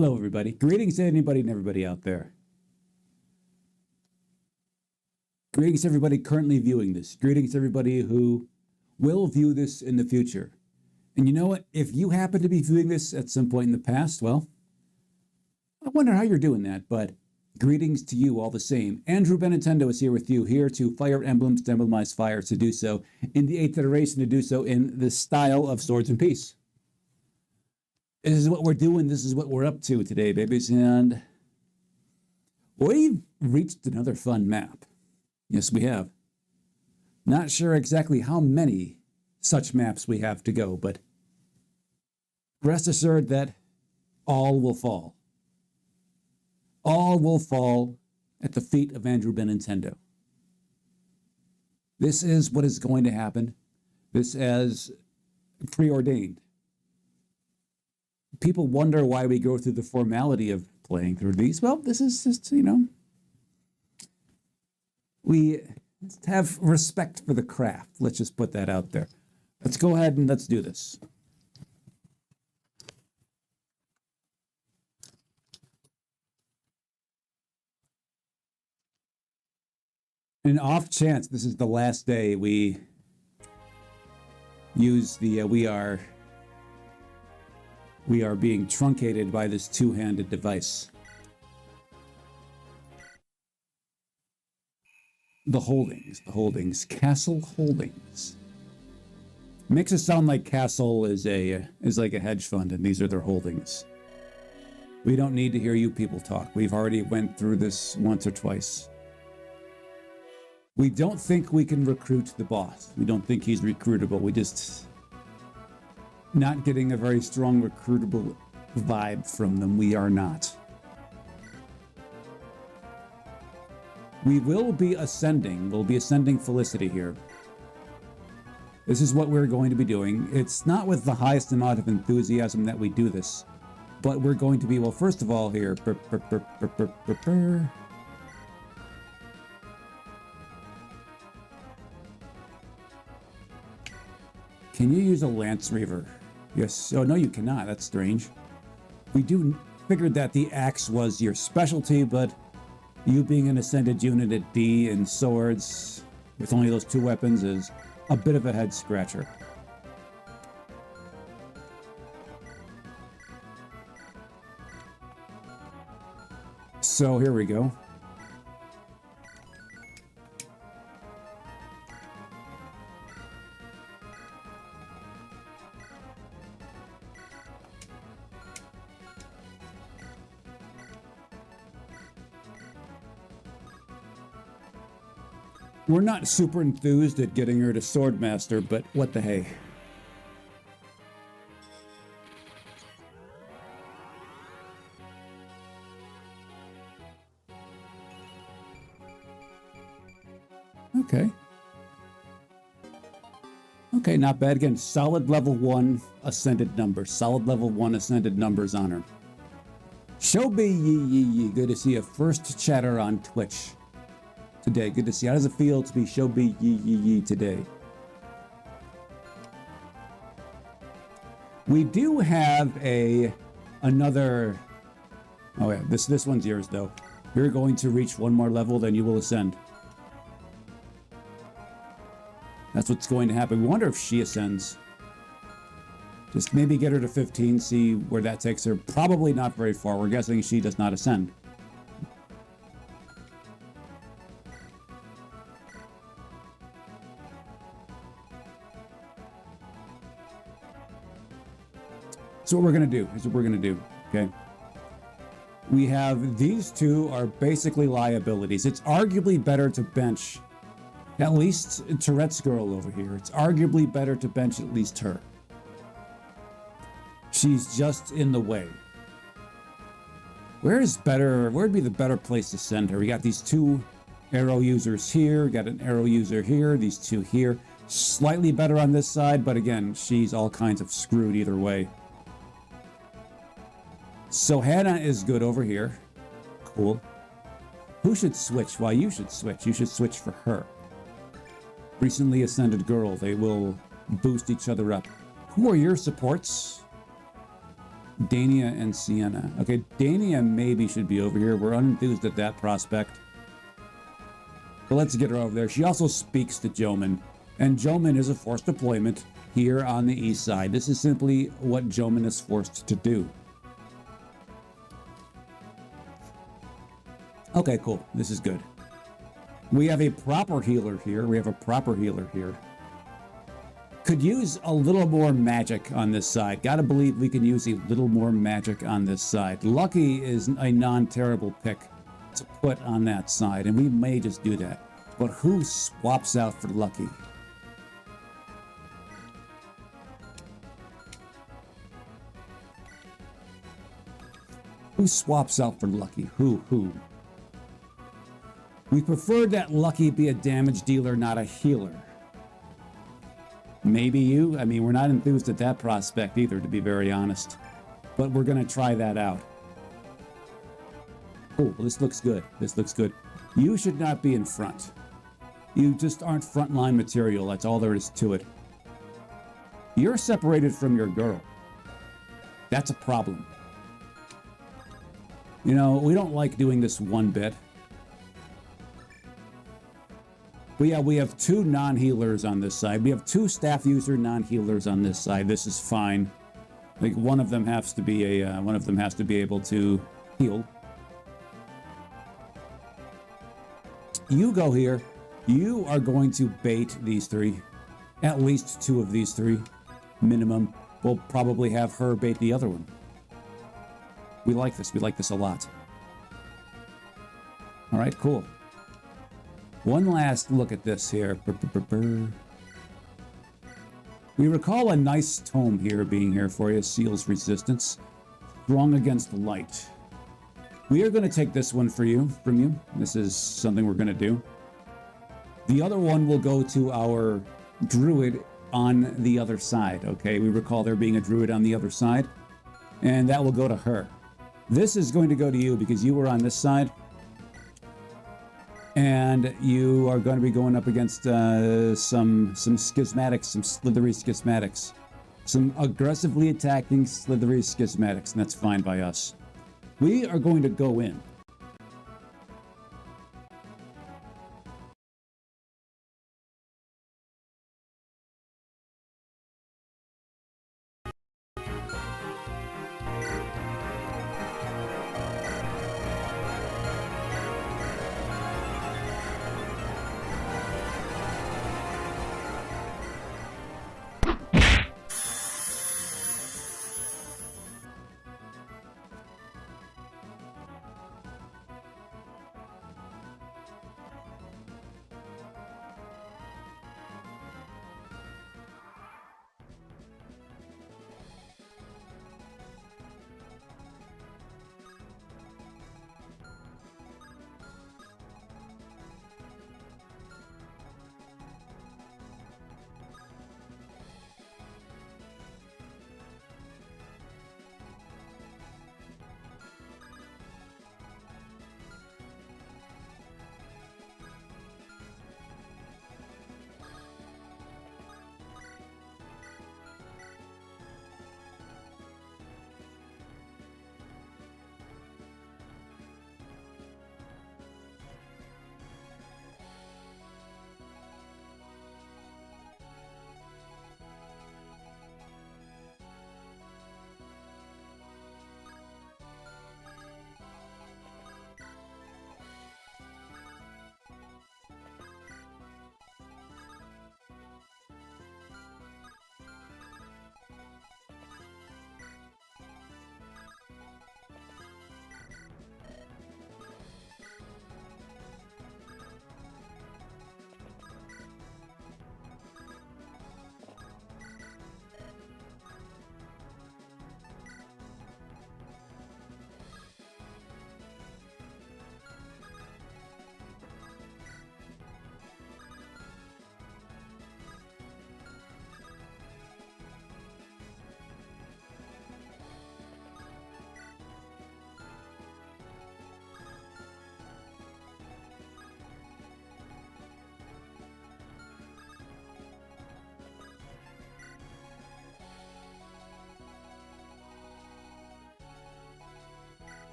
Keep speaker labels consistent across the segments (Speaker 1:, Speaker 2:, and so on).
Speaker 1: Hello, everybody. Greetings to anybody and everybody out there. Greetings to everybody currently viewing this. Greetings to everybody who will view this in the future. And you know what? If you happen to be viewing this at some point in the past, well, I wonder how you're doing that, but greetings to you all the same. Andrew Benintendo is here with you, here to fire emblems, to emblemize fire, to do so in the 8th iteration, to do so in the style of Swords and Peace. This is what we're doing. This is what we're up to today, babies. And we've reached another fun map. Yes, we have. Not sure exactly how many such maps we have to go, but rest assured that all will fall. All will fall at the feet of Andrew Benintendo. This is what is going to happen. This is preordained. People wonder why we go through the formality of playing through these. Well, this is just, we have respect for the craft. Let's just put that out there. Let's go ahead and let's do this. An off chance this is the last day we use the we are being truncated by this two-handed device. The holdings, Castle Holdings. Makes it sound like Castle is like a hedge fund, and these are their holdings. We don't need to hear you people talk. We've already went through this once or twice. We don't think we can recruit the boss. We don't think he's recruitable. We just not getting a very strong recruitable vibe from them. We are not. We will be ascending. We'll be ascending Felicity here. This is what we're going to be doing. It's not with the highest amount of enthusiasm that we do this, but we're going to be, well, first of all here, can you use a Lance Reaver? Yes. Oh, no, you cannot. That's strange. We figured that the axe was your specialty, but you being an ascended unit at D in swords with only those two weapons is a bit of a head scratcher. So here we go. We're not super enthused at getting her to Swordmaster, but what the hey. Okay. Okay, not bad. Again, solid level 1 ascended numbers. Solid level 1 ascended numbers on her. Shobi Yee. Good to see you. First chatter on Twitch today. Good to see. How does it feel to be Shobi Yee today? We do have another. Oh yeah, this one's yours though. You're going to reach one more level, then you will ascend. That's what's going to happen. We wonder if she ascends. Just maybe get her to 15, see where that takes her. Probably not very far. We're guessing she does not ascend. So what we're going to do is what we're going to do, okay? We have these two are basically liabilities. It's arguably better to bench at least Tourette's girl over here. It's arguably better to bench at least her. She's just in the way. Where'd be the better place to send her? We got these two arrow users here. We got an arrow user here. These two here. Slightly better on this side, but again, she's all kinds of screwed either way. So Hannah is good over here. Cool. Who should switch? Why, you should switch. You should switch for her. Recently ascended girl. They will boost each other up. Who are your supports? Dania and Sienna. Okay, Dania maybe should be over here. We're unenthused at that prospect. But let's get her over there. She also speaks to Joman. And Joman is a forced deployment here on the east side. This is simply what Joman is forced to do. Okay, cool. This is good. We have a proper healer here. Could use a little more magic on this side. Gotta believe we can use a little more magic on this side. Lucky is a non-terrible pick to put on that side, and we may just do that. But who swaps out for Lucky? Who swaps out for Lucky? Who? We prefer that Lucky be a damage dealer, not a healer. Maybe you? I mean, we're not enthused at that prospect either, to be very honest. But we're going to try that out. Oh, well, this looks good. This looks good. You should not be in front. You just aren't frontline material. That's all there is to it. You're separated from your girl. That's a problem. You know, we don't like doing this one bit. But yeah, we have two non-healers on this side. We have two staff user non-healers on this side. This is fine. Like one of them has to be able to heal. You go here. You are going to bait these three. At least two of these three, minimum. We'll probably have her bait the other one. We like this. We like this a lot. All right, cool. One last look at this here. We recall a nice tome here being here for you. Seals resistance. Strong against light. We are going to take this one from you. This is something we're going to do. The other one will go to our druid on the other side, okay? We recall there being a druid on the other side, and that will go to her. This is going to go to you because you were on this side, and you are going to be going up against some schismatics, some slithery schismatics. Some aggressively attacking slithery schismatics, and that's fine by us. We are going to go in.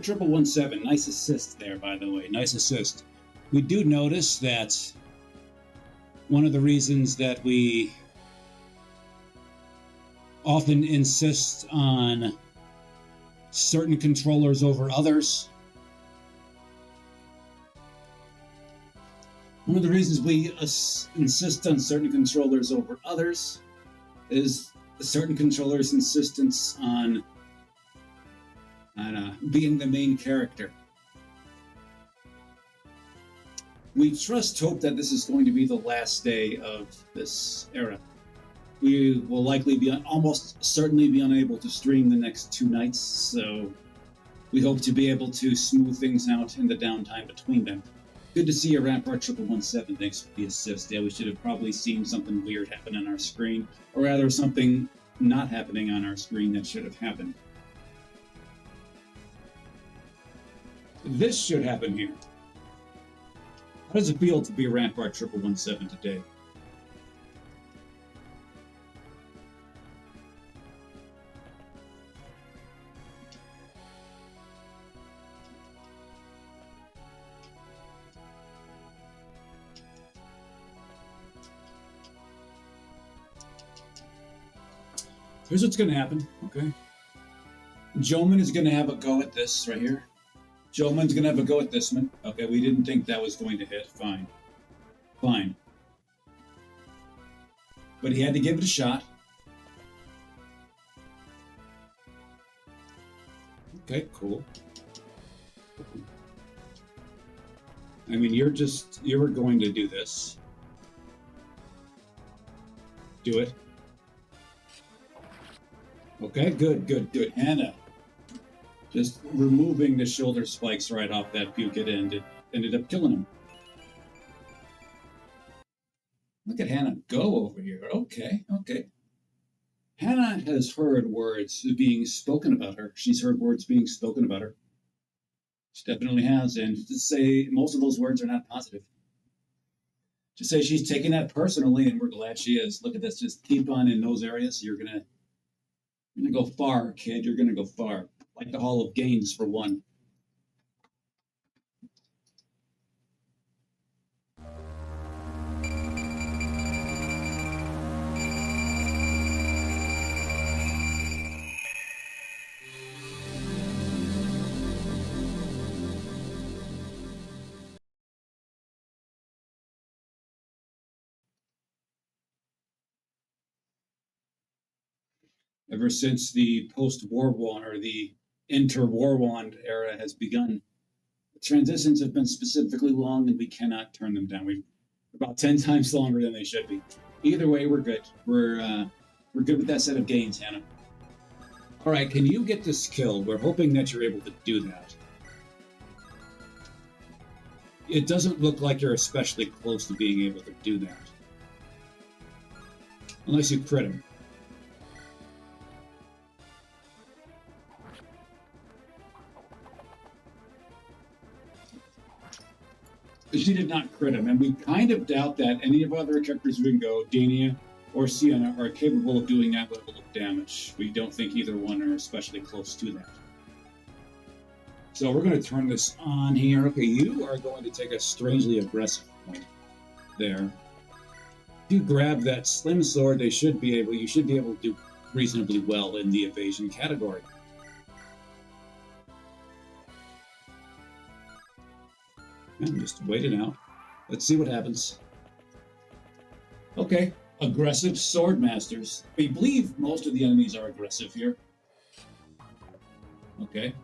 Speaker 1: Rampart 1117. Nice assist there, by the way. Nice assist. We do notice that one of the reasons that we often insist on certain controllers over others. One of the reasons we insist on certain controllers over others is certain controllers' insistence on being the main character. We hope that this is going to be the last day of this era. We will likely be almost certainly be unable to stream the next 2 nights, so we hope to be able to smooth things out in the downtime between them. Good to see you, Rampart 1117. Thanks for the assist. Yeah, we should have probably seen something weird happen on our screen, or rather something not happening on our screen that should have happened. This should happen here. How does it feel to be Rampart 1117 today? Here's what's going to happen, okay? Joman is going to have a go at this right here. Joman's going to have a go at this one. Okay, we didn't think that was going to hit. Fine. Fine. But he had to give it a shot. Okay, cool. I mean, you were going to do this. Do it. Okay, good. Hannah, just removing the shoulder spikes right off that puke ended up killing him. Look at Hannah go over here. Okay. Hannah has heard words being spoken about her. She's heard words being spoken about her. She definitely has, and to say most of those words are not positive. To say she's taking that personally, and we're glad she is. Look at this. Just keep on in those areas. You're gonna go far, kid. You're gonna go far. Like the Hall of Gains, for one. Ever since the post-war wand or the inter-war wand era has begun, the transitions have been specifically long, and we cannot turn them down. We're about 10 times longer than they should be. Either way, we're good. We're good with that set of gains, Hannah. All right, can you get this kill? We're hoping that you're able to do that. It doesn't look like you're especially close to being able to do that. Unless you crit him. She did not crit him, and we kind of doubt that any of our other characters we can go, Dania or Sienna, are capable of doing that level of damage. We don't think either one are especially close to that. So we're going to turn this on here. Okay, you are going to take a strangely aggressive point there. If you grab that slim sword, you should be able to do reasonably well in the evasion category. And just wait it out. Let's see what happens. Okay, aggressive sword masters. We believe most of the enemies are aggressive here. Okay.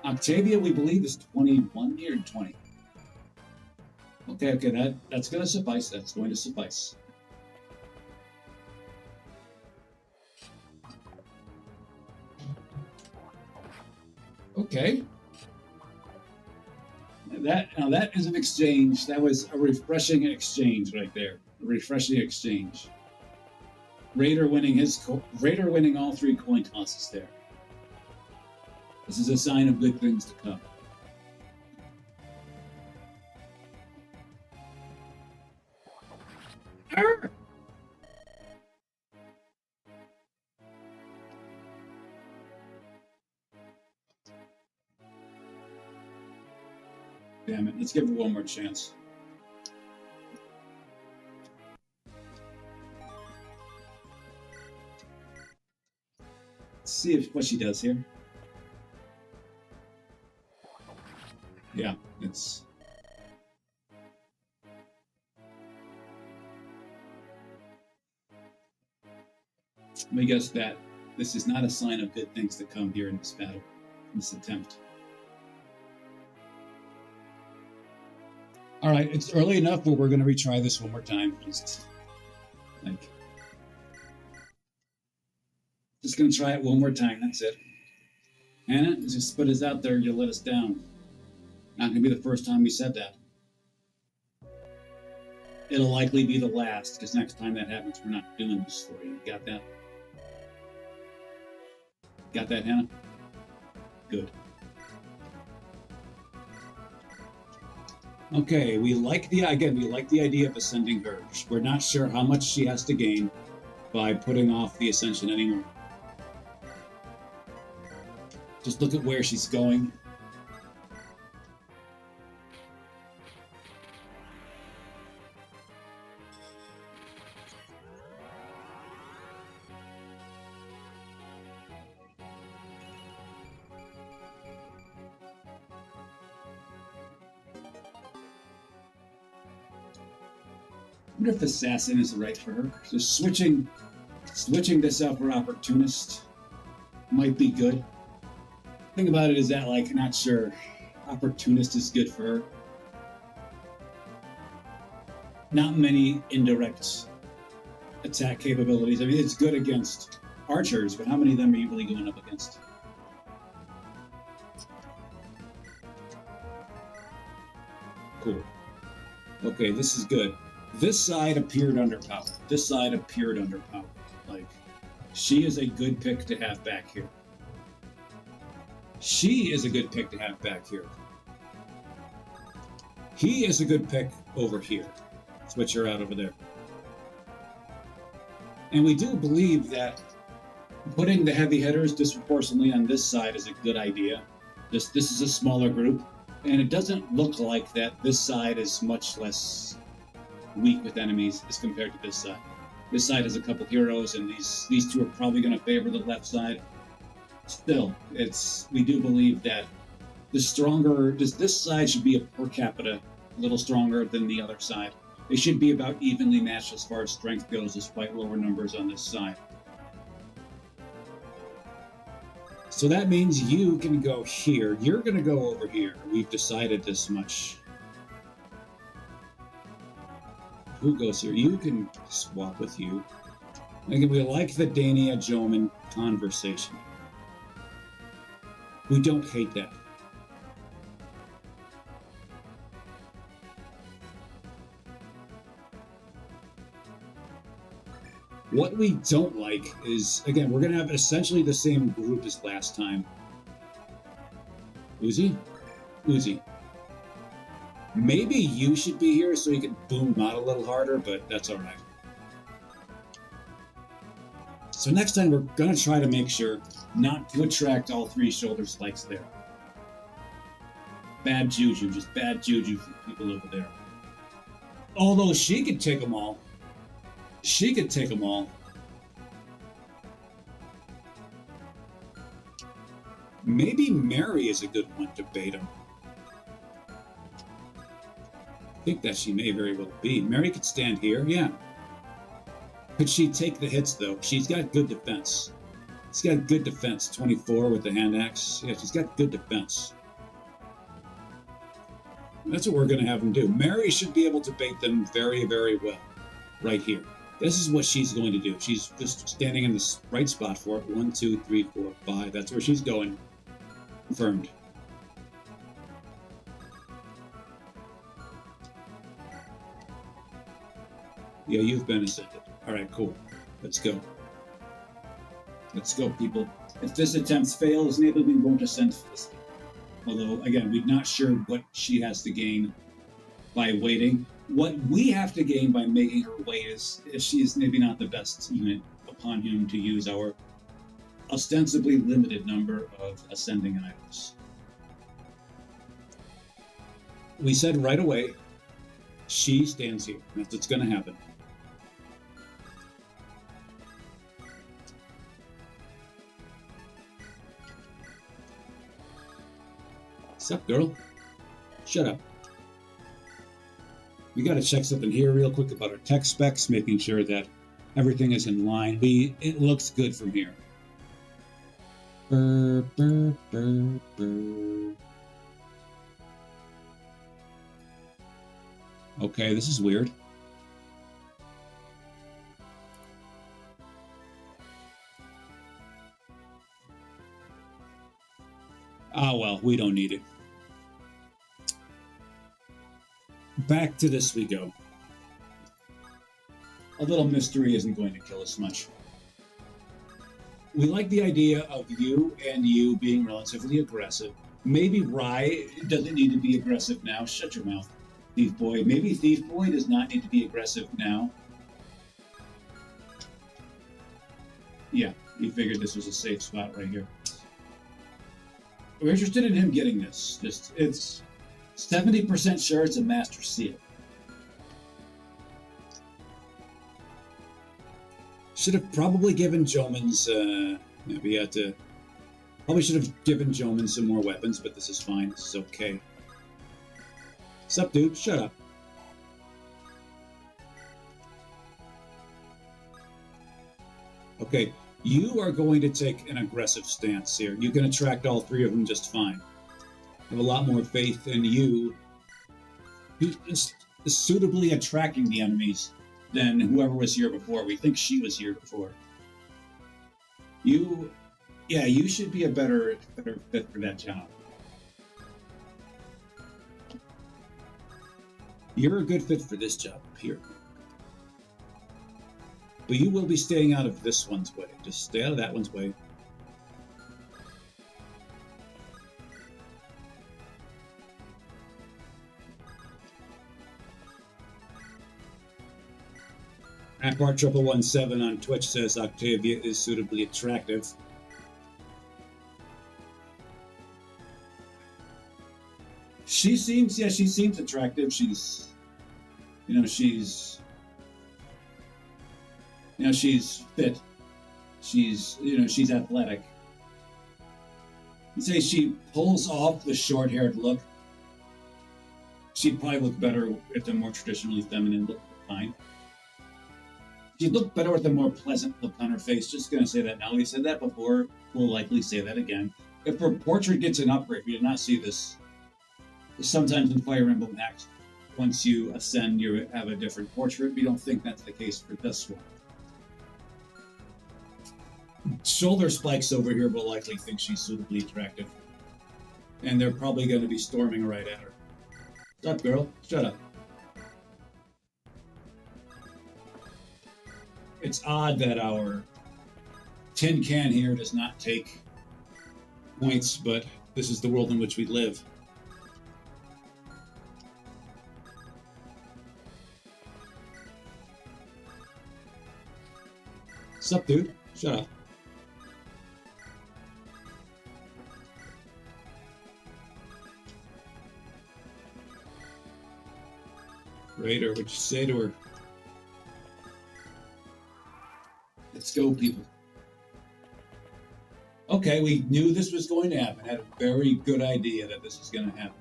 Speaker 1: Octavia, we believe, is 21 here, 20. Okay, that's going to suffice. That's going to suffice. Okay. Now that is an exchange. That was a refreshing exchange right there. A refreshing exchange. Raider winning all 3 coin tosses there. This is a sign of good things to come. Let's give her one more chance. Let's see what she does here. Yeah, it's... Let me guess that this is not a sign of good things to come here in this battle, in this attempt. All right, it's early enough, but we're going to retry this one more time. Just going to try it one more time. That's it. Hannah, just put us out there. You'll let us down. Not going to be the first time we said that. It'll likely be the last, because next time that happens, we're not doing this for you. Got that? Got that, Hannah? Good. Okay, we like the idea of ascending her. We're not sure how much she has to gain by putting off the ascension anymore. Just look at where she's going. I wonder if Assassin is right for her. So switching this out for Opportunist might be good. Thing about it is that, like, not sure Opportunist is good for her. Not many indirect attack capabilities. I mean, it's good against archers, but how many of them are you really going up against? Cool. Okay, this is good. This side appeared underpowered. This side appeared underpowered. Like, she is a good pick to have back here. She is a good pick to have back here. He is a good pick over here. Switch her out over there. And we do believe that putting the heavy hitters disproportionately on this side is a good idea. This is a smaller group, and it doesn't look like that this side is much less weak with enemies as compared to this side. This side has a couple heroes, and these two are probably going to favor the left side. Still, we do believe that the stronger this side should be a per capita a little stronger than the other side. They should be about evenly matched as far as strength goes, despite lower numbers on this side. So that means you can go here. You're going to go over here. We've decided this much. Who goes here? You can swap with you. Again, we like the Dania Joman conversation. We don't hate that. What we don't like is, again, we're going to have essentially the same group as last time. Uzi? Uzi. Maybe you should be here so you can boom him out a little harder, but that's all right. So next time we're going to try to make sure not to attract all three shoulder spikes there. Bad juju, just bad juju from people over there. Although she could take them all. She could take them all. Maybe Mary is a good one to bait him. I think that she may very well be. Mary could stand here, yeah. Could she take the hits, though? She's got good defense. She's got good defense. 24 with the hand axe. Yeah, she's got good defense. That's what we're going to have them do. Mary should be able to bait them very, very well. Right here. This is what she's going to do. She's just standing in the right spot for it. 1, 2, 3, 4, 5. That's where she's going. Confirmed. Yeah, you've been ascended. All right, cool. Let's go. Let's go, people. If this attempt fails, maybe we won't ascend for this. Although, again, we're not sure what she has to gain by waiting. What we have to gain by making her wait is if she is maybe not the best unit upon whom to use our ostensibly limited number of ascending items. We said right away, she stands here. That's what's going to happen. What's up, girl? Shut up. We got to check something here real quick about our tech specs, making sure that everything is in line. It looks good from here. Burr, burr, burr, burr. Okay, this is weird. Oh, well, we don't need it. Back to this we go. A little mystery isn't going to kill us much. We like the idea of you and you being relatively aggressive. Maybe Rye doesn't need to be aggressive now. Shut your mouth, Thief Boy. Maybe Thief Boy does not need to be aggressive now. Yeah, we figured this was a safe spot right here. We're interested in him getting this. It's 70% sure it's a Master Seal. Should have probably given Jomans, we had to, probably should have given Joman some more weapons, but this is fine, this is okay. Sup, dude? Shut up. Okay, you are going to take an aggressive stance here. You can attract all three of them just fine. I have a lot more faith in you suitably attracting the enemies than whoever was here before. We think she was here before. You should be a better fit for that job. You're a good fit for this job here. But you will be staying out of this one's way. Just stay out of that one's way. Apart 1117 on Twitch says Octavia is suitably attractive. She seems attractive. She's fit. She's athletic. You'd say she pulls off the short-haired look. She'd probably look better with a more traditionally feminine look. Fine. She'd look better with a more pleasant look on her face. Just gonna say that now. We said that before. We'll likely say that again. If her portrait gets an upgrade, we did not see this. Sometimes in Fire Emblem hacks, once you ascend, you have a different portrait. We don't think that's the case for this one. Shoulder Spikes over here will likely think she's suitably attractive. And they're probably going to be storming right at her. Shut up, girl. Shut up. It's odd that our tin can here does not take points, but this is the world in which we live. Sup, dude? Shut up. Raider, what'd you say to her? Let's go, people. Okay, we knew this was going to happen. Had a very good idea that this was going to happen.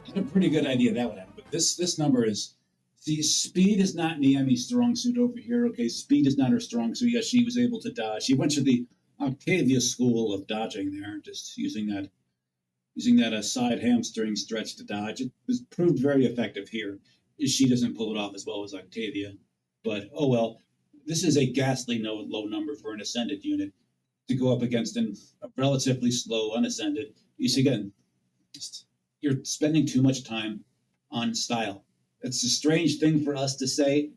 Speaker 1: Had a pretty good idea that would happen. But this number is... See, speed is not Niami's strong suit over here, okay? Speed is not her strong suit. Yes, she was able to dodge. She went to the Octavia school of dodging there, just using that side hamstring stretch to dodge. It was proved very effective here. She doesn't pull it off as well as Octavia. But, oh well, this is a ghastly low number for an ascended unit to go up against a relatively slow unascended. You see, again, you're spending too much time on style. It's a strange thing for us to say,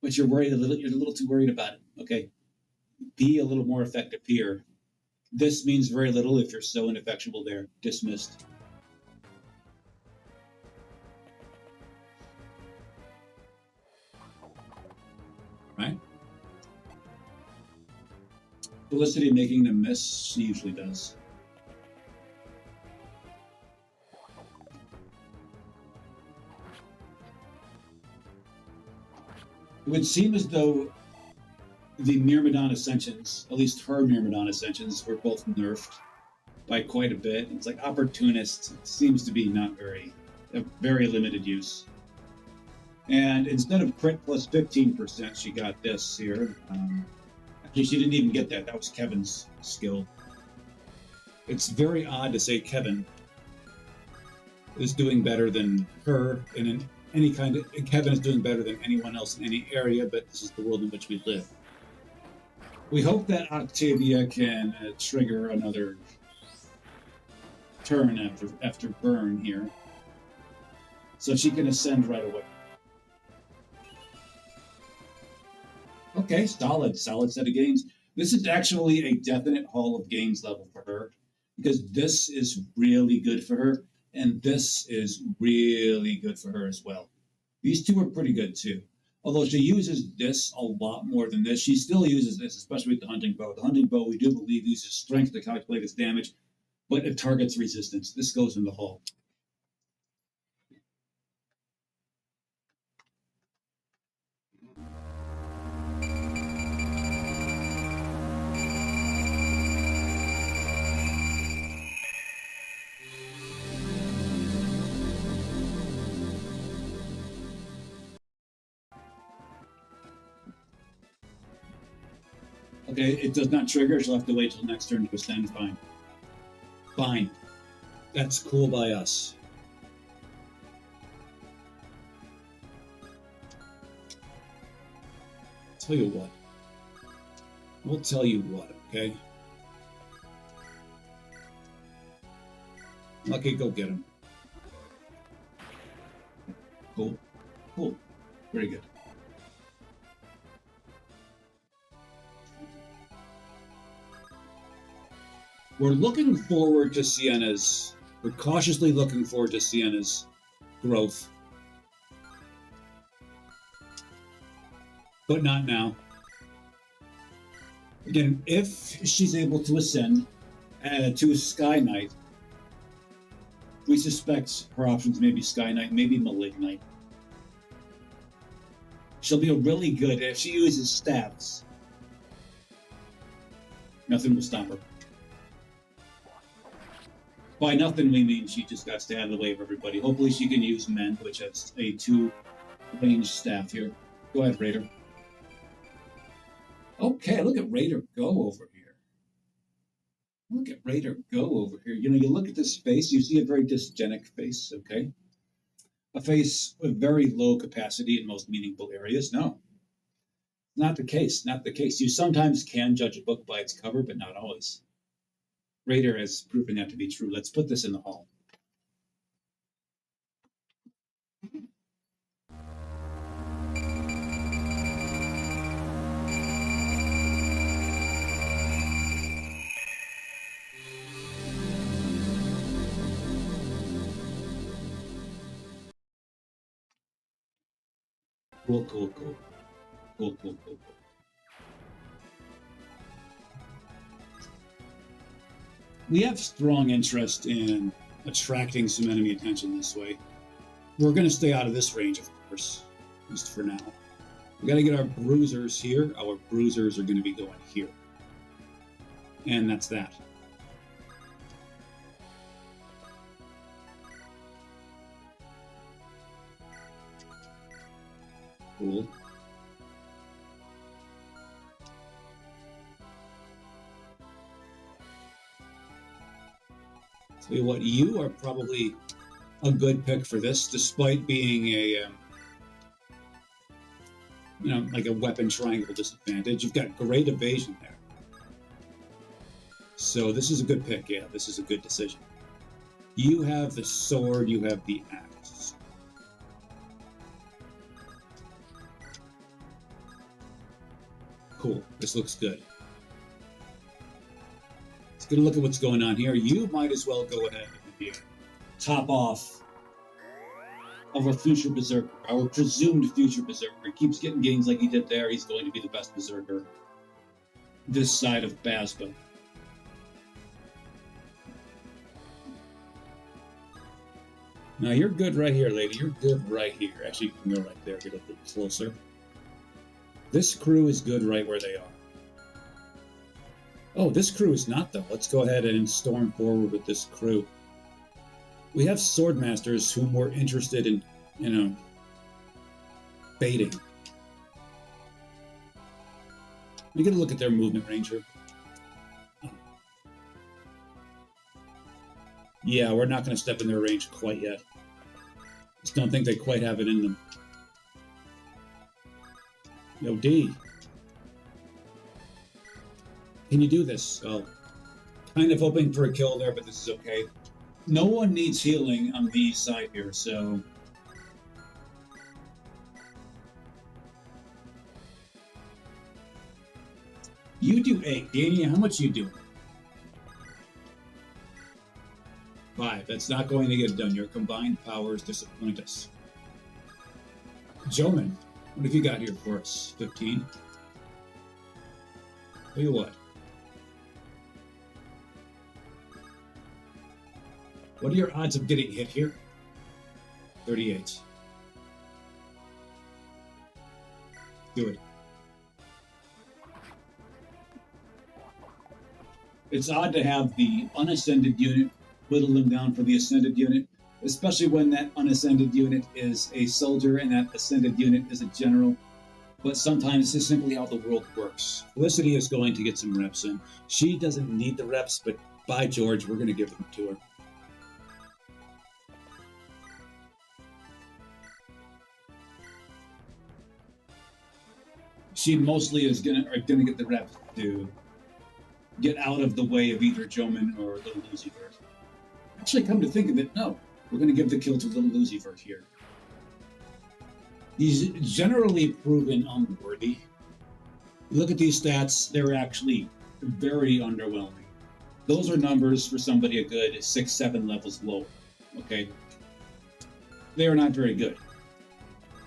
Speaker 1: but you're worried you're a little too worried about it. Okay, be a little more effective here. This means very little if you're so ineffectual there. Dismissed. Right? Felicity making them miss, she usually does. It would seem as though the Myrmidon Ascensions, at least her Myrmidon Ascensions, were both nerfed by quite a bit. It's like Opportunist seems to be not very limited use. And instead of crit plus 15%, she got this here. Actually, she didn't even get that. That was Kevin's skill. It's very odd to say Kevin is doing better than her in any kind of... Kevin is doing better than anyone else in any area, but this is the world in which we live. We hope that Octavia can trigger another turn after burn here, so she can ascend right away. Okay, solid set of gains. This is actually a definite Hall of Games level for her, because this is really good for her, and this is really good for her as well. These two are pretty good too. Although she uses this a lot more than this, she still uses this, especially with the hunting bow. The hunting bow, we do believe, uses strength to calculate its damage, but it targets resistance. This goes in the Hall. Okay, it does not trigger. She'll have to wait till next turn to ascend. Fine. Fine. That's cool by us. Tell you what. We'll tell you what, okay? Lucky, go get him. Cool. Cool. Very good. We're looking forward to Sienna's... We're cautiously looking forward to Sienna's growth. But not now. Again, if she's able to ascend to a Sky Knight, we suspect her options may be Sky Knight, maybe Malignite. She'll be a really good... If she uses staffs, nothing will stop her. By nothing, we mean she just got to stay out of the way of everybody. Hopefully she can use Mend, which has a 2-range staff here. Go ahead, Raider. Okay, look at Raider go over here. Look at Raider go over here. You know, you look at this face, you see a very dysgenic face, okay? A face with very low capacity in most meaningful areas. No. Not the case, not the case. You sometimes can judge a book by its cover, but not always. Raider has proven that to be true. Let's put this in the Hall. Cool, cool, cool. Cool, cool, cool, cool. We have strong interest in attracting some enemy attention this way. We're going to stay out of this range, of course, at least for now. We got to get our bruisers here. Our bruisers are going to be going here. And that's that. Cool. Tell you what, you are probably a good pick for this, despite being a, like a weapon triangle disadvantage. You've got great evasion there. So this is a good pick, yeah, this is a good decision. You have the sword, you have the axe. Cool, this looks good. Let's get a look at what's going on here. You might as well go ahead and top off of our future Berserker, our presumed future Berserker. Keeps getting gains like he did there. He's going to be the best Berserker this side of Basba. Now you're good right here, lady. You're good right here. Actually, you can go right there. Get a little closer. This crew is good right where they are. Oh, this crew is not, though. Let's go ahead and storm forward with this crew. We have swordmasters whom we're interested in, baiting. Let me get a look at their movement, Ranger. Yeah, we're not going to step in their range quite yet. Just don't think they quite have it in them. Yo, D. Can you do this? Oh, kind of hoping for a kill there, but this is okay. No one needs healing on the side here, so... You do 8. Danny, how much you do? 5. That's not going to get done. Your combined powers disappoint us. Joman, what have you got here for us? 15? Tell you what. What are your odds of getting hit here? 38. Do it. It's odd to have the unascended unit whittle them down for the ascended unit, especially when that unascended unit is a soldier and that ascended unit is a general. But sometimes this is simply how the world works. Felicity is going to get some reps in. She doesn't need the reps, but by George, we're going to give them to her. She mostly is gonna get the reps to get out of the way of either Joman or Little Lucifer. Actually, come to think of it, no. We're going to give the kill to Little Lucifer here. He's generally proven unworthy. Look at these stats, they're actually very underwhelming. Those are numbers for somebody a good 6-7 levels lower, okay? They are not very good.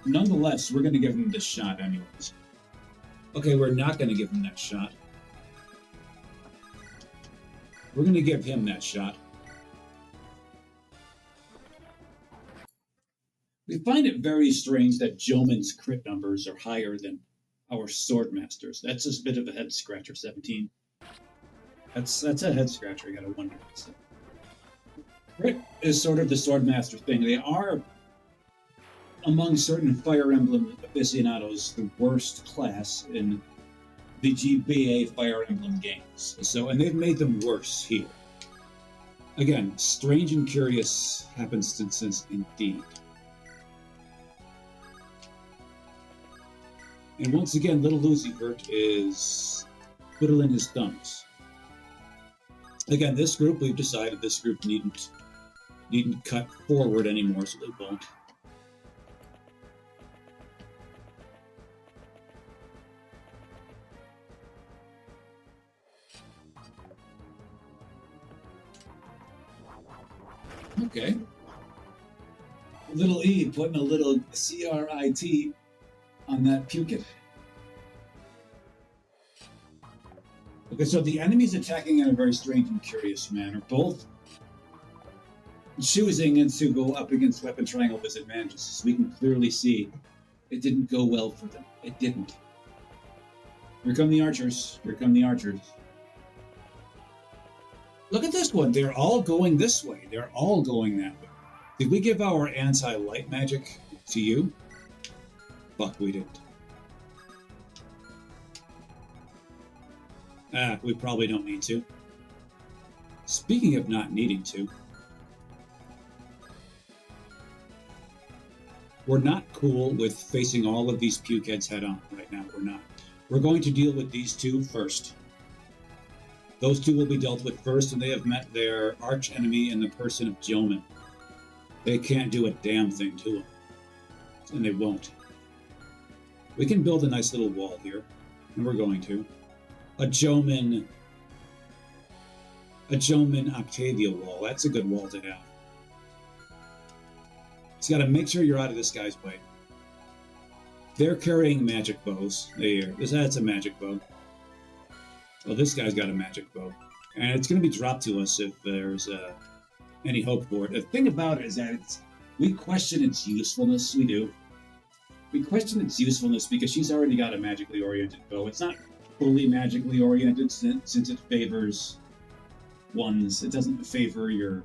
Speaker 1: Nonetheless, we're going to give him this shot anyways. Okay, we're not going to give him that shot. We're going to give him that shot. We find it very strange that Joman's crit numbers are higher than our Swordmasters. That's just a bit of a head scratcher, 17. That's a head scratcher, you gotta wonder. Crit is sort of the Swordmaster thing. They are, among certain Fire Emblem aficionados, the worst class in the GBA Fire Emblem games. So, and they've made them worse here. Again, strange and curious happenstances indeed. And once again, Little Lucifer is twiddling his thumbs. Again, this group, we've decided this group needn't cut forward anymore, so they won't. Okay. Little E putting a little CRIT on that Pukit. Okay, so the enemy's attacking in a very strange and curious manner, both choosing to go up against weapon triangle disadvantages. So we can clearly see it didn't go well for them. It didn't. Here come the archers. Here come the archers. Look at this one. They're all going this way. They're all going that way. Did we give our anti-light magic to you? Fuck, we didn't. We probably don't need to. Speaking of not needing to, we're not cool with facing all of these puke heads head on right now. We're not. We're going to deal with these two first. Those two will be dealt with first, and they have met their arch enemy in the person of Joman. They can't do a damn thing to them. And they won't. We can build a nice little wall here, and we're going to. A Joman Octavia wall. That's a good wall to have. Just gotta make sure you're out of this guy's way. They're carrying magic bows. That's a magic bow. Well, this guy's got a magic bow. And it's gonna be dropped to us if there's any hope for it. The thing about it is that we question its usefulness. We do. We question its usefulness because she's already got a magically oriented bow. It's not fully magically oriented since it favors ones. It doesn't favor your...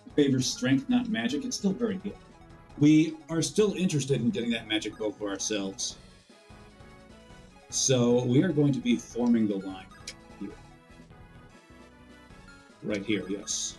Speaker 1: It favors strength, not magic. It's still very good. We are still interested in getting that magic bow for ourselves. So we are going to be forming the line here. Right here, yes.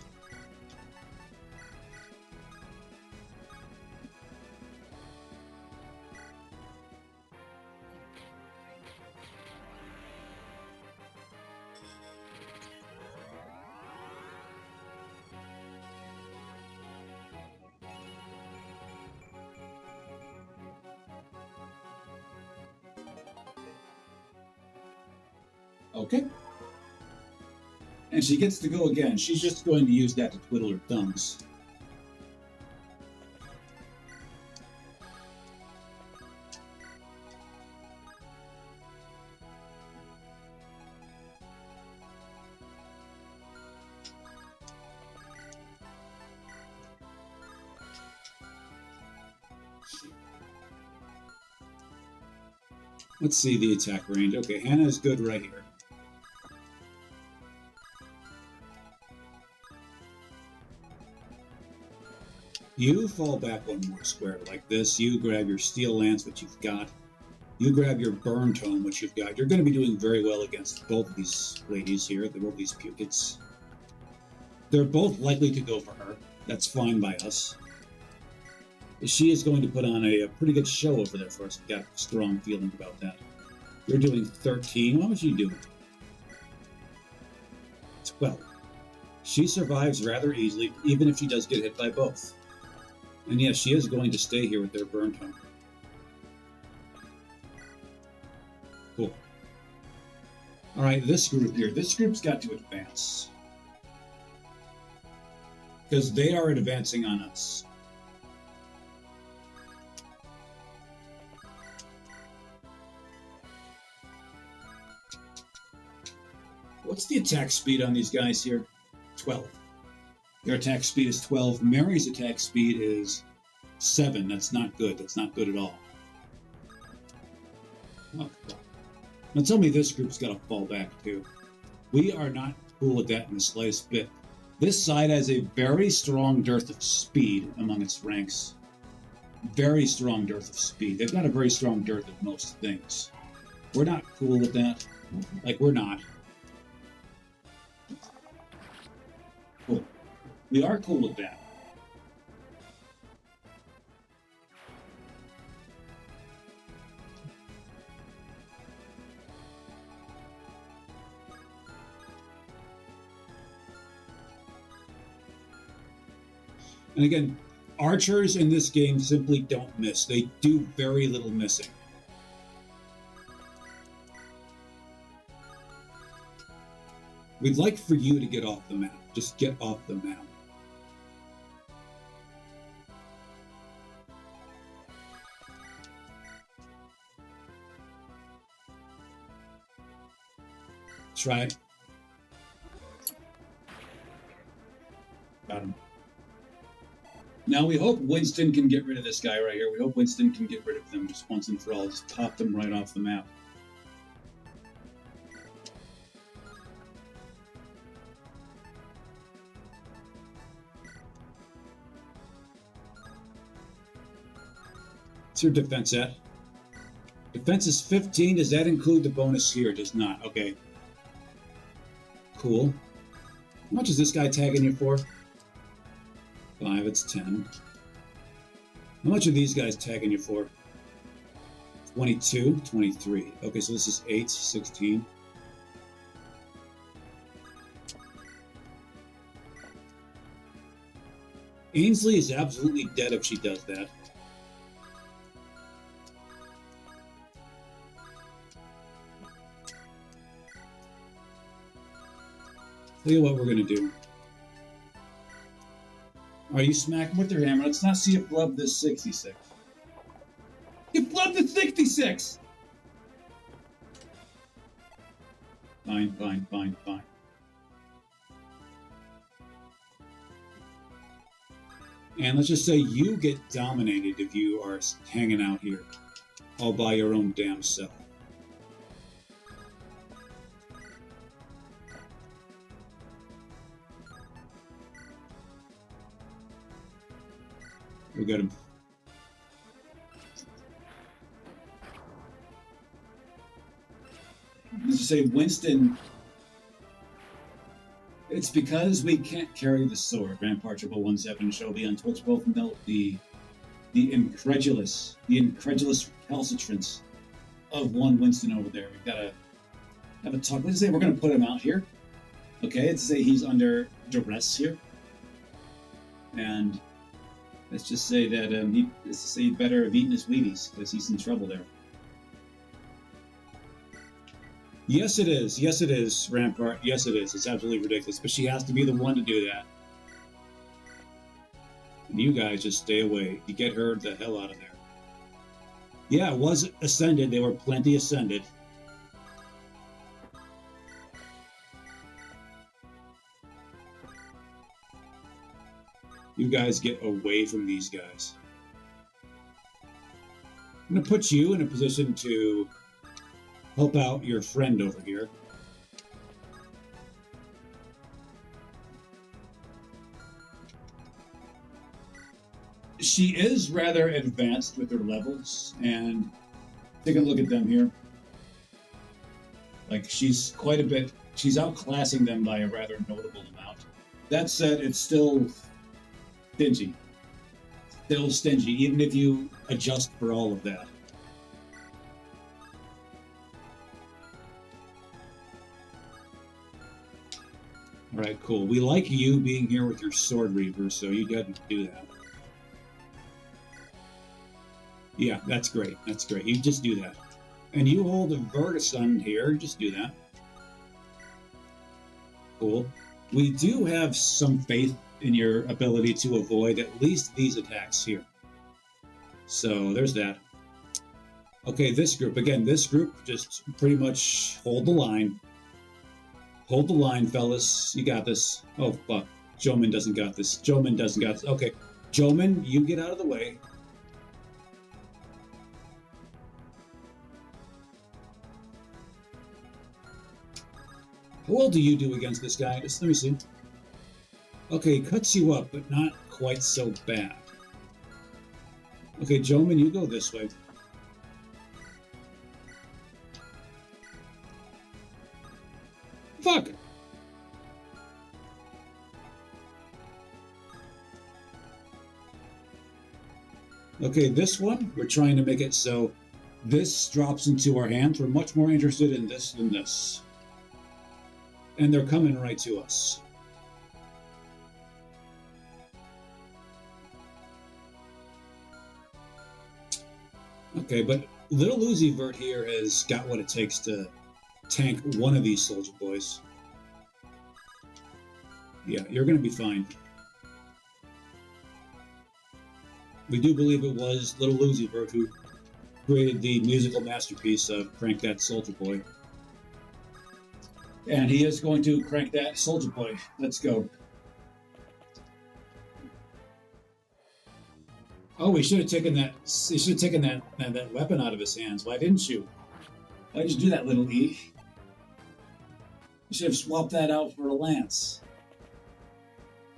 Speaker 1: Okay. And she gets to go again. She's just going to use that to twiddle her thumbs. Let's see the attack range. Okay, Hannah's good right here. You fall back one more square like this. You grab your Steel Lance, which you've got. You grab your Burn Tome, which you've got. You're going to be doing very well against both of these ladies here. They're both these Pukits. They're both likely to go for her. That's fine by us. She is going to put on a pretty good show over there for us. I've got a strong feeling about that. You're doing 13. What was she doing? 12. She survives rather easily, even if she does get hit by both. And yes, she is going to stay here with their Burn Tome. Cool. Alright, this group here. This group's got to advance. Because they are advancing on us. What's the attack speed on these guys here? 12. Their attack speed is 12. Mary's attack speed is 7. That's not good. That's not good at all. Oh, now tell me this group's got to fall back too. We are not cool with that in the slightest bit. This side has a very strong dearth of speed among its ranks. Very strong dearth of speed. They've got a very strong dearth of most things. We're not cool with that. Like, we're not. Cool. We are cool with that. And again, archers in this game simply don't miss. They do very little missing. We'd like for you to get off the map. Just get off the map. Try it. Got him. Now we hope Winston can get rid of this guy right here. We hope Winston can get rid of them just once and for all. Just pop them right off the map. What's your defense at? Defense is 15. Does that include the bonus here? It does not. Okay. Cool. How much is this guy tagging you for? 5, it's 10. How much are these guys tagging you for? 22, 23. Okay, so this is 8, 16. Ainsley is absolutely dead if she does that. Tell you what we're going to do. Are you smacking with your hammer? Let's not see you flub this 66. You flubbed the 66! Fine, fine, fine, fine. And let's just say you get dominated if you are hanging out here all by your own damn self. We got him. Let's just say Winston. It's because we can't carry the sword. Rampart 1717 and Shelby on Twitch both note the incredulous recalcitrance of one Winston over there. We've got to have a talk. Let's say we're going to put him out here. Okay, let's say he's under duress here, and let's just say that he'd better have eaten his Wheaties because he's in trouble there. Yes, it is. Yes, it is, Rampart. Yes, it is. It's absolutely ridiculous, but she has to be the one to do that. And you guys just stay away. You get her the hell out of there. Yeah, it was ascended. They were plenty ascended. You guys get away from these guys. I'm going to put you in a position to help out your friend over here. She is rather advanced with her levels, and take a look at them here. Like, she's quite a bit, she's outclassing them by a rather notable amount. That said, it's still stingy. Still stingy, even if you adjust for all of that. All right, cool. We like you being here with your Sword Reaver, so you didn't do that. Yeah, that's great. That's great. You just do that. And you hold a Vertison here. Just do that. Cool. We do have some faith in your ability to avoid at least these attacks here. So there's that. Okay, this group. Again, this group, just pretty much hold the line. Hold the line, fellas. You got this. Oh, fuck. Joman doesn't got this. Joman doesn't got this. Okay. Joman, you get out of the way. How well do you do against this guy? Just let me see. Okay, he cuts you up, but not quite so bad. Okay, Joman, you go this way. Fuck! Okay, this one, we're trying to make it so this drops into our hands. We're much more interested in this than this. And they're coming right to us. Okay, but Little Uzi Vert here has got what it takes to tank one of these soldier boys. Yeah, you're going to be fine. We do believe it was Little Uzi Vert who created the musical masterpiece of Crank That Soldier Boy. And he is going to crank that soldier boy. Let's go. Oh, he should have taken that. He should have taken that weapon out of his hands. Why didn't you? Why did you do that, little E? You should have swapped that out for a lance.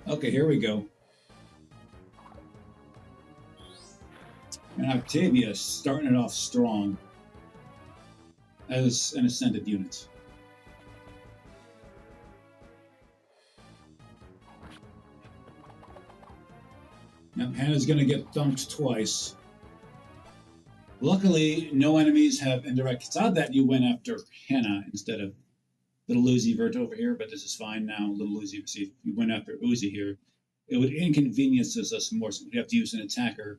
Speaker 1: Okay, here we go. And Octavia starting it off strong as an ascended unit. Now, Hannah's going to get dumped twice. Luckily, no enemies have indirect. It's odd that you went after Hannah instead of Little Uzi Vert over here, but this is fine now. Little Uzi, see, if you went after Uzi here, it would inconvenience us more, so we'd have to use an attacker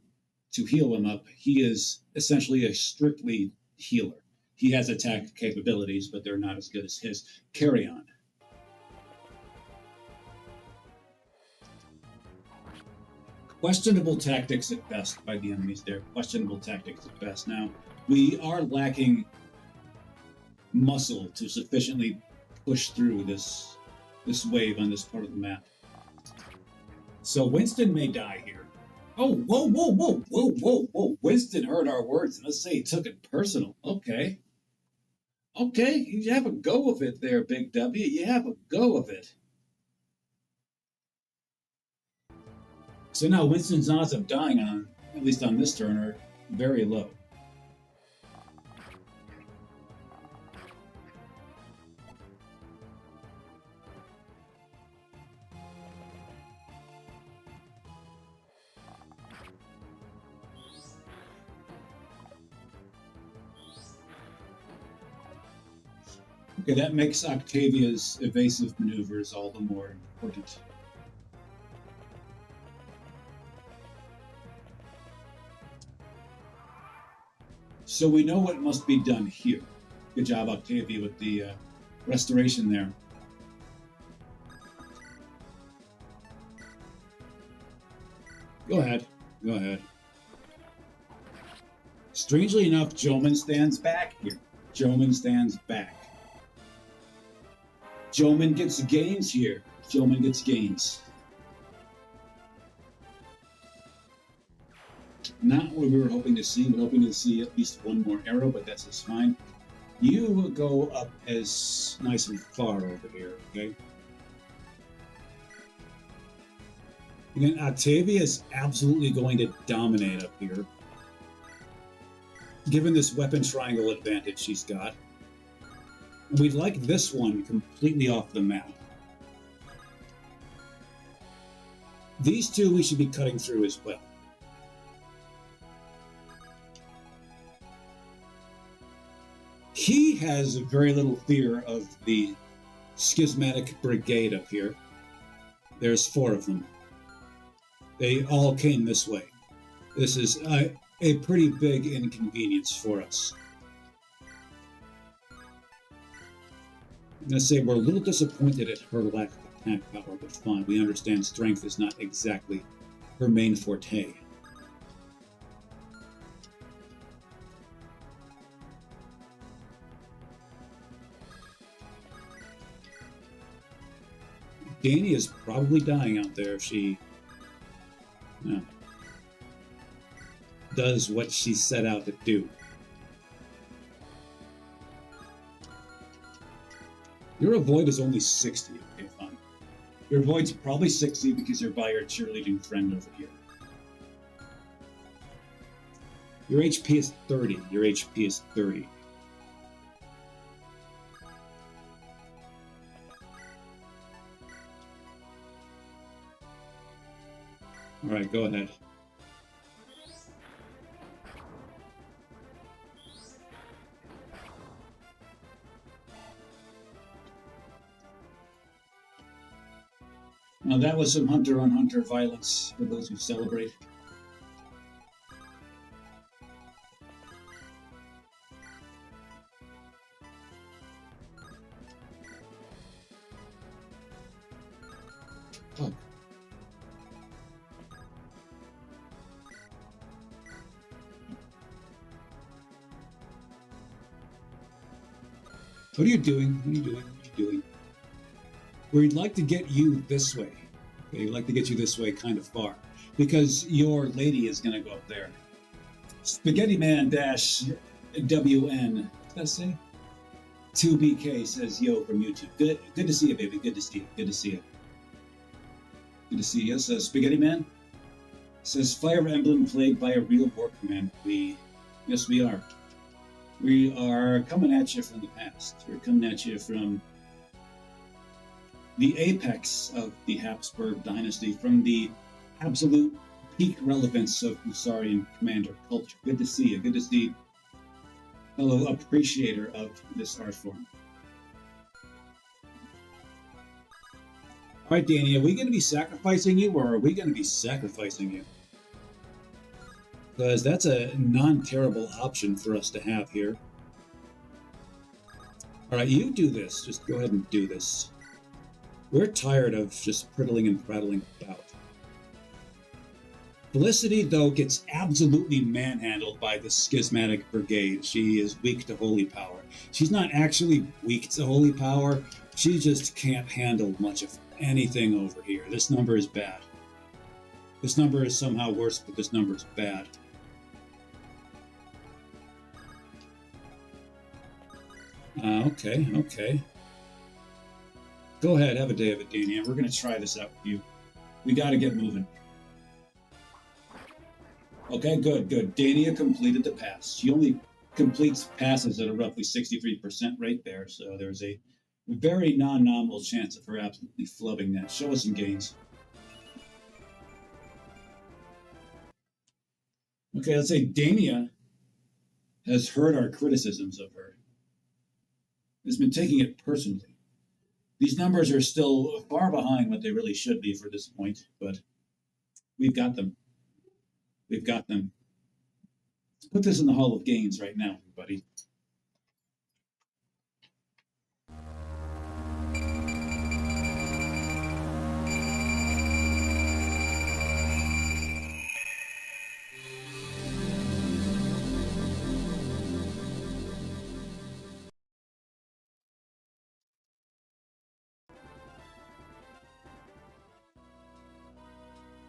Speaker 1: to heal him up. He is essentially a strictly healer. He has attack capabilities, but they're not as good as his. Carry on. Questionable tactics at best by the enemies there. Questionable tactics at best. Now, we are lacking muscle to sufficiently push through this wave on this part of the map. So Winston may die here. Oh, whoa, whoa, whoa, whoa, whoa, whoa. Winston heard our words and let's say he took it personal. Okay. Okay, you have a go of it there, Big W. You have a go of it. So now Winston's odds of dying on, at least on this turn, are very low. Okay, that makes Octavia's evasive maneuvers all the more important. So we know what must be done here. Good job, Octavia, with the restoration there. Go ahead. Go ahead. Strangely enough, Joman stands back here. Joman stands back. Joman gets gains here. Joman gets gains. Not what we were hoping to see. We're hoping to see at least one more arrow, but that's just fine. You go up as nice and far over here, okay? Again, Octavia is absolutely going to dominate up here. Given this weapon triangle advantage she's got. We'd like this one completely off the map. These two we should be cutting through as well. He has very little fear of the schismatic brigade up here. There's 4 of them. They all came this way. This is a pretty big inconvenience for us. I'm going to say we're a little disappointed at her lack of attack power, but fine. We understand strength is not exactly her main forte. Danny is probably dying out there if she does what she set out to do. Your avoid is only 60. Okay, fine. Your avoid's probably 60 because you're by your cheerleading friend over here. Your HP is 30. Your HP is 30. Alright, go ahead. Now that was some hunter-on-hunter violence for those who celebrate. Oh. What are you doing? What are you doing? What are you doing? We'd like to get you this way. Okay, we'd like to get you this way kind of far. Because your lady is going to go up there. Spaghetti Man dash WN. What's that say? 2BK says, yo, from YouTube. Good to see you, baby. Good to see you. Good to see you. Good to see you. Says Spaghetti Man. Says, Fire Emblem plagued by a real war command. Yes, we are. We are coming at you from the past. We're coming at you from the apex of the Habsburg dynasty, from the absolute peak relevance of Husarian commander culture. Good to see you. Good to see fellow appreciator of this art form. All right, Danny, are we going to be sacrificing you, or are we going to be sacrificing you? Because that's a non-terrible option for us to have here. All right, you do this. Just go ahead and do this. We're tired of just priddling and prattling about. Felicity, though, gets absolutely manhandled by the schismatic brigade. She is weak to holy power. She's not actually weak to holy power. She just can't handle much of anything over here. This number is bad. This number is somehow worse, but this number is bad. Okay. Go ahead, have a day of it, Dania. We're going to try this out with you. We got to get moving. Okay, good. Dania completed the pass. She only completes passes at a roughly 63% rate there, so there's a very non-nominal chance of her absolutely flubbing that. Show us some gains. Okay, let's say Dania has heard our criticisms of her. Has been taking it personally. These numbers are still far behind what they really should be for this point, but we've got them. We've got them. Let's put this in the Hall of Gains right now, everybody.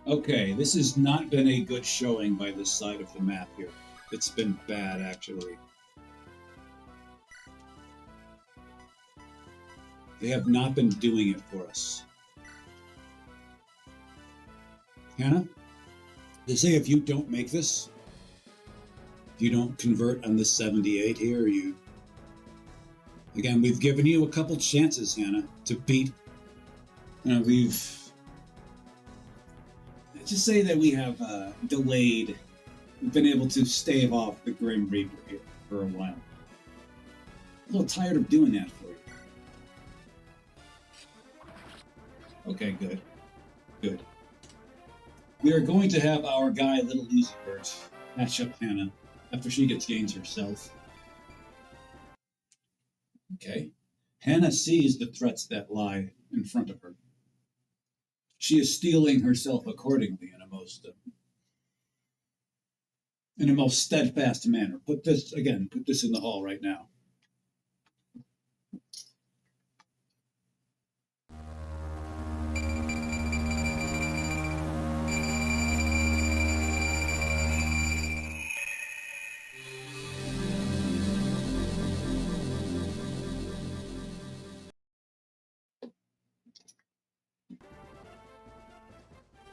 Speaker 1: Okay, this has not been a good showing by this side of the map here. It's been bad, actually. They have not been doing it for us. Hannah, they say if you don't make this, if you don't convert on this 78 here, you... Again, we've given you a couple chances, Hannah, to beat... we've... Just say that we have delayed, been able to stave off the Grim Reaper here for a while. A little tired of doing that for you. Okay, good. We are going to have our guy, Little Lucifer, match up Hannah after she gets gains herself. Okay. Hannah sees the threats that lie in front of her. She is steeling herself accordingly in a most steadfast manner. Put this in the hall right now.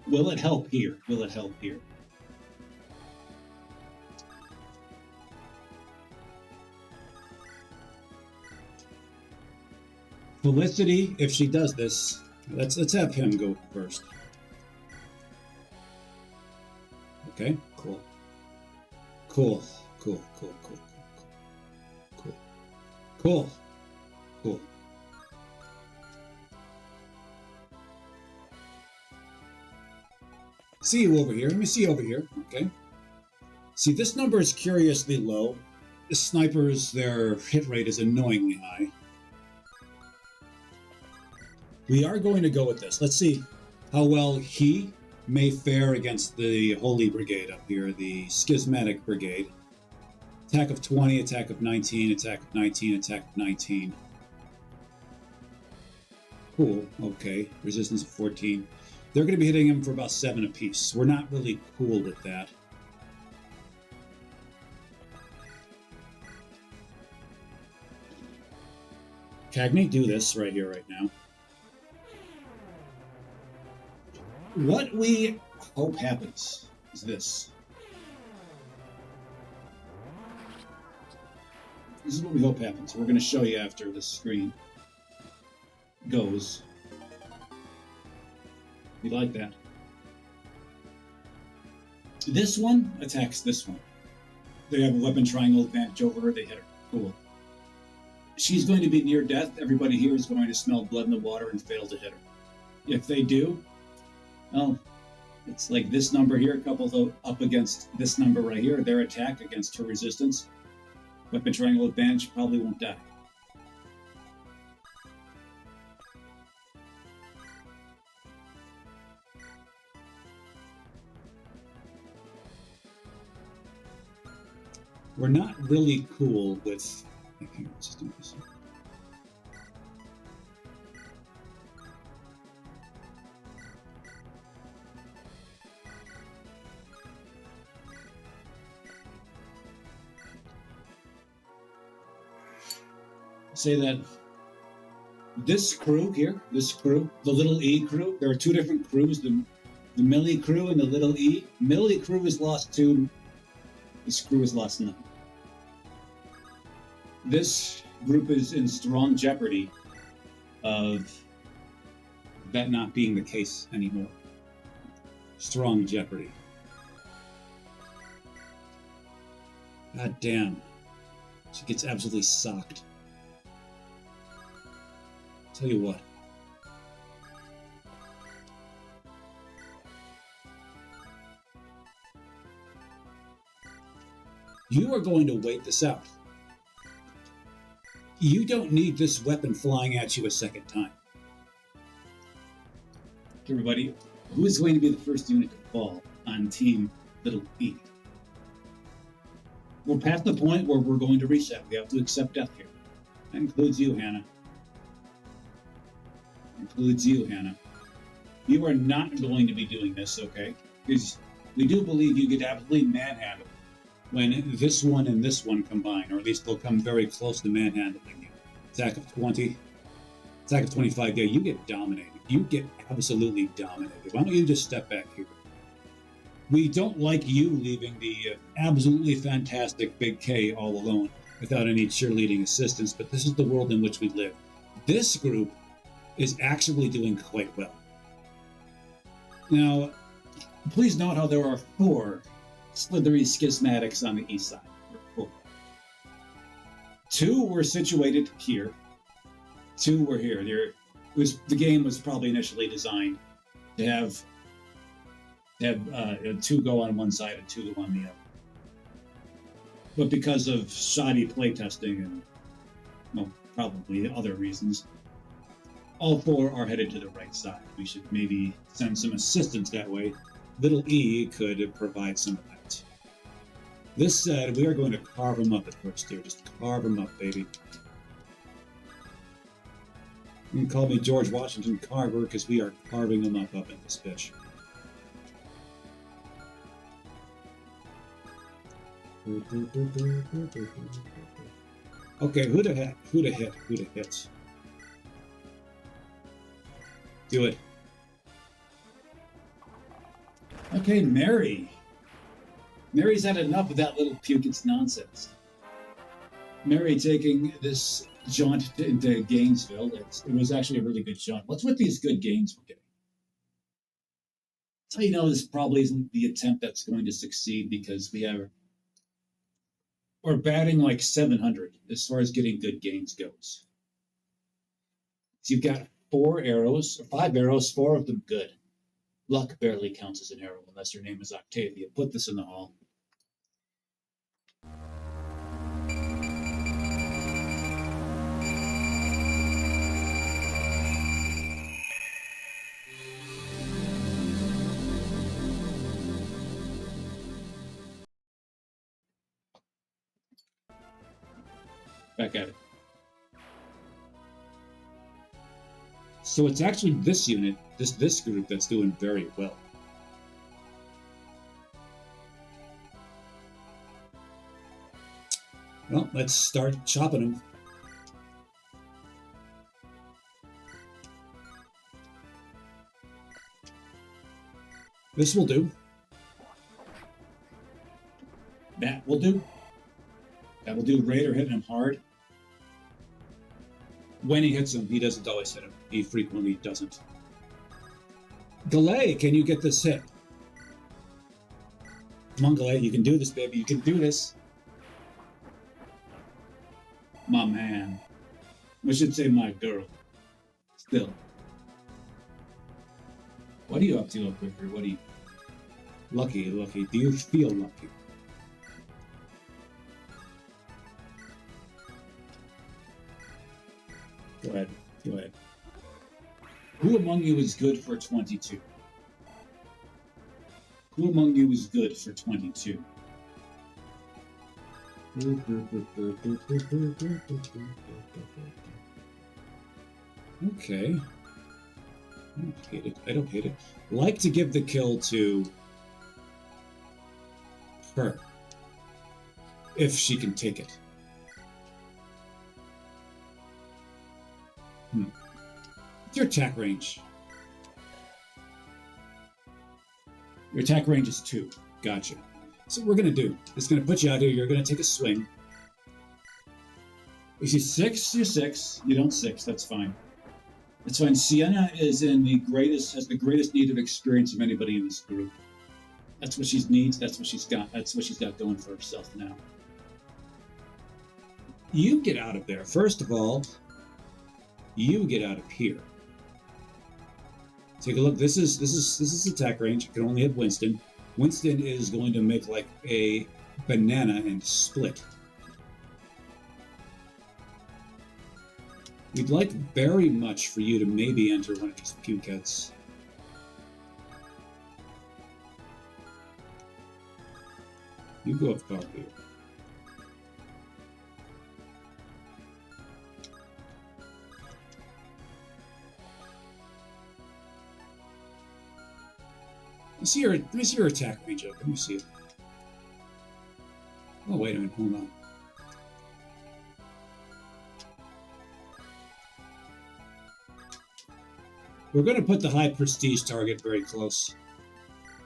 Speaker 1: Will it help here? Felicity, if she does this, let's have him go first. Okay, cool. See you over here. Let me see over here. Okay. See, this number is curiously low. The snipers, their hit rate is annoyingly high. We are going to go with this. Let's see how well he may fare against the Holy Brigade up here, the Schismatic Brigade. Attack of 20, attack of 19, attack of 19, attack of 19. Cool, okay. Resistance of 14. They're going to be hitting him for about 7 apiece. We're not really cool with that. Cagney, do this right here, right now. What we hope happens is this. This is what we hope happens. We're going to show you after the screen goes. We like that. This one attacks this one. They have a weapon triangle advantage over her. They hit her. Cool. She's going to be near death. Everybody here is going to smell blood in the water and fail to hit her. If they do, well, it's like this number here coupled up against this number right here. Their attack against her resistance. Weapon triangle advantage, probably won't die. We're not really cool with... Here, let's just do this. say that this crew here, the little E crew, there are two different crews, the Millie crew and the little E. Millie crew has lost 2, this crew has lost none. This group is in strong jeopardy of that not being the case anymore. Strong jeopardy. God damn. She gets absolutely socked. Tell you what. You are going to wait this out. You don't need this weapon flying at you a second time. Everybody, who is going to be the first unit to fall on Team Little E? We're past the point where we're going to reset. We have to accept death here. That includes you, Hannah. Includes you, Hannah. You are not going to be doing this, okay? Because we do believe you get absolutely manhandled when this one and this one combine, or at least they'll come very close to manhandling you. Attack of 20, attack of 25, yeah, you get dominated. You get absolutely dominated. Why don't you just step back here? We don't like you leaving the absolutely fantastic Big K all alone without any cheerleading assistance, but this is the world in which we live. This group is actually doing quite well. Now, please note how there are 4 slithery schismatics on the east side. 4. 2 were situated here. 2 were here. The game was probably initially designed to have 2 go on one side and 2 go on the other. But because of shoddy playtesting and, well, probably other reasons, all 4 are headed to the right side. We should maybe send some assistance that way. Little E could provide some of that. This said, we are going to carve them up at first here. Just carve them up, baby. You can call me George Washington Carver because we are carving them up in this bitch. Okay, who to hit? Who to hit? Who to hit? Do it. Okay, Mary. Mary's had enough of that little pukit's nonsense. Mary taking this jaunt into Gainesville. It was actually a really good jaunt. What's with these good gains we're getting? That's how you know this probably isn't the attempt that's going to succeed, because we're batting like 700 as far as getting good gains goes. So you've got 4 arrows, or 5 arrows, 4 of them good. Luck barely counts as an arrow unless your name is Octavia. Put this in the hall. Back at it. So it's actually this unit, this group that's doing very well. Well, let's start chopping them. This will do. That will do. That will do. Raider hitting him hard. When he hits him, he doesn't always hit him. He frequently doesn't. Galay, can you get this hit? Come on, Galay, you can do this, baby. You can do this. My man. I should say my girl. Still. What are you up to up here? What are you... Lucky. Do you feel lucky? Go ahead. Who among you is good for 22? Who among you is good for 22? Okay. I don't hate it. Like to give the kill to her, if she can take it. What's your attack range? Your attack range is 2. Gotcha. So what we're going to do is going to put you out here. You're going to take a swing. If you 6, you're 6. You don't 6. That's fine. That's fine. Sienna is has the greatest need of experience of anybody in this group. That's what she needs. That's what she's got. That's what she's got going for herself now. You get out of there. First of all, you get out of here. Take a look. This is attack range. You can only hit Winston. Winston is going to make like a banana and split. We'd like very much for you to maybe enter one of these pukeheads. You go up top here. Let me see your attack range. Let me see it. Oh, wait a minute. Hold on. We're going to put the high prestige target very close.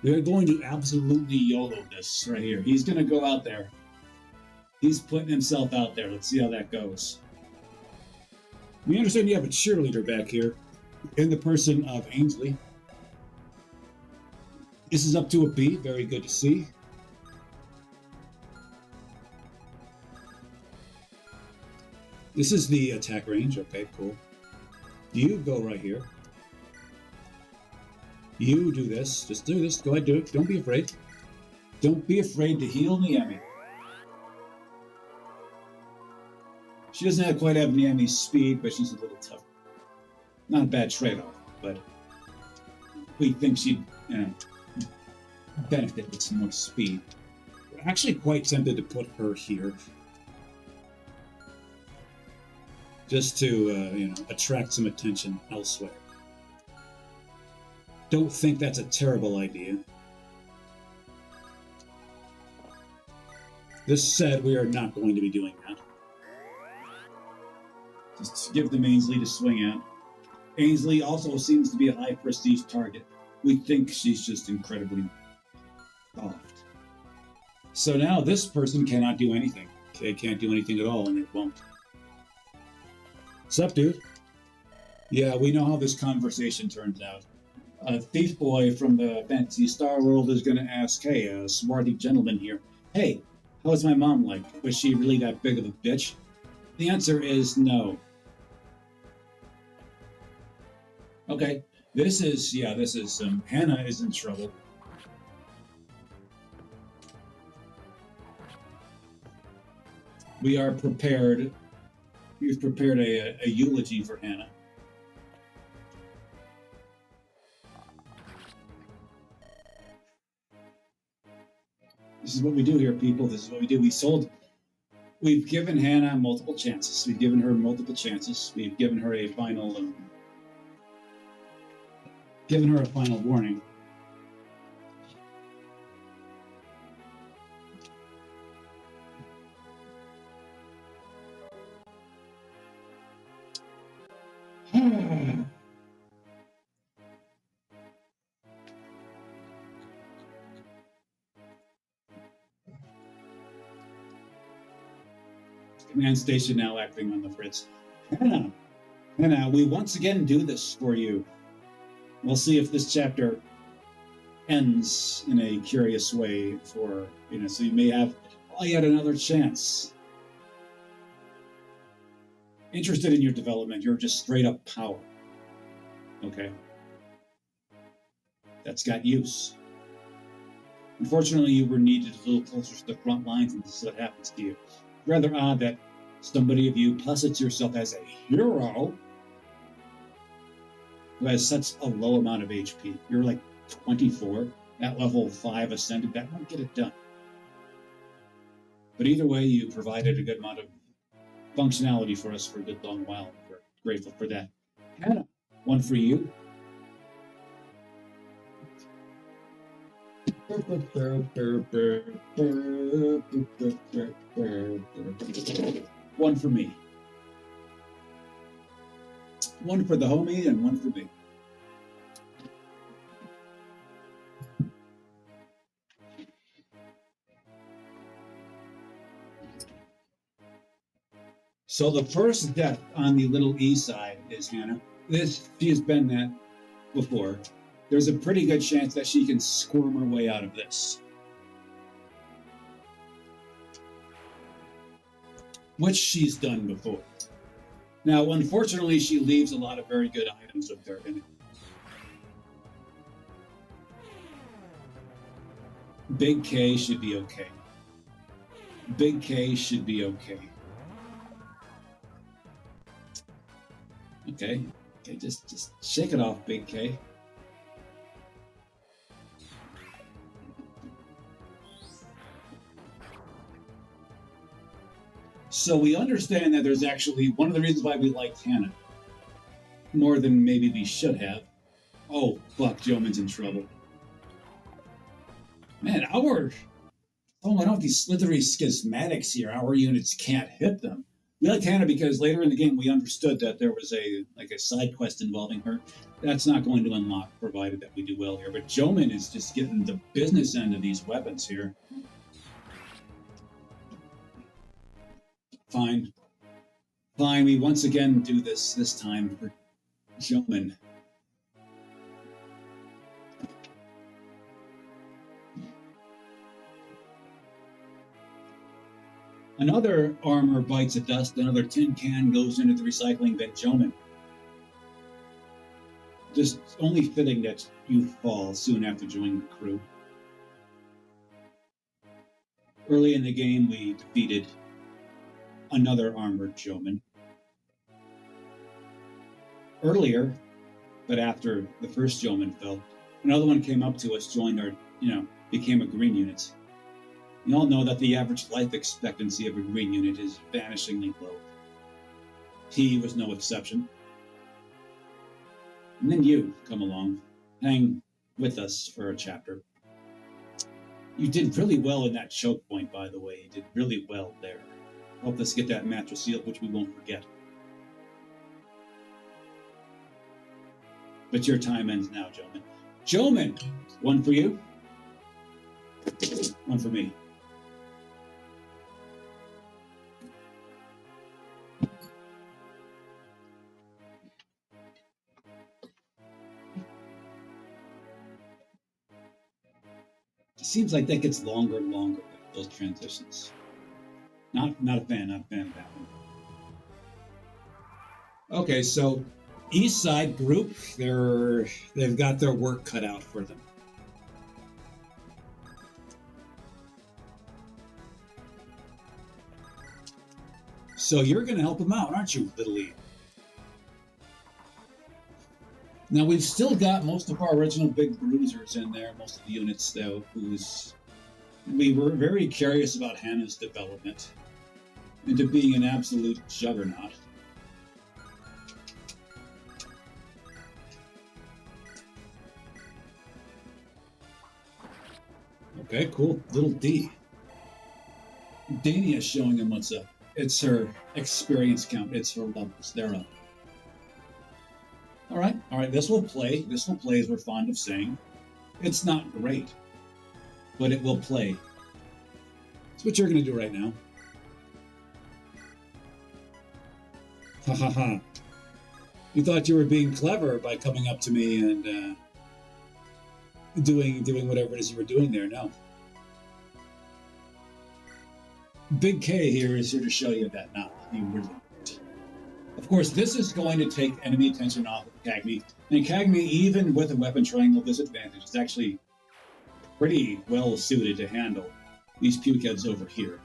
Speaker 1: We are going to absolutely YOLO this right here. He's going to go out there. He's putting himself out there. Let's see how that goes. We understand you have a cheerleader back here in the person of Ainsley. This is up to a B. Very good to see. This is the attack range. Okay, cool. You go right here. You do this. Just do this. Go ahead, do it. Don't be afraid. Don't be afraid to heal Niami. She doesn't quite have Niami's speed, but she's a little tougher. Not a bad trade-off, but we think she'd, benefit with some more speed. We're actually quite tempted to put her here. Just to, attract some attention elsewhere. Don't think that's a terrible idea. This said, we are not going to be doing that. Just give them Ainsley to swing at. Ainsley also seems to be a high prestige target. We think she's just incredibly soft. So now this person cannot do anything. They can't do anything at all, and it won't. Sup, dude? Yeah, we know how this conversation turns out. Thief Boy from the Fantasy Star World is going to ask, hey, a swarthy gentleman here, hey, how was my mom like? Was she really that big of a bitch? The answer is no. Okay, this is, Hannah is in trouble. We are prepared. We've prepared a eulogy for Hannah. This is what we do here, people. This is what we do. We've given Hannah multiple chances. We've given her multiple chances. We've given her a final warning. Command station now acting on the fritz. Hannah, we once again do this for you. We'll see if this chapter ends in a curious way so you may have yet another chance. Interested in your development, you're just straight up power. Okay? That's got use. Unfortunately, you were needed a little closer to the front lines, and this is what happens to you. Rather odd that somebody of you posits yourself as a hero who has such a low amount of HP. You're like 24, at level 5 ascended. That won't get it done. But either way, you provided a good amount of functionality for us for a good long while. We're grateful for that. Hannah, one for you. One for me. One for the homie and one for me. So the first death on the little E side is Hannah. She has been that before. There's a pretty good chance that she can squirm her way out of this. Which she's done before. Now, unfortunately, she leaves a lot of very good items with her in it. Big K should be okay. Big K should be okay. Okay, just shake it off, Big K. So we understand that there's actually one of the reasons why we liked Hannah more than maybe we should have. Oh, fuck, Joman's in trouble. Man, I don't know these slithery schismatics here. Our units can't hit them. We liked Hannah because later in the game we understood that there was a side quest involving her. That's not going to unlock, provided that we do well here. But Joman is just getting the business end of these weapons here. Fine. Fine, we once again do this time for Joman. Another armor bites at dust, another tin can goes into the recycling bin. Joman. Just only fitting that you fall soon after joining the crew. Early in the game, we defeated another armored Joman. Earlier, but after the first Joman fell, another one came up to us, joined our, became a green unit. You all know that the average life expectancy of a green unit is vanishingly low. He was no exception. And then you come along, hang with us for a chapter. You did really well in that choke point, by the way. You did really well there. Helped us get that mattress sealed, which we won't forget. But your time ends now, Joman. Joman! One for you. One for me. It seems like that gets longer and longer, those transitions. Not a fan of that one. Okay, so East Side group, they've got their work cut out for them. So you're going to help them out, aren't you, Little E? Now, we've still got most of our original big bruisers in there, most of the units, though, we were very curious about Hannah's development into being an absolute juggernaut. Okay, cool. Little D. Dania's showing him what's up. It's her experience count. It's her levels. They're up. All right. This will play. This will play, as we're fond of saying. It's not great, but it will play. That's what you're going to do right now. Ha ha ha. You thought you were being clever by coming up to me and doing whatever it is you were doing there. No. Big K here is here to show you that not. You really don't. Of course, this is going to take enemy attention off of Kagmi. And Kagmi, even with a weapon triangle disadvantage, is actually pretty well suited to handle these pukeheads over here.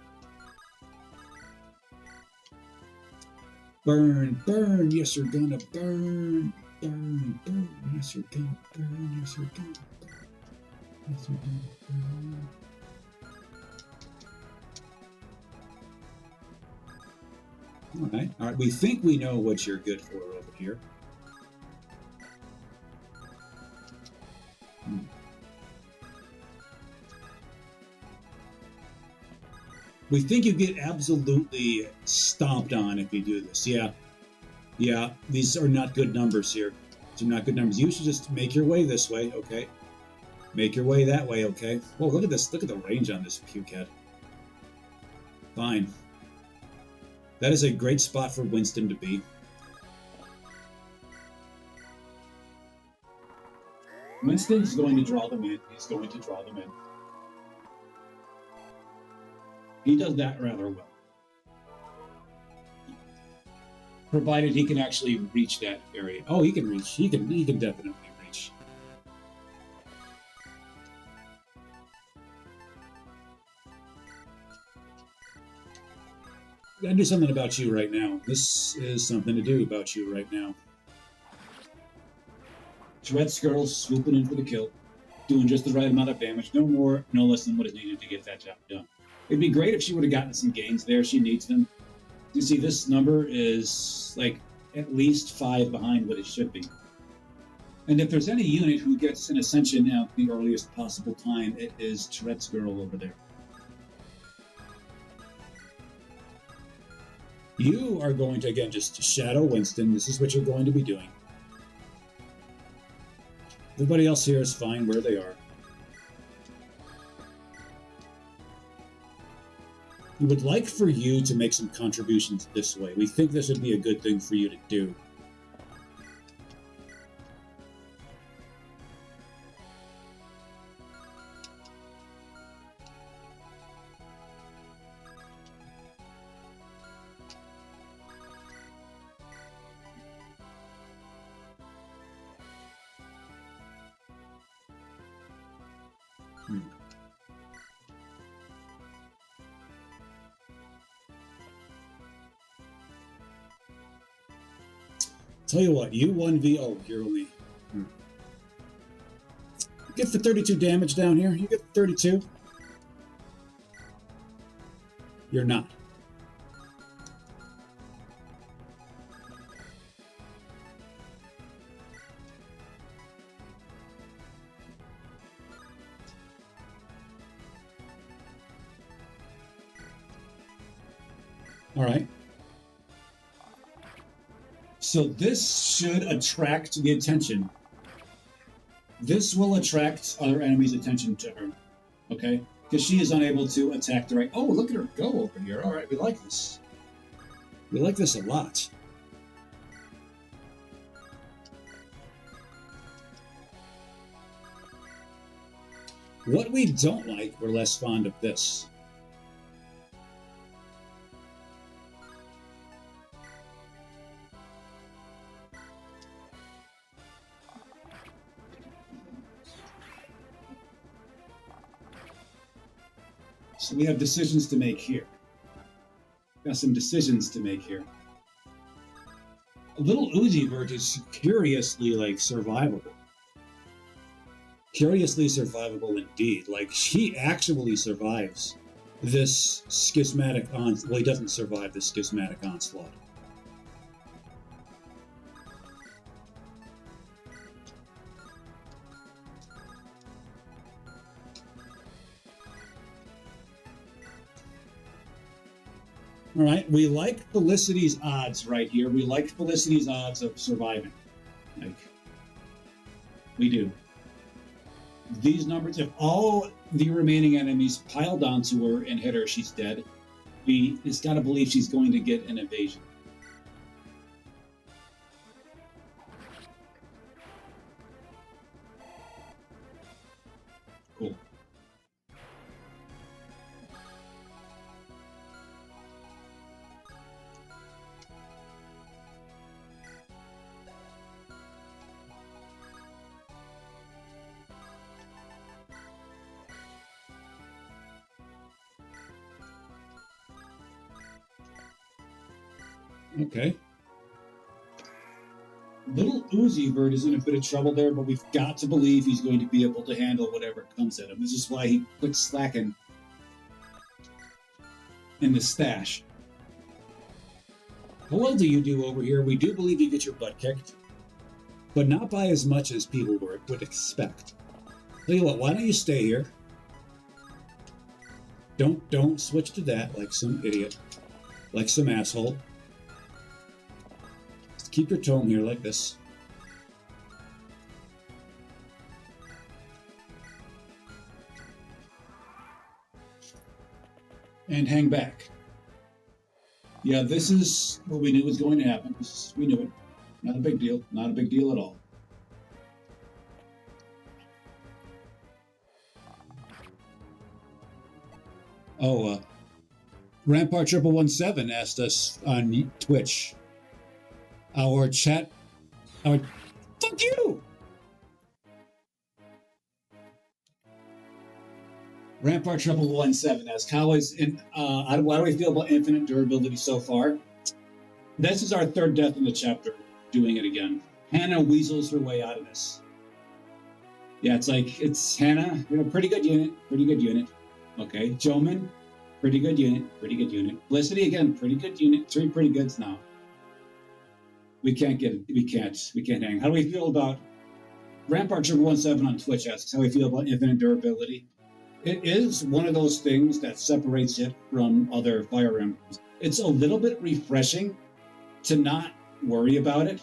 Speaker 1: Burn, burn, yes you're gonna burn. Burn, burn, yes you're gonna burn, yes you're gonna burn. Yes you're gonna burn. All right. We think we know what you're good for over here. We think you get absolutely stomped on if you do this. Yeah. Yeah, these are not good numbers here. These are not good numbers. You should just make your way this way, okay? Make your way that way, okay? Whoa, look at this. Look at the range on this pukehead. Fine. That is a great spot for Winston to be. Winston's going to draw them in. He's going to draw them in. He does that rather well. Provided he can actually reach that area. Oh, he can reach. He can definitely reach. Gotta do something about you right now. This is something to do about you right now. Tourette's girl swooping in for the kill, doing just the right amount of damage. No more, no less than what is needed to get that job done. It'd be great if she would have gotten some gains there. She needs them. You see, this number is like at least 5 behind what it should be. And if there's any unit who gets an ascension at the earliest possible time, it is Tourette's girl over there. You are going to, again, just shadow Winston. This is what you're going to be doing. Everybody else here is fine where they are. We would like for you to make some contributions this way. We think this would be a good thing for you to do. Tell you what, you 1v. Oh, you're only. You get for 32 damage down here. You get 32. You're not. All right. So this should attract the attention. This will attract other enemies' attention to her, okay? Because she is unable to attack the right. Oh, look at her go over here. All right, we like this. We like this a lot. What we don't like, we're less fond of this. So we have decisions to make here. Got some decisions to make here. A little Uzi Vert is curiously, like, survivable. Curiously survivable indeed. Like, he actually survives this schismatic onslaught. Well, he doesn't survive this schismatic onslaught. All right, we like Felicity's odds right here. We like Felicity's odds of surviving. Like, we do. These numbers, if all the remaining enemies piled onto her and hit her, she's dead. It's got to believe she's going to get an evasion. Cool. Okay. Little Uzi Bird is in a bit of trouble there, but we've got to believe he's going to be able to handle whatever comes at him. This is why he quit slacking in the stash. How well do you do over here? We do believe you get your butt kicked, but not by as much as people would expect. Tell you what, why don't you stay here? Don't switch to that like some idiot, like some asshole. keep your tone here like this. And hang back. Yeah, this is what we knew was going to happen. We knew it. Not a big deal. Not a big deal at all. Oh, Rampart 1117 asked us on Twitch. Our chat. Fuck you! Rampart 1117 asks, how do we feel about infinite durability so far? This is our third death in the chapter, doing it again. Hannah weasels her way out of this. Yeah, it's Hannah, pretty good unit. Okay, Joman, pretty good unit. Felicity, again, pretty good unit. 3 pretty goods now. We can't hang. How do we feel about Rampart 1117 on Twitch asks how we feel about infinite durability? It is one of those things that separates it from other Fire Emblems. It's a little bit refreshing to not worry about it.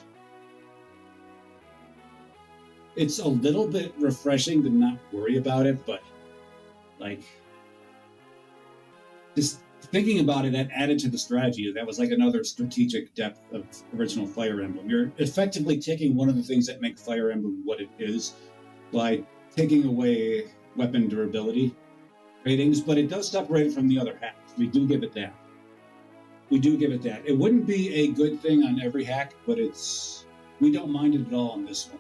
Speaker 1: It's a little bit refreshing to not worry about it, but like just thinking about it, that added to the strategy. That was like another strategic depth of original Fire Emblem. You're effectively taking one of the things that make Fire Emblem what it is by taking away weapon durability ratings, but it does separate it from the other hacks. We do give it that. It wouldn't be a good thing on every hack, but we don't mind it at all on this one.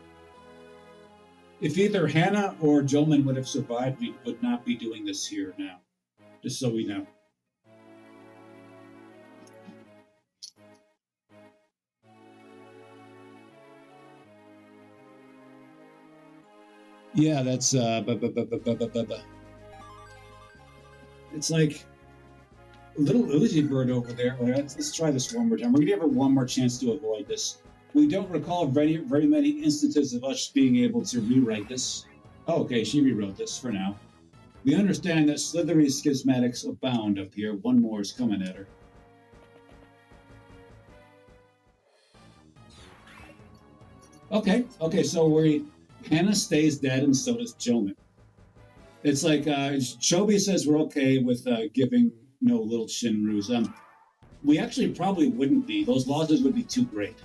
Speaker 1: If either Hannah or Joman would have survived, we would not be doing this here now. Just so we know. Yeah, that's it's like a little Uzi bird over there. Let's try this one more time. We're gonna give her one more chance to avoid this. We don't recall very many instances of us being able to rewrite this. Oh, okay, she rewrote this for now. We understand that slithery schismatics abound up here. One more is coming at her. Okay, so Hannah stays dead, and so does Joman. It's like Chobi says we're okay with giving no little Shinrus. We actually probably wouldn't be. Those losses would be too great.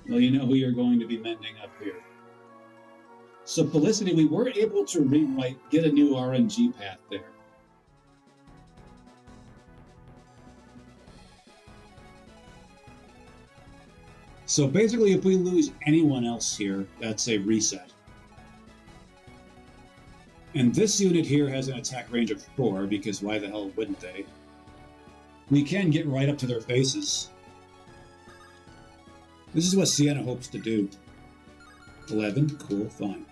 Speaker 1: Well, you know who you're going to be mending up here. So Felicity, we were able to get a new RNG path there. So basically, if we lose anyone else here, that's a reset. And this unit here has an attack range of 4, because why the hell wouldn't they? We can get right up to their faces. This is what Sienna hopes to do. 11, cool, fine.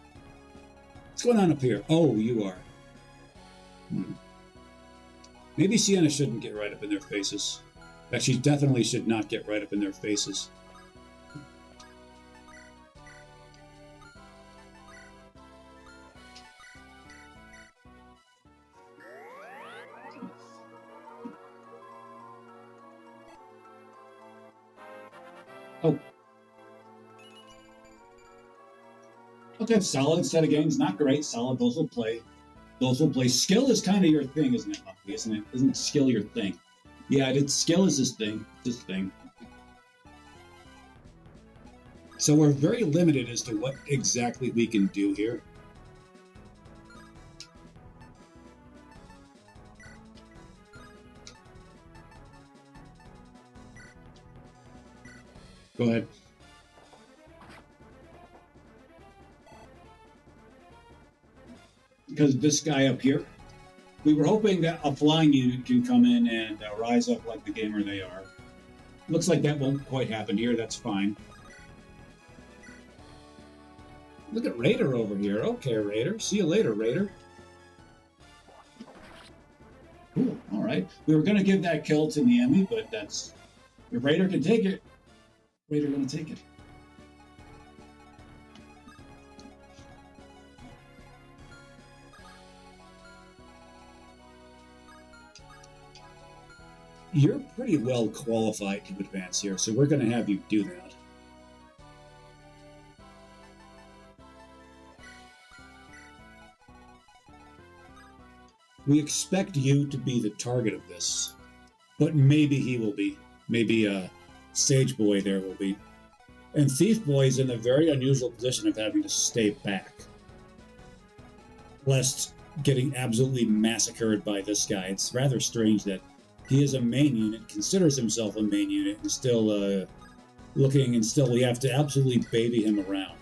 Speaker 1: What's going on up here? Oh, you are. Maybe Sienna shouldn't get right up in their faces. In fact, she definitely should not get right up in their faces. Oh. Okay, solid set of games. Not great. Solid. Those will play. Skill is kind of your thing, isn't it, Lucky? Isn't it? Isn't skill your thing? Yeah, skill is his thing. So we're very limited as to what exactly we can do here. Go ahead. Because this guy up here, we were hoping that a flying unit can come in and rise up like the gamer they are. Looks like that won't quite happen here. That's fine. Look at Raider over here. Okay, Raider. See you later, Raider. Cool. All right. We were going to give that kill to Niemi, but that's... If Raider can take it, Raider going to take it. You're pretty well qualified to advance here, so we're going to have you do that. We expect you to be the target of this, but maybe he will be. Maybe Sage Boy there will be. And Thief Boy is in a very unusual position of having to stay back, lest getting absolutely massacred by this guy. It's rather strange that he is a main unit, considers himself a main unit, and still looking, and still we have to absolutely baby him around.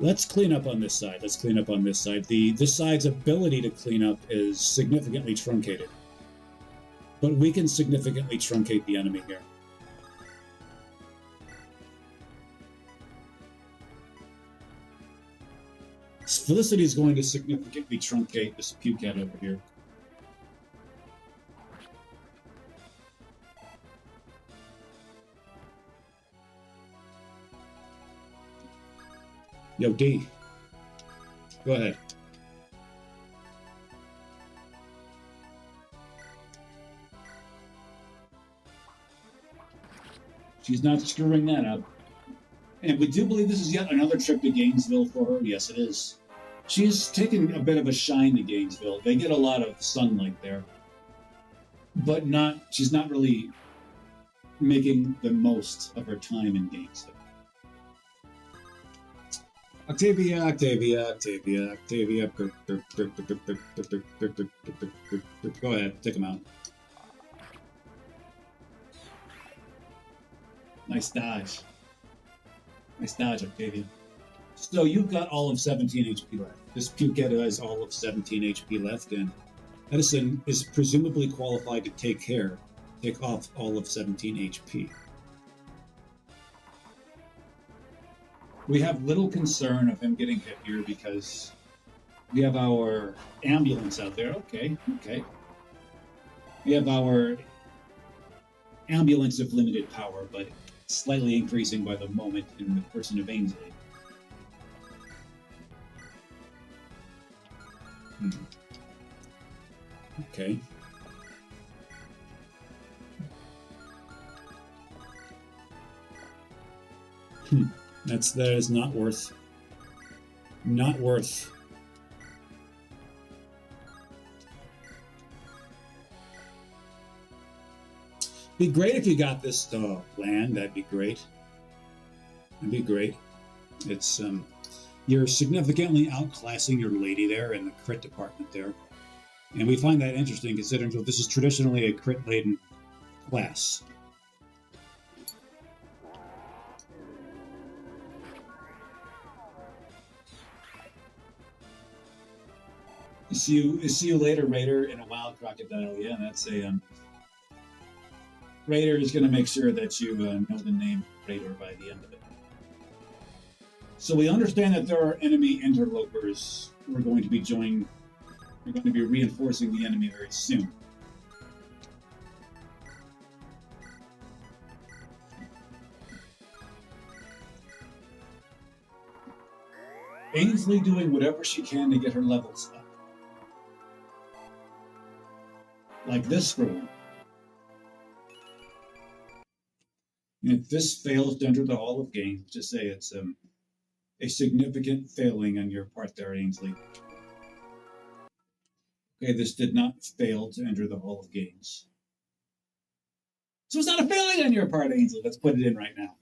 Speaker 1: Let's clean up on this side. Let's clean up on this side. This side's ability to clean up is significantly truncated. But we can significantly truncate the enemy here. Felicity is going to significantly truncate this Pukehead over here. Yo, D. Go ahead. She's not screwing that up. And we do believe this is yet another trip to Gainesville for her. Yes, it is. She's taken a bit of a shine to Gainesville. They get a lot of sunlight there. But she's not really making the most of her time in Gainesville. Octavia. Go ahead, take him out. Nice dodge. Nice dodge, Octavia. So you've got all of 17 HP left. This Pukehead has all of 17 HP left, and Edison is presumably qualified to take off all of 17 HP. We have little concern of him getting hit here because we have our ambulance out there. Okay. We have our ambulance of limited power, but slightly increasing by the moment in the person of Ainsley. Okay. That is not worth. Not worth. Be great if you got this land. That'd be great. That'd be great. It's you're significantly outclassing your lady there in the crit department there, and we find that interesting considering this is traditionally a crit-laden class. See you later, Raider, in a wild crocodile. Yeah, that's a Raider is going to make sure that you know the name Raider by the end of it. So we understand that there are enemy interlopers who are going to be joining. We're going to be reinforcing the enemy very soon. Ainsley doing whatever she can to get her levels up. Like this for one. If this fails to enter the Hall of Games, just say it's a significant failing on your part there, Ainsley. Okay, this did not fail to enter the Hall of Games. So it's not a failing on your part, Ainsley. Let's put it in right now.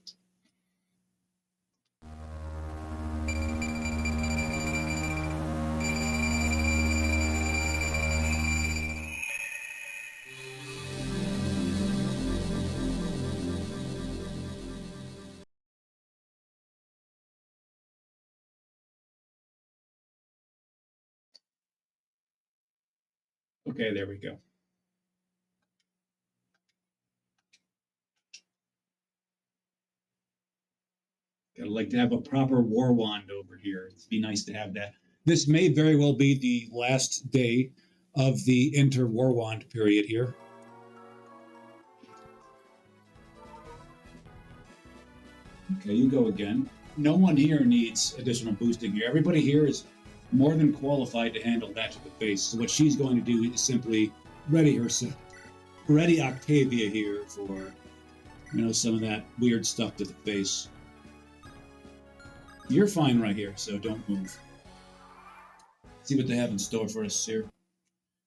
Speaker 1: Okay, there we go. I'd like to have a proper war wand over here. It'd be nice to have that. This may very well be the last day of the inter-war wand period here. Okay, you go again. No one here needs additional boosting here. Everybody here is more than qualified to handle that to the face. So what she's going to do is simply ready herself, ready Octavia here for, some of that weird stuff to the face. You're fine right here, so don't move. See what they have in store for us here.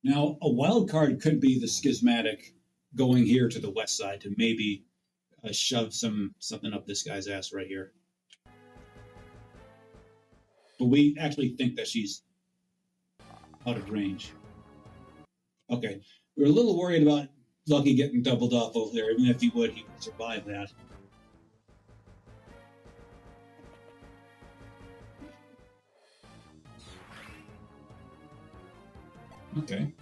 Speaker 1: Now, a wild card could be the Schismatic going here to the west side to maybe shove something up this guy's ass right here. But we actually think that she's out of range. Okay. We're a little worried about Lucky getting doubled off over there. Even if he would survive that. Okay.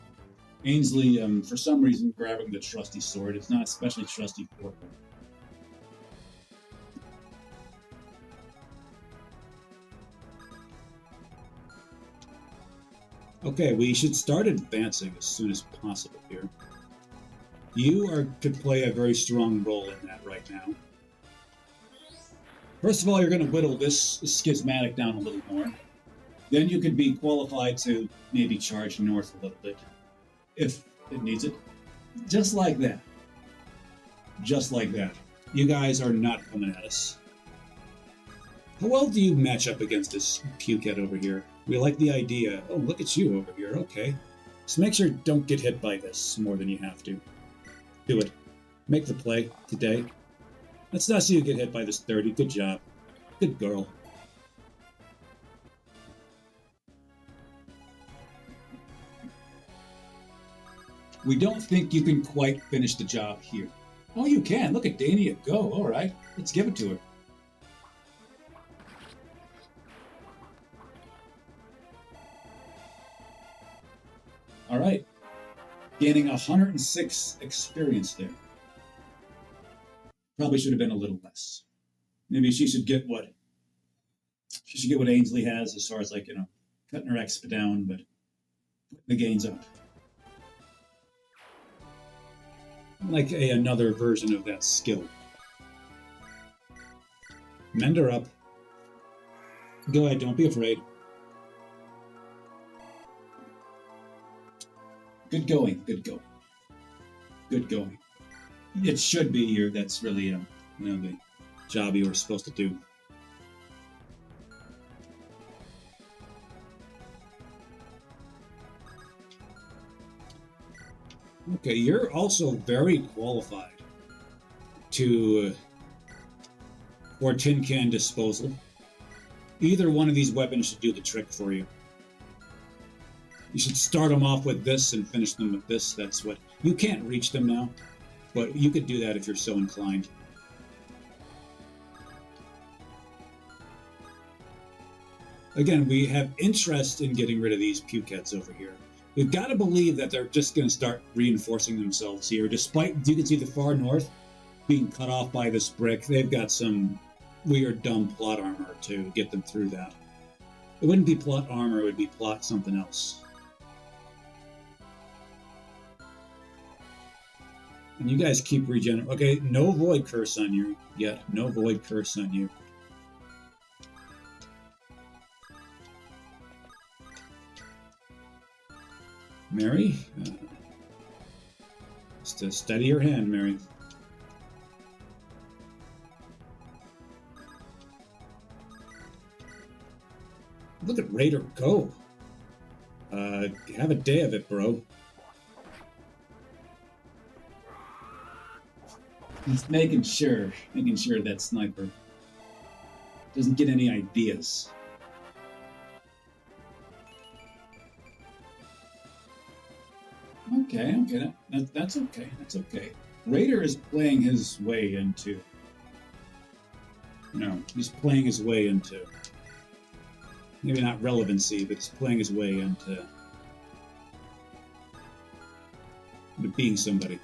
Speaker 1: Ainsley, for some reason, grabbing the trusty sword. It's not especially trusty for her. Okay, we should start advancing as soon as possible here. You could play a very strong role in that right now. First of all, you're going to whittle this Schismatic down a little more. Then you could be qualified to maybe charge north a little bit, if it needs it. Just like that. Just like that. You guys are not coming at us. How well do you match up against this pukehead over here? We like the idea. Oh, look at you over here. Okay. Just make sure don't get hit by this more than you have to. Do it. Make the play today. Let's not see you get hit by this 30. Good job. Good girl. We don't think you can quite finish the job here. Oh, you can. Look at Dania go. All right. Let's give it to her. All right. Gaining 106 experience there. Probably should have been a little less. Maybe she should get what Ainsley has as far as cutting her exp down, but putting the gains up. Like another version of that skill. Mend her up. Go ahead, don't be afraid. Good going, good going. Good going. It should be here. That's really, the job you were supposed to do. Okay, you're also very qualified for tin can disposal. Either one of these weapons should do the trick for you. You should start them off with this and finish them with this. That's what... You can't reach them now, but you could do that if you're so inclined. Again, we have interest in getting rid of these pukeheads over here. We've got to believe that they're just going to start reinforcing themselves here. Despite, you can see the far north being cut off by this brick, they've got some weird, dumb plot armor to get them through that. It wouldn't be plot armor, it would be plot something else. And you guys keep regenerating. Okay, no void curse on you yet. No void curse on you. Mary? Just steady your hand, Mary. Look at Raider go. Have a day of it, bro. He's making sure that sniper doesn't get any ideas. Okay, that's okay, that's okay. Raider is playing his way into... he's playing his way into... Maybe not relevancy, but he's playing his way into being somebody.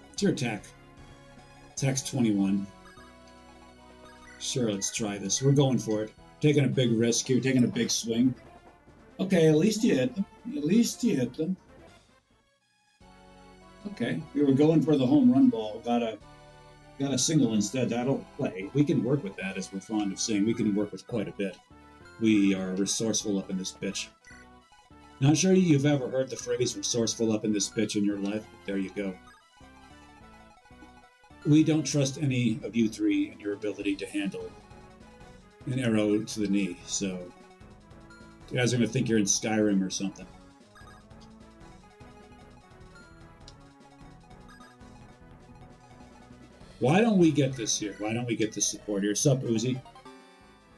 Speaker 1: What's your attack? Attack's 21. Sure, let's try this. We're going for it. Taking a big risk here, taking a big swing. Okay, at least you hit them. At least you hit them. Okay, we were going for the home run ball. Got a Got a single instead. That'll play. We can work with that, as we're fond of saying. We can work with quite a bit. We are resourceful up in this bitch. Not sure you've ever heard the phrase resourceful up in this bitch in your life, but there you go. We don't trust any of you three in your ability to handle an arrow to the knee, so you guys are going to think you're in Skyrim or something. Why don't we get this here? Why don't we get this support here? Sup, Uzi?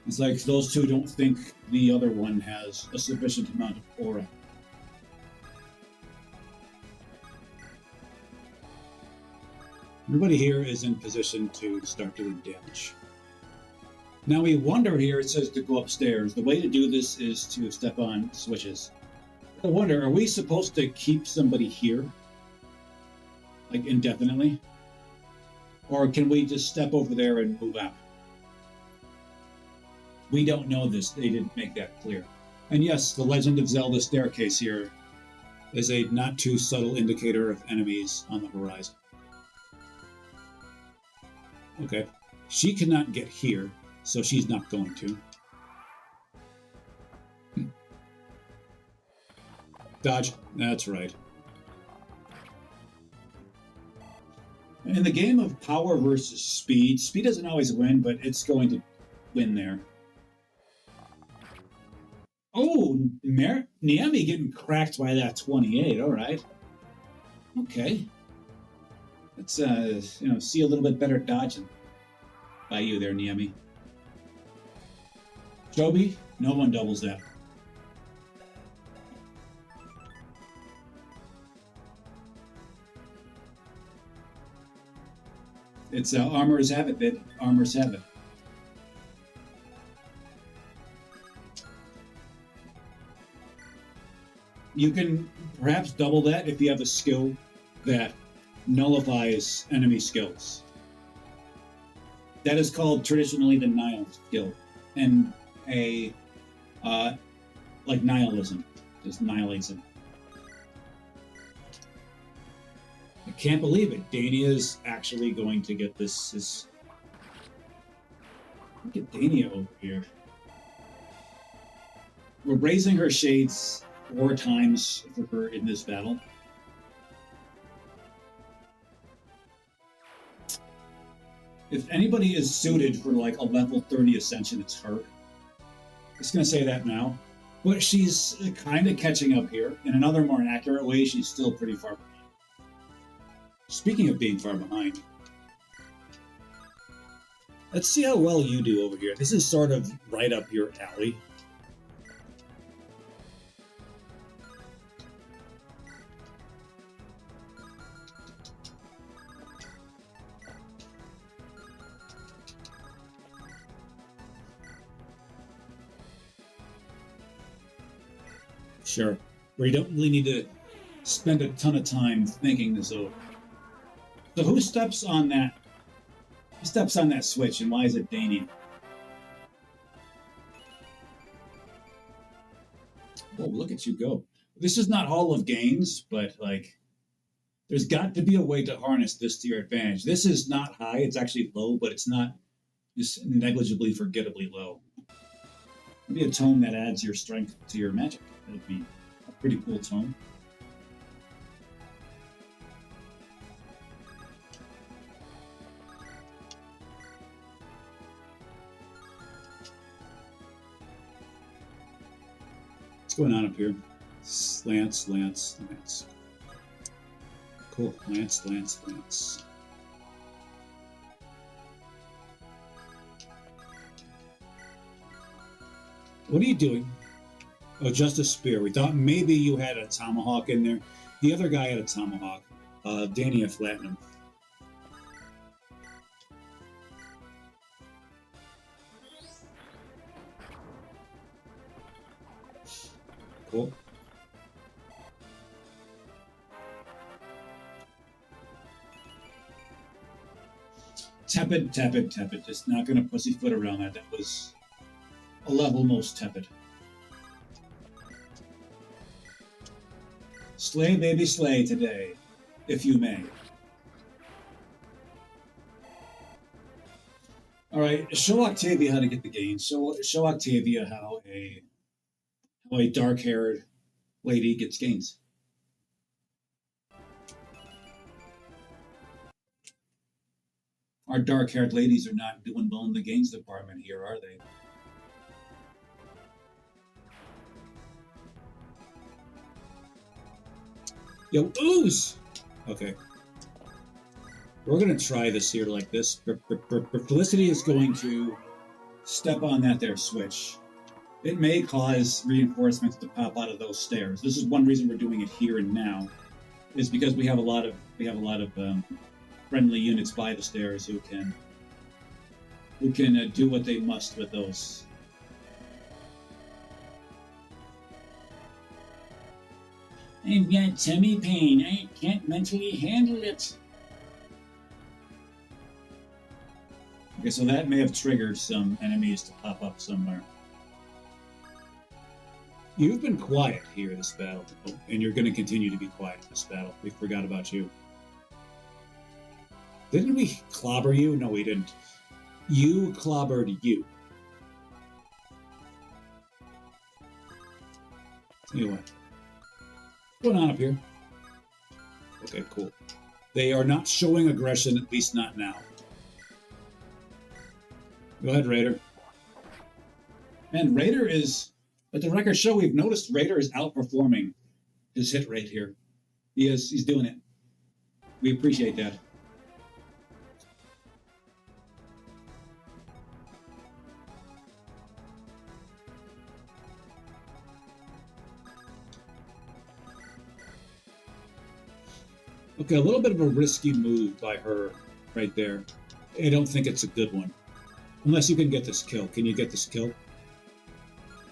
Speaker 1: It's like those two don't think the other one has a sufficient amount of aura. Everybody here is in position to start doing damage. Now we wonder here, it says to go upstairs. The way to do this is to step on switches. I wonder, are we supposed to keep somebody here? Like indefinitely? Or can we just step over there and move out? We don't know this. They didn't make that clear. And yes, the Legend of Zelda staircase here is a not too subtle indicator of enemies on the horizon. Okay. She cannot get here, so she's not going to. Dodge. That's right. In the game of power versus speed, speed doesn't always win, but it's going to win there. Oh, Niami getting cracked by that 28. All right. Okay. Let's see a little bit better dodging by you there, Niami. Joby, no one doubles that. It's armors have it, bit. Armors have it. You can perhaps double that if you have a skill that nullifies enemy skills. That is called traditionally the Nihil skill, and like nihilism, just annihilates him. I can't believe it. Dania is actually going to get this. Look at Dania over here. We're raising her shades 4 times for her in this battle. If anybody is suited for like a level 30 ascension, it's her. I'm just going to say that now. But she's kind of catching up here. In another more accurate way, she's still pretty far behind. Speaking of being far behind, let's see how well you do over here. This is sort of right up your alley. Sure. Where you don't really need to spend a ton of time thinking this over. So who steps on that? Who steps on that switch, and why is it Dania? Oh, look at you go! This is not Hall of Gains, but like, there's got to be a way to harness this to your advantage. This is not high; it's actually low, but it's not just negligibly, forgettably low. Maybe a tome that adds your strength to your magic. That would be a pretty cool tome. What's going on up here? Lance. Cool. Lance. What are you doing? Oh, just a spear. We thought maybe you had a tomahawk in there. The other guy had a tomahawk. Dania flattened him. Cool. Tepid. Just not gonna pussyfoot around that. That was a level most tepid. Slay, baby, slay today, if you may. All right, show Octavia how to get the gains. Show Octavia how a dark-haired lady gets gains. Our dark-haired ladies are not doing well in the gains department here, are they? Yo, ooze! Okay. We're going to try this here like this. Felicity is going to step on that there switch. It may cause reinforcements to pop out of those stairs. This is one reason we're doing it here and now, is because we have a lot of friendly units by the stairs who can do what they must with those. I've got tummy pain. I can't mentally handle it. Okay, so that may have triggered some enemies to pop up somewhere. You've been quiet here this battle, and you're going to continue to be quiet this battle. We forgot about you. Didn't we clobber you? No, we didn't. You clobbered you. Anyway. What's going on up here? Okay, cool. They are not showing aggression, at least not now. Go ahead, Raider. And Raider is, at the record show, we've noticed Raider is outperforming his hit rate here. He's doing it. We appreciate that. Okay, a little bit of a risky move by her right there. I don't think it's a good one. Unless you can get this kill. Can you get this kill? You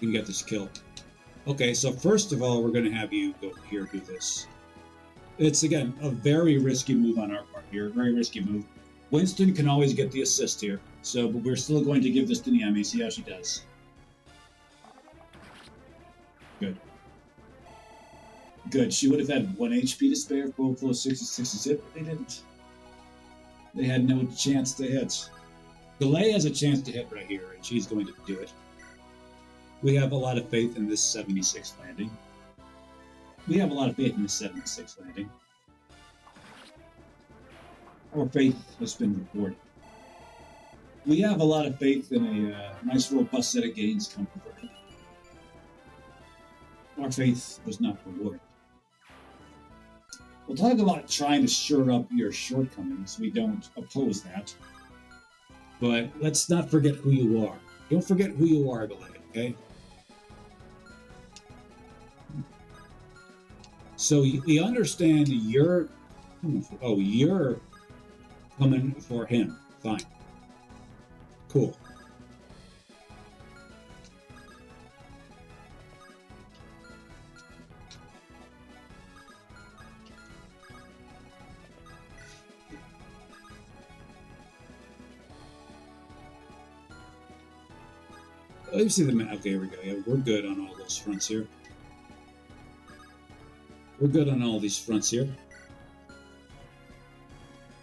Speaker 1: can get this kill. Okay, so first of all, we're going to have you go here do this. It's, again, a very risky move on our part here. Very risky move. Winston can always get the assist here. So, but we're still going to give this to Niami. See how she does. Good. Good. She would have had 1 HP to spare. Both those 66 hit, but they didn't. They had no chance to hit. Delay has a chance to hit right here, and she's going to do it. We have a lot of faith in this 76 landing. We have a lot of faith in this 76 landing. Our faith has been rewarded. We have a lot of faith in a nice, robust set of gains coming for her. Our faith was not rewarded. We'll talk about trying to shore up your shortcomings. We don't oppose that. But let's not forget who you are. Don't forget who you are, Delay, okay? So we understand you're coming for him. Fine. Cool. Let me see the map. Okay, here we go. Yeah, we're good on all those fronts here. We're good on all these fronts here.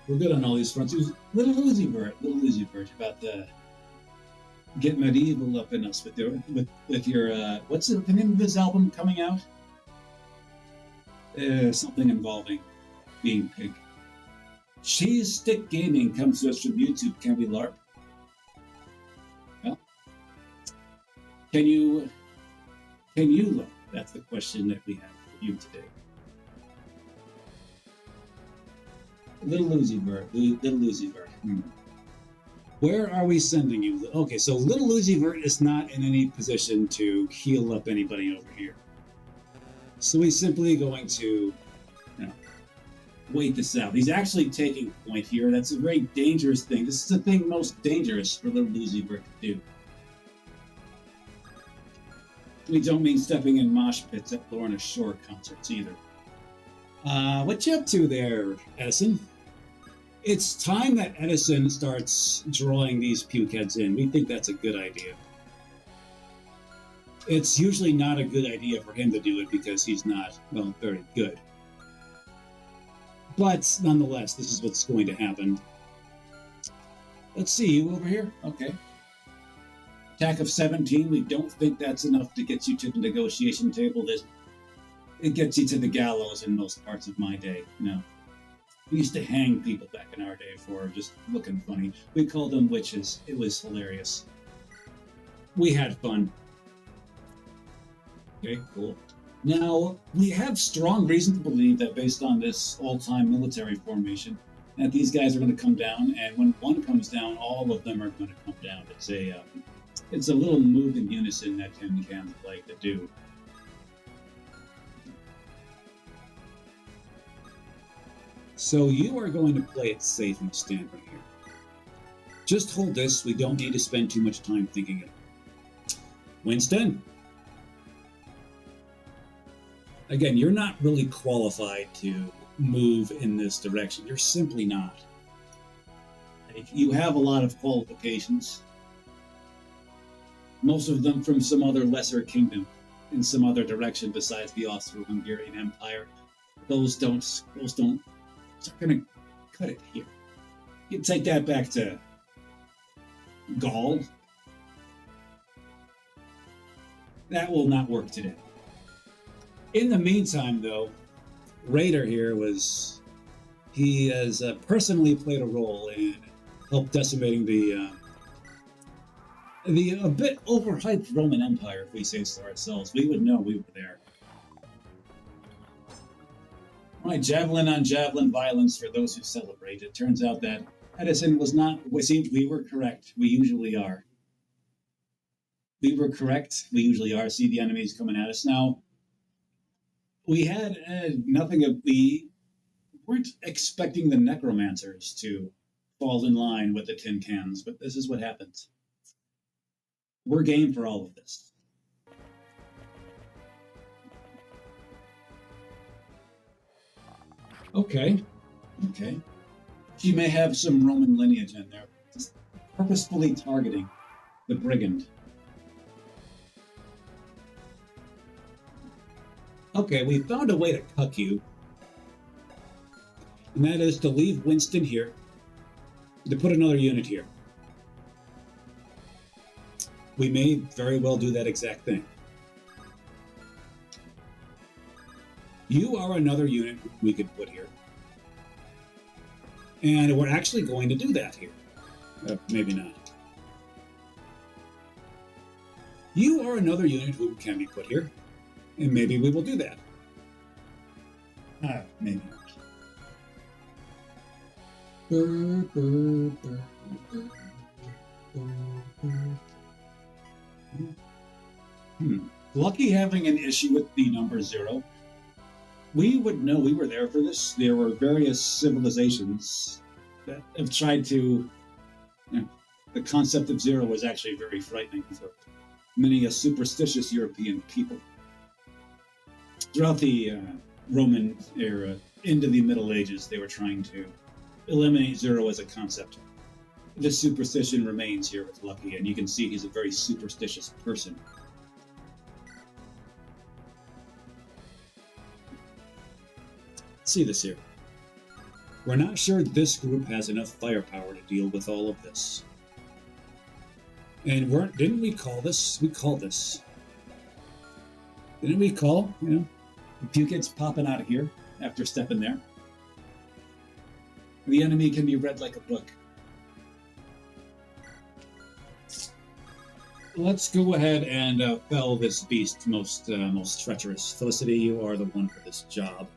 Speaker 1: We're good on all these fronts. Little Uzi Vert about the get medieval up in us with your what's the name of this album coming out? Something involving being pig. Cheese Stick Gaming comes to us from YouTube. Can we LARP? Well, can you LARP? That's the question that we have for you today. Little Uzi Vert. Where are we sending you? Okay, so Little Uzi Vert is not in any position to heal up anybody over here. So he's simply going to, wait this out. He's actually taking point here. That's a very dangerous thing. This is the thing most dangerous for Little Uzi Vert to do. We don't mean stepping in mosh pits at Lorna Shore concerts either. What you up to there, Edison? It's time that Edison starts drawing these puke heads in. We think that's a good idea. It's usually not a good idea for him to do it because he's not, well, very good. But nonetheless, this is what's going to happen. Let's see, you over here? Okay. Attack of 17, we don't think that's enough to get you to the negotiation table. It gets you to the gallows in most parts of my day. We used to hang people back in our day for just looking funny. We called them witches. It was hilarious. We had fun. Okay, cool. Now, we have strong reason to believe that based on this old-time military formation, that these guys are going to come down, and when one comes down, all of them are going to come down. It's a little move in unison that tin cans like to do. So you are going to play it safe and stand right here. Just hold this. We don't need to spend too much time thinking it. Winston? Again, you're not really qualified to move in this direction. You're simply not. You have a lot of qualifications. Most of them from some other lesser kingdom in some other direction besides the Austro-Hungarian Empire. Those are going to cut it here. You take that back to Gaul. That will not work today. In the meantime, though, Raider here he has personally played a role in helped decimating the a bit overhyped Roman Empire, if we say so ourselves. We would know we were there. Right, javelin on javelin violence for those who celebrate. It turns out that Edison was not. We were correct. We usually are. We were correct. We usually are. See the enemies coming at us now. We had nothing of. We weren't expecting the necromancers to fall in line with the tin cans, but this is what happens. We're game for all of this. Okay. She may have some Roman lineage in there, just purposefully targeting the brigand. Okay, we found a way to cuck you, and that is to leave Winston here, to put another unit here. We may very well do that exact thing. You are another unit we could put here. And we're actually going to do that here. Maybe not. You are another unit who can be put here. And maybe we will do that. Maybe not. Lucky having an issue with the number 0. We would know we were there for this. There were various civilizations that have tried to. The concept of 0 was actually very frightening for many a superstitious European people. Throughout the Roman era, into the Middle Ages, they were trying to eliminate 0 as a concept. This superstition remains here with Lucky, and you can see he's a very superstitious person. See this here. We're not sure this group has enough firepower to deal with all of this. And didn't we call this? We called this. Didn't we call, a few kids popping out of here after stepping there? The enemy can be read like a book. Let's go ahead and fell this beast most treacherous. Felicity, you are the one for this job.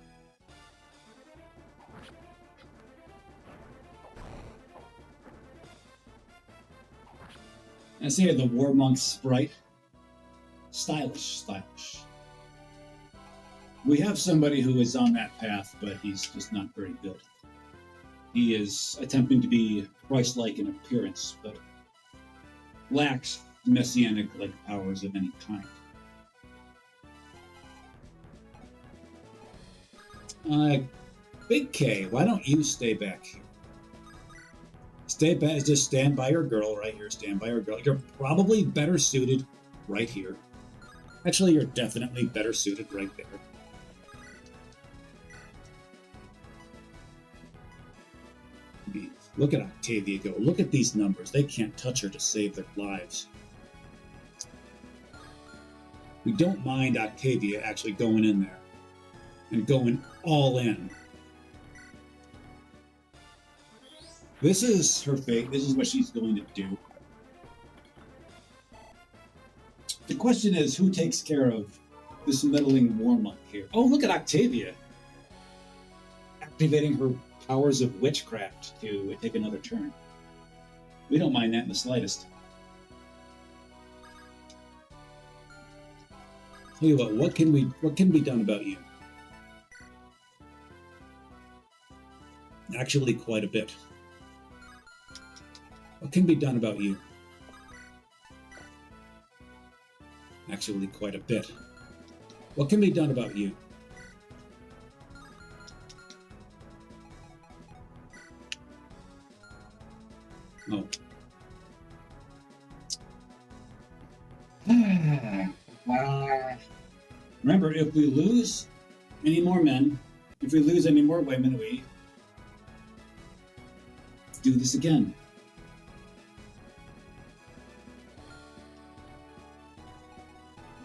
Speaker 1: I say the War Monk sprite. Stylish. We have somebody who is on that path, but he's just not very good. He is attempting to be Christ-like in appearance, but lacks messianic-like powers of any kind. Big K, why don't you stay back here? Stay back, just stand by your girl right here, stand by your girl. You're probably better suited right here. Actually, you're definitely better suited right there. Look at Octavia go. Look at these numbers. They can't touch her to save their lives. We don't mind Octavia actually going in there and going all in. This is her fate. This is what she's going to do. The question is, who takes care of this meddling warm-up here? Oh, look at Octavia. Activating her powers of witchcraft to take another turn. We don't mind that in the slightest. Tell you what can be done about you? Actually, quite a bit. What can be done about you? Actually, quite a bit. What can be done about you? Oh. Remember, if we lose any more men, if we lose any more women, we do this again.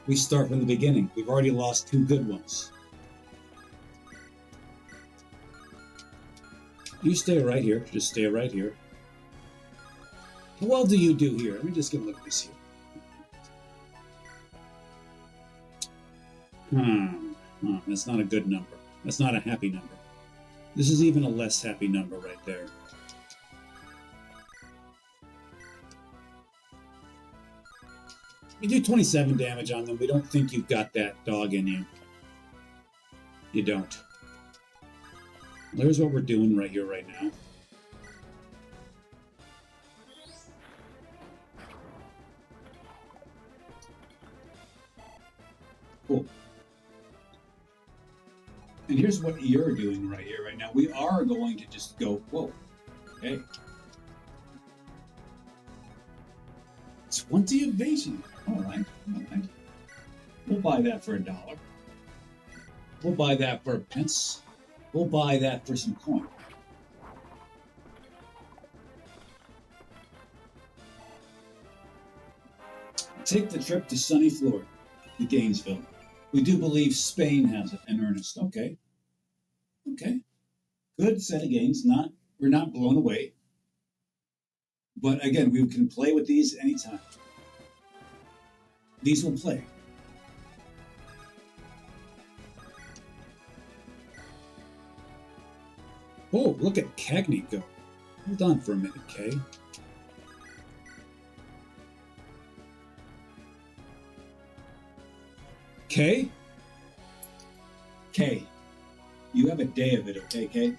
Speaker 1: We start from the beginning. We've already lost 2 good ones. You stay right here. Just stay right here. How well do you do here? Let me just get a look at this here. That's not a good number. That's not a happy number. This is even a less happy number right there. You do 27 damage on them. We don't think you've got that dog in you. You don't. Here's what we're doing right here, right now. Cool. And here's what you're doing right here, right now. We are going to just go, whoa, okay. 20 evasion. All right. We'll buy that for $1. We'll buy that for a pence. We'll buy that for some coin. Take the trip to sunny Florida, to Gainesville. We do believe Spain has it in earnest. Okay. Good set of games. We're not blown away. But again, we can play with these anytime. These will play. Oh, look at Cagney go. Hold on for a minute, Kay. Kay? Kay, you have a day of it, okay, Kay?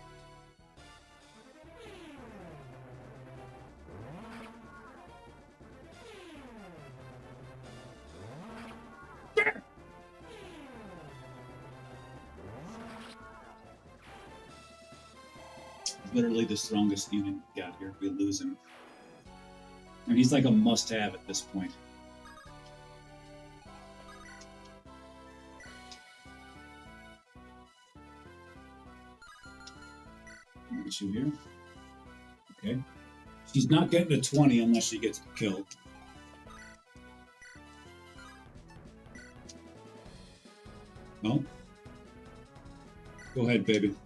Speaker 1: Literally the strongest unit we got here. We lose him. And he's like a must-have at this point. I'll get you here. Okay. She's not getting a 20 unless she gets killed. No? Go ahead, baby.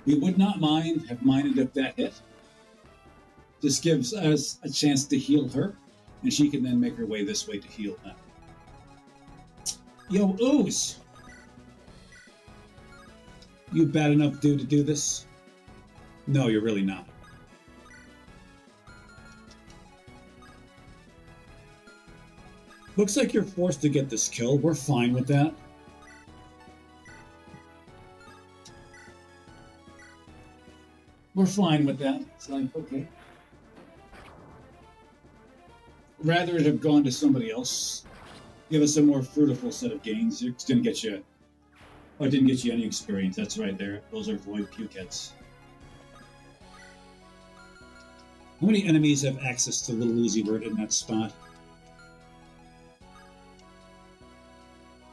Speaker 1: We would not have minded if that hit. This gives us a chance to heal her, and she can then make her way this way to heal them. Yo, Ooze! You bad enough dude to do this? No, you're really not. Looks like you're forced to get this kill. We're fine with that. We're fine with that. It's like, okay. Rather it have gone to somebody else. Give us a more fruitful set of gains. It's going to get you... Oh, it didn't get you any experience. That's right there. Those are void pukeheads. How many enemies have access to Little Uzi Vert in that spot?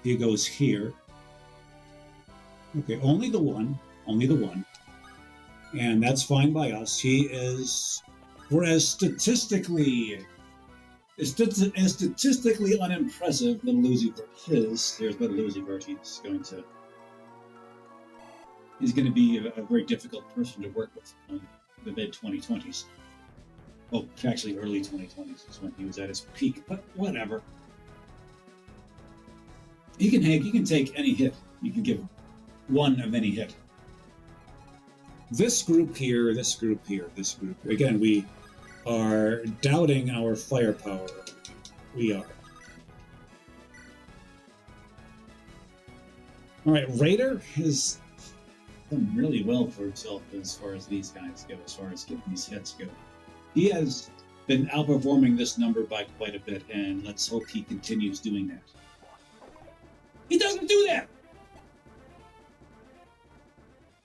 Speaker 1: He goes here. Okay, only the one. Only the one. And that's fine by us. He is, whereas as statistically unimpressive than Lucyvert is, there's but Lucyvert, he's going to be a very difficult person to work with in the mid 2020s. Well, actually, early 2020s is when he was at his peak, but whatever. He can take any hit. You can give one of any hit. This group here, this group here, this group. Again, we are doubting our firepower. We are. All right, Raider has done really well for himself as far as these guys go, as far as getting these hits go. He has been outperforming this number by quite a bit, and let's hope he continues doing that. He doesn't do that!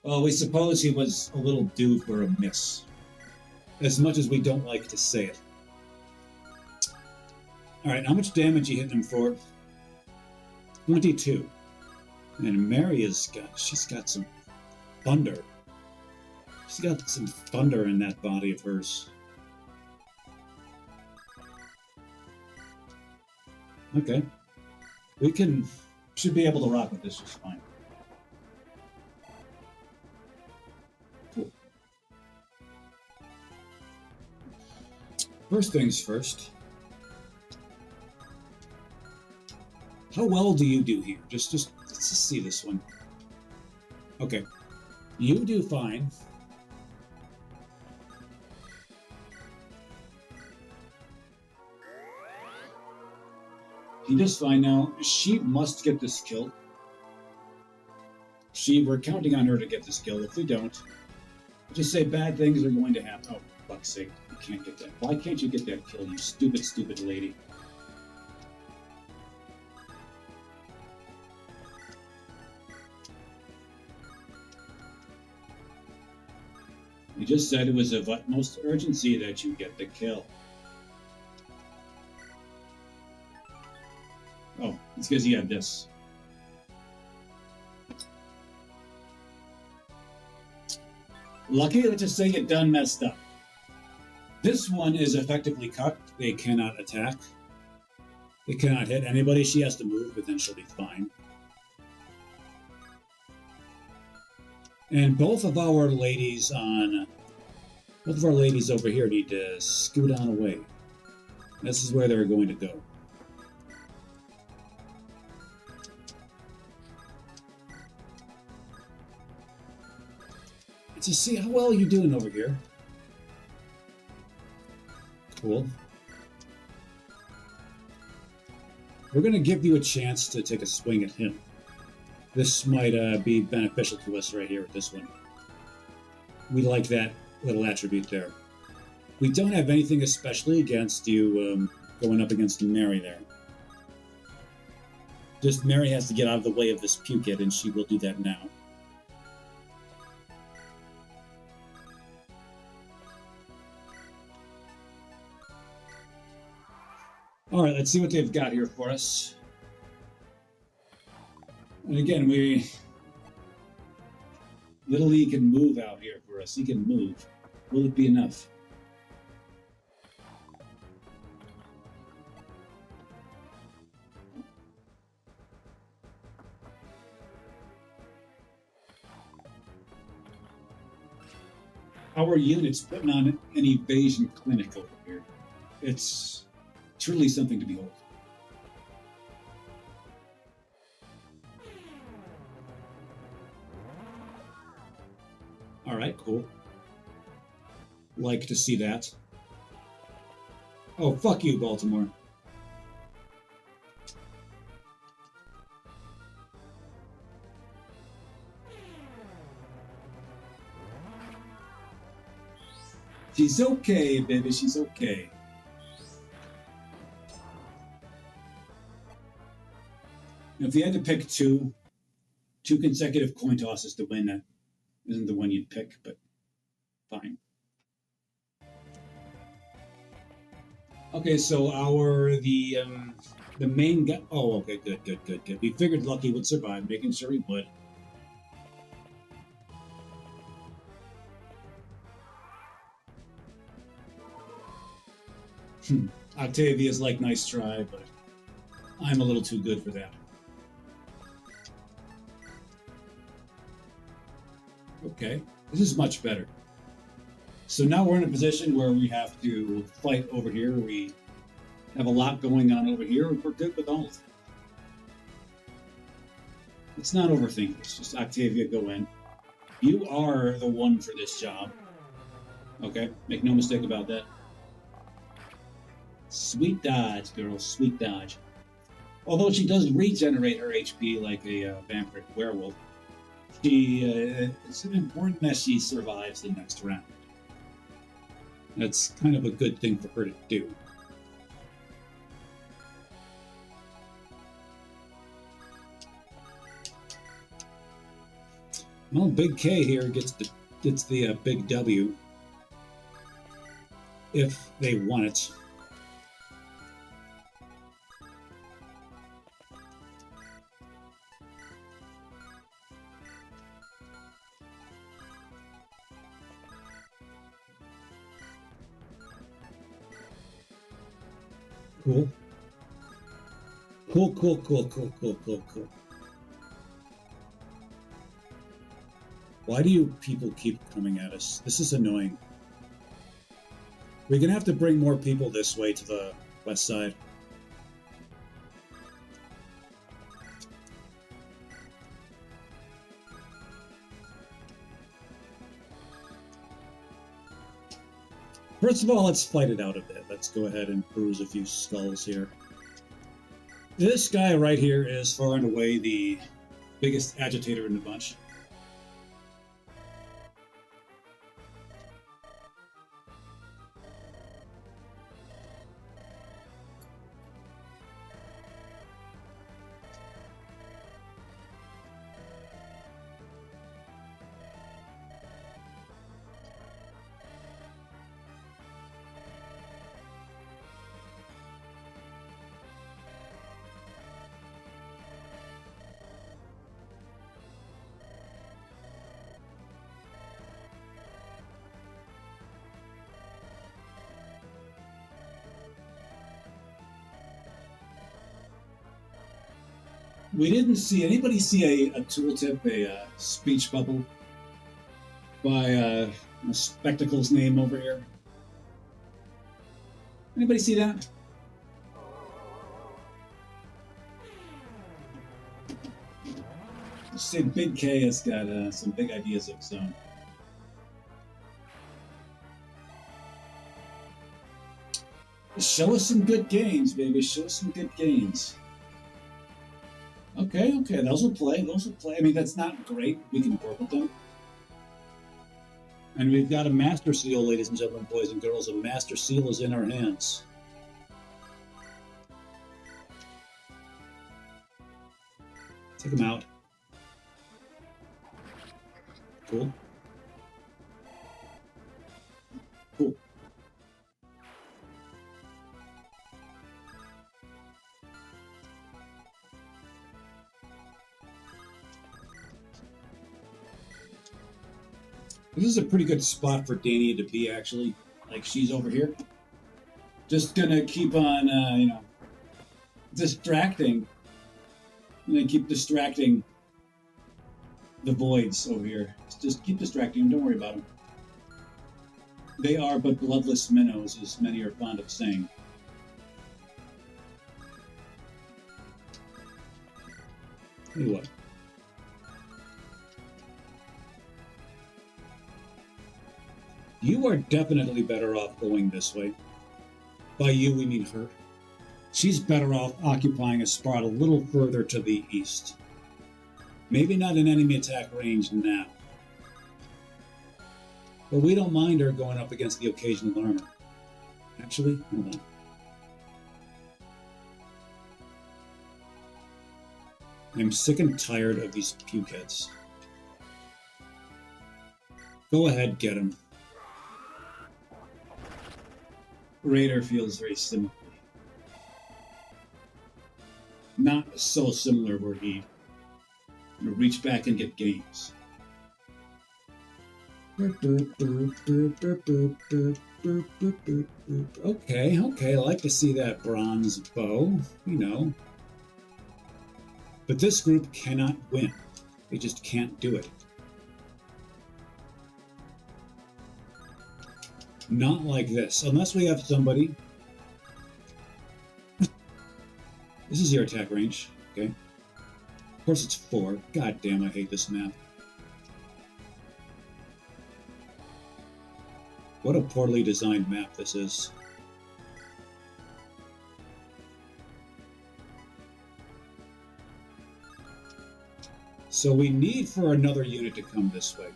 Speaker 1: Well, we suppose he was a little due for a miss. As much as we don't like to say it. Alright, how much damage you hit him for? 22. And Mary she's got some thunder. She's got some thunder in that body of hers. Okay. Should be able to rock with this just fine. Cool. First things first. How well do you do here? Let's just see this one. Okay. You do fine. He does fine now. She must get this kill. We're counting on her to get this kill. If we don't, just say bad things are going to happen. Oh, fuck's sake. You can't get that. Why can't you get that kill, you stupid, stupid lady? You just said it was of utmost urgency that you get the kill. Oh, it's because you have this. Lucky, let's just say you done messed up. This one is effectively cut. They cannot attack. They cannot hit anybody. She has to move, but then she'll be fine. And both of our ladies over here need to scoot on away. This is where they're going to go. To see how well you're doing over here. Cool. We're going to give you a chance to take a swing at him. This might be beneficial to us right here with this one. We like that little attribute there. We don't have anything especially against you going up against Mary there. Just Mary has to get out of the way of this puke hit, and she will do that now. Alright, let's see what they've got here for us. And again, Little E can move out here for us. He can move. Will it be enough? Our unit's putting on an evasion clinic over here. It's truly something to behold. All right, cool. Like to see that. Oh, fuck you, Baltimore. She's okay, baby, she's okay. Now, if you had to pick two consecutive coin tosses to win, that isn't the one you'd pick, but fine. Okay, so the main guy. Oh, okay, good. We figured Lucky would survive, making sure he would. Octavia's like, nice try, but I'm a little too good for that. Okay, this is much better. So now we're in a position where we have to fight over here. We have a lot going on over here, and we're good with all of it. Let's not overthink this. Just Octavia, go in. You are the one for this job. Okay, make no mistake about that. Sweet dodge, girl, sweet dodge. Although she does regenerate her HP like a vampiric werewolf, it's important that she survives the next round. That's kind of a good thing for her to do. Well, Big K here gets the big W if they want it. Cool. Cool. Why do you people keep coming at us? This is annoying. We're gonna have to bring more people this way to the west side. First of all, let's fight it out a bit. Let's go ahead and bruise a few skulls here. This guy right here is far and away the biggest agitator in the bunch. We didn't see anybody see a tooltip, a speech bubble by a Spectacle's name over here. Anybody see that? Let's say Big K has got some big ideas of his own. Show us some good games, baby. Show us some good games. Okay, those will play. I mean, that's not great. We can work with them. And we've got a Master Seal, ladies and gentlemen, boys and girls. A Master Seal is in our hands. Take him out. Cool. Cool. This is a pretty good spot for Dania to be, actually. Like, she's over here. Just gonna keep on, distracting. I'm gonna keep distracting the voids over here. Just keep distracting them, don't worry about them. They are but bloodless minnows, as many are fond of saying. Tell you what. You are definitely better off going this way. By you, we mean her. She's better off occupying a spot a little further to the east. Maybe not in enemy attack range now. But we don't mind her going up against the occasional armor. Actually, hold on. I'm sick and tired of these pukeheads. Go ahead, get him. Raider feels very similar. Not so similar where he reach back and get games. boop, boop, boop, boop. Okay, okay, I like to see that bronze bow, you know. But this group cannot win. They just can't do it. Not like this, unless we have somebody. This is your attack range, okay? Of course it's 4. God damn, I hate this map. What a poorly designed map this is. So we need for another unit to come this way.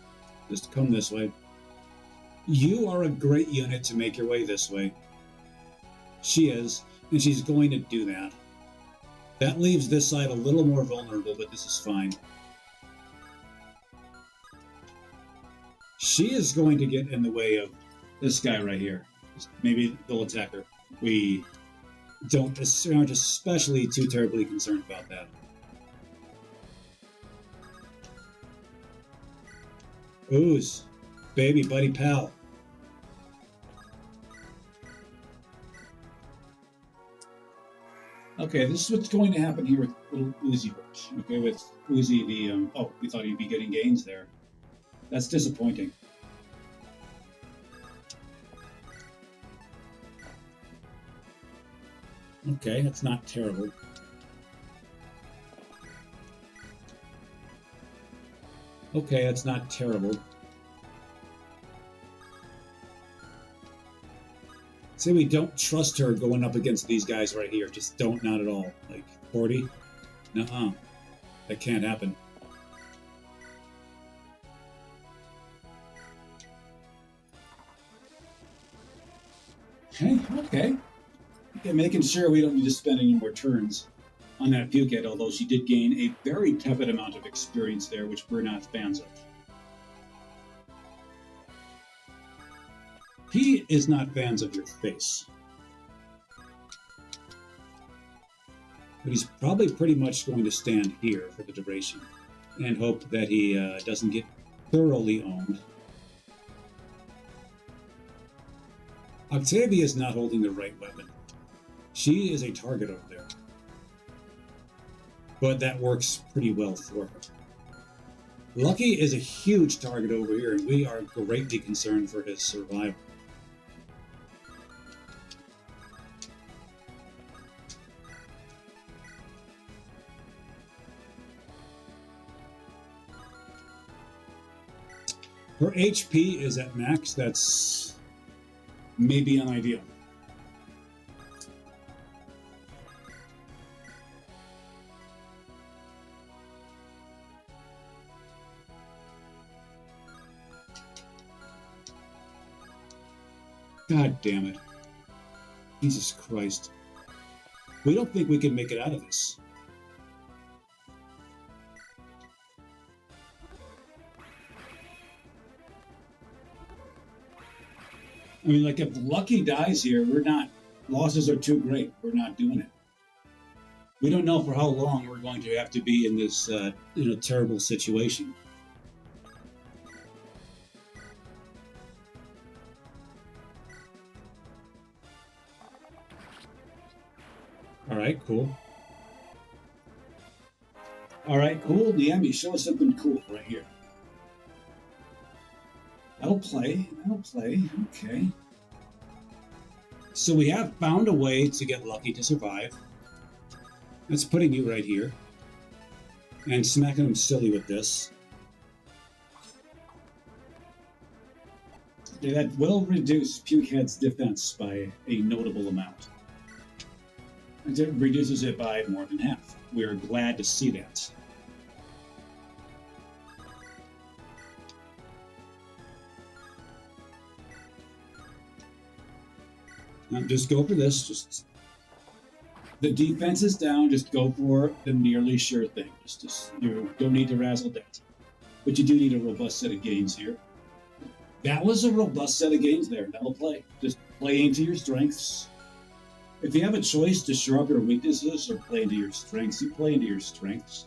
Speaker 1: Just come this way. You are a great unit to make your way this way. She is, and she's going to do that. That leaves this side a little more vulnerable, but this is fine. She is going to get in the way of this guy right here. Maybe they'll attack her. We aren't especially too terribly concerned about that. Ooze. Baby, buddy, pal. Okay, this is what's going to happen here with little Uzi. Okay, with Uzi, the oh, we thought he'd be getting gains there. That's disappointing. Okay, that's not terrible. Okay, that's not terrible. Say we don't trust her going up against these guys right here. Just don't, not at all. Like, 40? Nuh-uh. That can't happen. Okay. Making sure we don't need to spend any more turns on that Puked, although she did gain a very tepid amount of experience there, which we're not fans of. He is not fans of your face. But he's probably pretty much going to stand here for the duration and hope that he doesn't get thoroughly owned. Octavia is not holding the right weapon. She is a target over there. But that works pretty well for her. Lucky is a huge target over here, and we are greatly concerned for his survival. Her HP is at max. That's maybe unideal. God damn it. Jesus Christ. We don't think we can make it out of this. I mean, like, if Lucky dies here, we're not... Losses are too great. We're not doing it. We don't know for how long we're going to have to be in this, terrible situation. Alright, cool. Alright, cool. Niami, show us something cool right here. That'll play. Okay. So we have found a way to get Lucky to survive. That's putting you right here. And smacking him silly with this. That will reduce Pukehead's defense by a notable amount. It reduces it by more than half. We're glad to see that. Now just go for this. Just the defense is down. Just go for the nearly sure thing. Just you don't need to razzle that, but you do need a robust set of gains here. That was a robust set of gains there. That'll play. Just play into your strengths. If you have a choice to shore up your weaknesses or play into your strengths, you play into your strengths.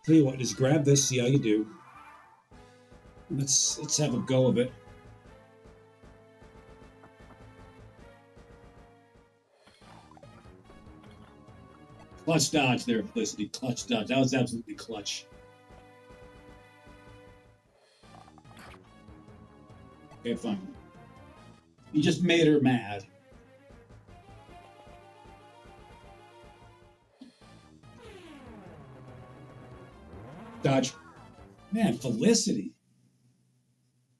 Speaker 1: Tell you what, just grab this, see how you do. Let's have a go of it. Clutch dodge there, Felicity. Clutch dodge. That was absolutely clutch. Okay, fine. You just made her mad. Dodge. Man, Felicity.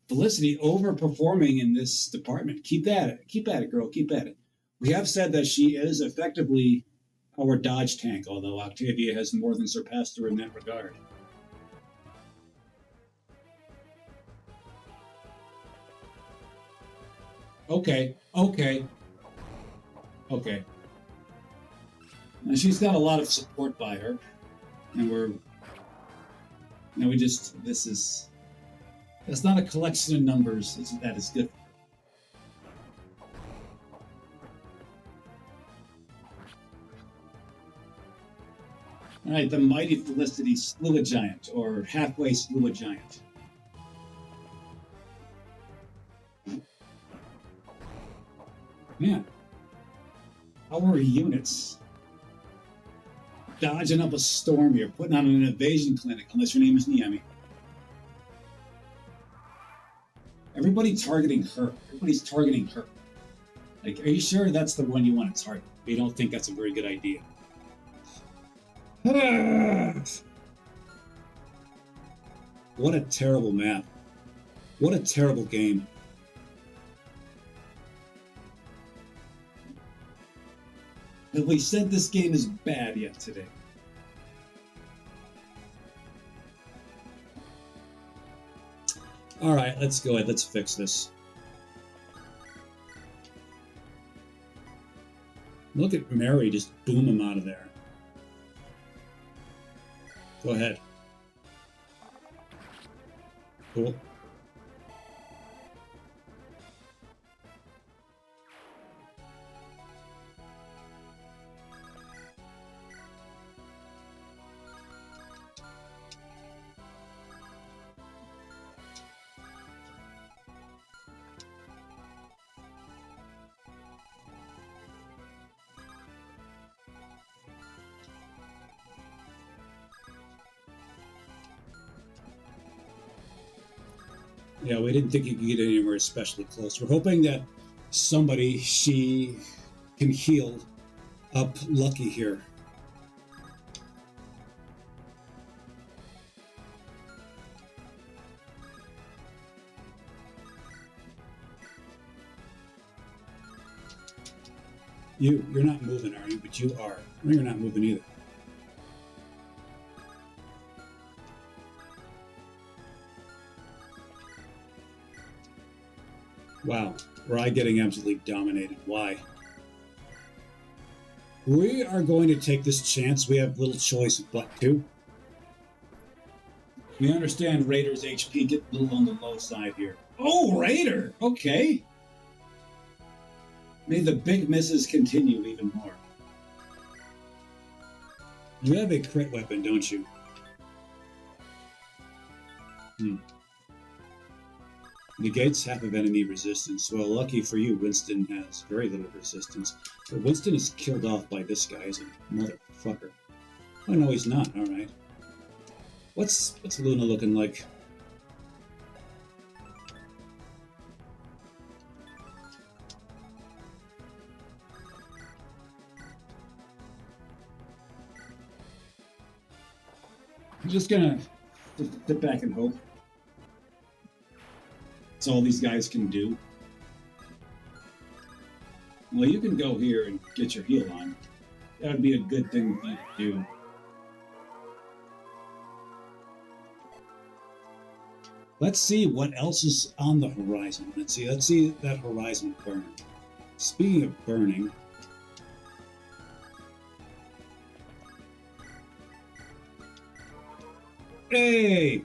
Speaker 1: Felicity overperforming in this department. Keep at it. Keep at it, girl. Keep at it. We have said that she is effectively our dodge tank, although Octavia has more than surpassed her in that regard. Okay, okay, okay. And she's got a lot of support by her, and we just, that's not a collection of numbers. That is good. All right, the mighty Felicity slew a giant, or halfway slew a giant. Man, our units dodging up a storm here, putting on an invasion clinic, unless your name is Niemi. Everybody targeting her. Everybody's targeting her. Like, are you sure that's the one you want to target? You don't think that's a very good idea. What a terrible map. What a terrible game. Have we said this game is bad yet today? All right, let's go ahead. Let's fix this. Look at Mary just boom him out of there. Go ahead. Cool. Yeah, we didn't think you could get anywhere especially close. We're hoping that she can heal up Lucky here. You're not moving, are you? But you are. No, you're not moving either. Wow, Rye getting absolutely dominated. Why? We are going to take this chance. We have little choice but to. We understand Raider's HP get a little on the low side here. Oh, Raider! Okay. May the big misses continue even more. You have a crit weapon, don't you? Negates half of enemy resistance. Well, lucky for you, Winston has very little resistance. But Winston is killed off by this guy as a motherfucker. Oh no, he's not. All right. What's Luna looking like? I'm just gonna sit back and hope. That's all these guys can do. Well, you can go here and get your heal on. That would be a good thing for you to do. Let's see what else is on the horizon. Let's see that horizon burn. Speaking of burning, hey!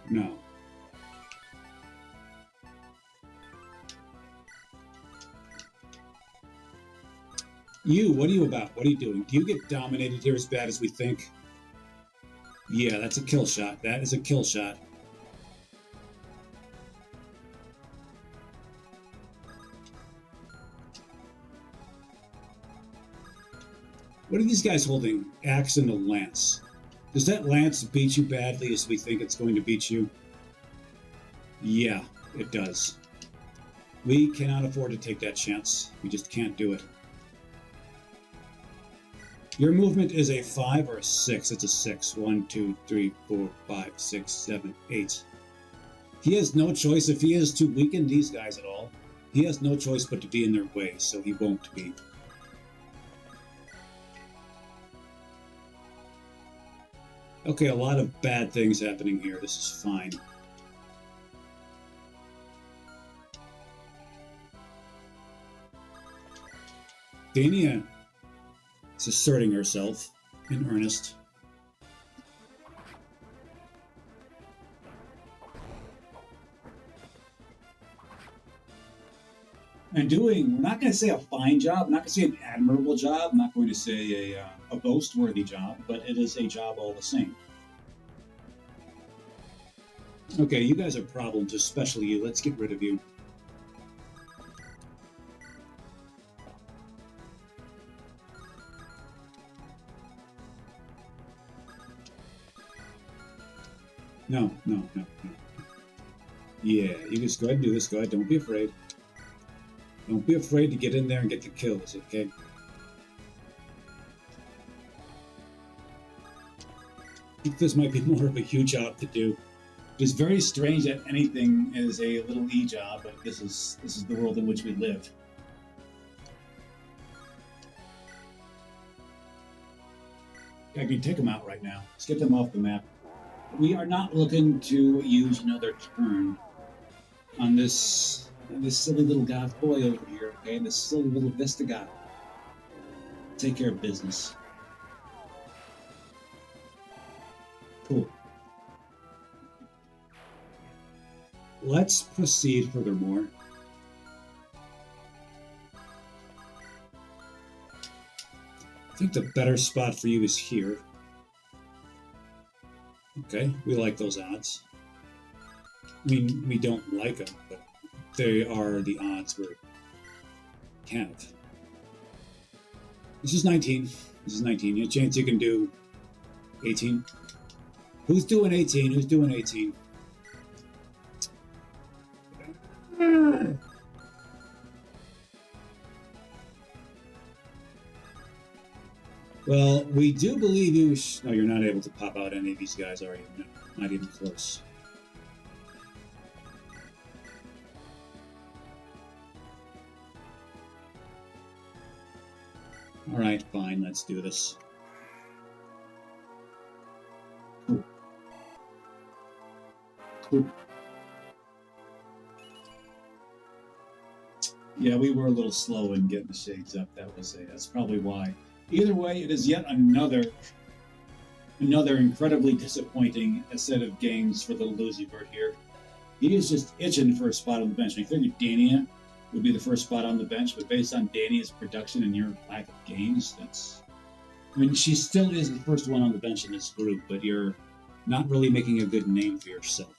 Speaker 1: No. You, what are you about? What are you doing? Do you get dominated here as bad as we think? Yeah, that's a kill shot. That is a kill shot. What are these guys holding? Axe and a lance. Does that lance beat you badly as we think it's going to beat you? Yeah, it does. We cannot afford to take that chance. We just can't do it. Your movement is a 5 or a 6? It's a 6. 1, 2, 3, 4, 5, 6, 7, 8. He has no choice. If he is to weaken these guys at all, he has no choice but to be in their way, so he won't be. Okay, a lot of bad things happening here. This is fine. Dania is asserting herself in earnest. And doing, we're not going to say a fine job, I'm not going to say an admirable job, I'm not going to say a boast-worthy job, but it is a job all the same. Okay, you guys are problems, especially you. Let's get rid of you. No. Yeah, you just go ahead and do this. Go ahead, don't be afraid. Don't be afraid to get in there and get the kills, okay? I think this might be more of a huge job to do. It's very strange that anything is a little E job, but this is the world in which we live. I can take them out right now. Let's get them off the map. We are not looking to use another turn on this silly little goth boy over here, okay? This silly little Vistagoth. Take care of business. Cool. Let's proceed furthermore. I think the better spot for you is here. Okay, we like those odds. I mean, we don't like them, but they are the odds we have. This is 19. This is 19. A chance you can do 18. Who's doing 18? Who's doing 18? Well, we do believe you. No, you're not able to pop out any of these guys, are you? No, not even close. All right, fine. Let's do this. Cool. Yeah, we were a little slow in getting the shades up. That's probably why. Either way, it is yet another incredibly disappointing set of games for little Lucyvert here. He is just itching for a spot on the bench. And I figured Dania would be the first spot on the bench, but based on Dania's production and your lack of games, I mean, she still is the first one on the bench in this group, but you're not really making a good name for yourself.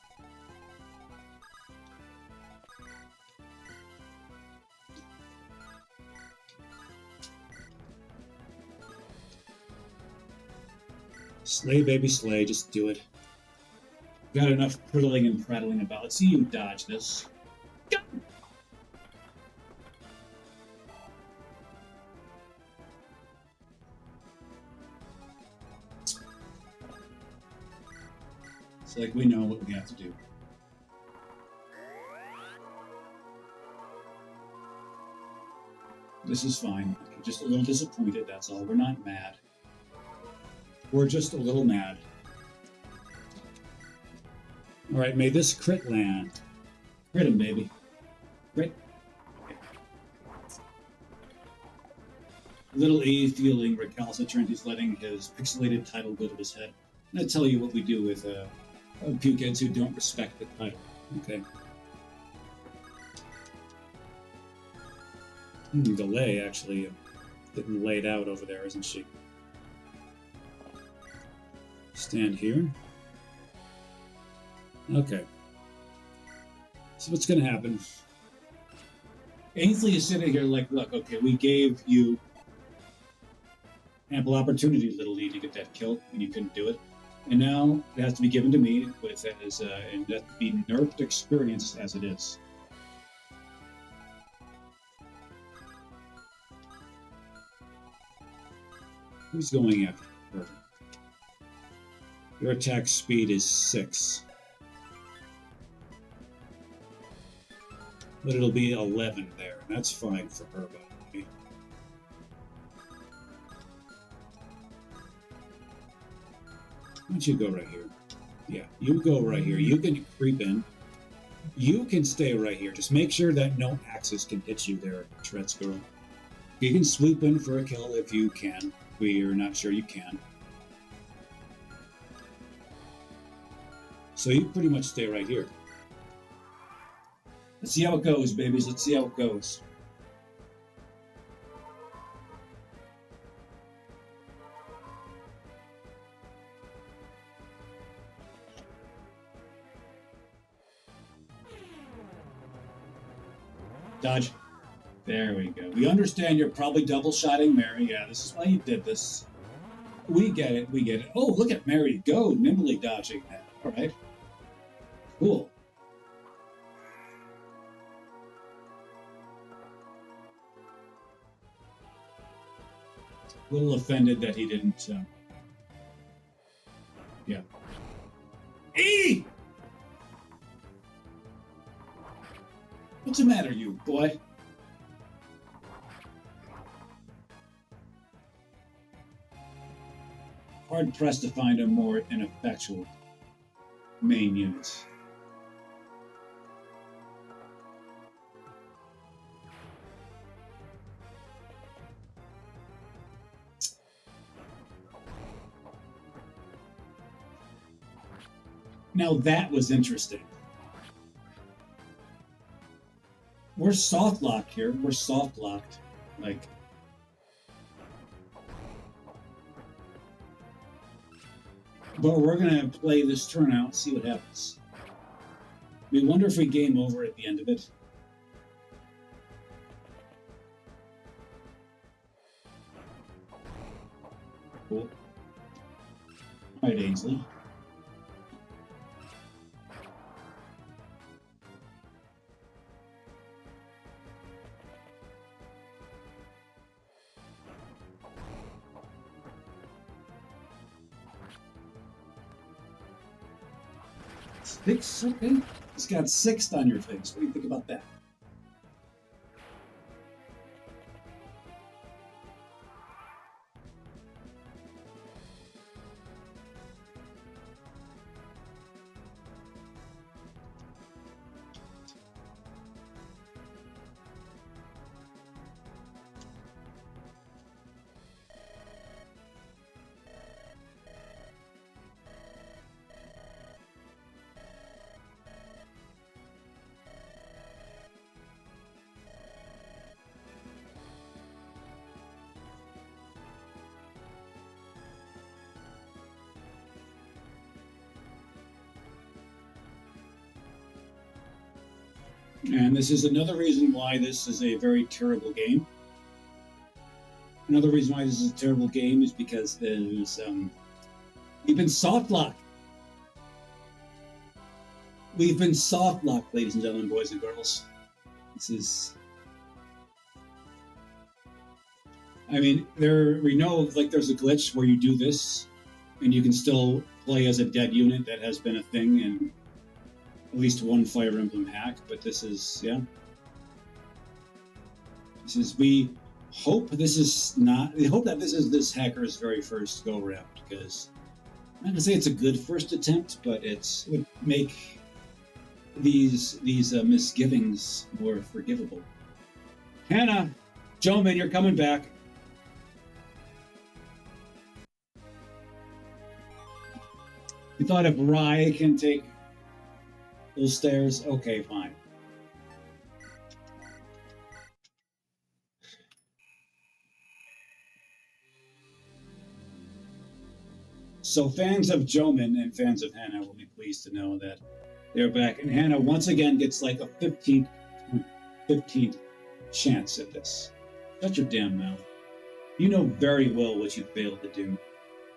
Speaker 1: Slay, baby, slay. Just do it. Got enough priddling and prattling about. Let's see you dodge this. Go! It's like we know what we have to do. This is fine. I'm just a little disappointed, that's all. We're not mad. We're just a little mad. All right, may this crit land. Crit him, baby. Crit. Little E feeling recalcitrant. He's letting his pixelated title go to his head. I'm going to tell you what we do with Pukins who don't respect the title. Okay. Delay actually getting laid out over there, isn't she? Stand here. Okay. So what's going to happen? Ainsley is sitting here like, look, okay, we gave you ample opportunity, Little Lee, to get that kill, and you couldn't do it. And now it has to be given to me, with as and that be nerfed experience as it is. Who's going after her? Your attack speed is 6. But it'll be 11 there. That's fine for her, by the way. Why don't you go right here? Yeah, you go right here. You can creep in. You can stay right here. Just make sure that no axes can hit you there, Treads Girl. You can sweep in for a kill if you can. We're not sure you can. So you pretty much stay right here. Let's see how it goes, babies. Let's see how it goes. Dodge. There we go. We understand you're probably double-shotting Mary. Yeah, this is why you did this. We get it. We get it. Oh, look at Mary go, nimbly dodging that. All right. Cool. A little offended that he didn't. Yeah. E! What's the matter, you boy? Hard pressed to find a more ineffectual main unit. Now that was interesting. We're soft locked here. We're soft locked. Like, but we're gonna play this turn out, see what happens. We wonder if we game over at the end of it. Cool. All right, Ainsley. Six, okay. It's got 6th on your face. What do you think about that? And this is another reason why this is a very terrible game. Another reason why this is a terrible game is because there's we've been soft locked. We've been soft locked, ladies and gentlemen, boys and girls. This is. I mean, we know like there's a glitch where you do this, and you can still play as a dead unit. That has been a thing in at least one Fire Emblem hack, but this is, yeah. This is, we hope this is not, we hope that this is this hacker's very first go round, because I'm not gonna say it's a good first attempt, but it would make these misgivings more forgivable. Hannah, Joman, you're coming back. You thought if Rye can take those stairs, okay, fine. So fans of Jomin and fans of Hannah will be pleased to know that they're back. And Hannah once again gets like a 15th chance at this. Shut your damn mouth. You know very well what you failed to do.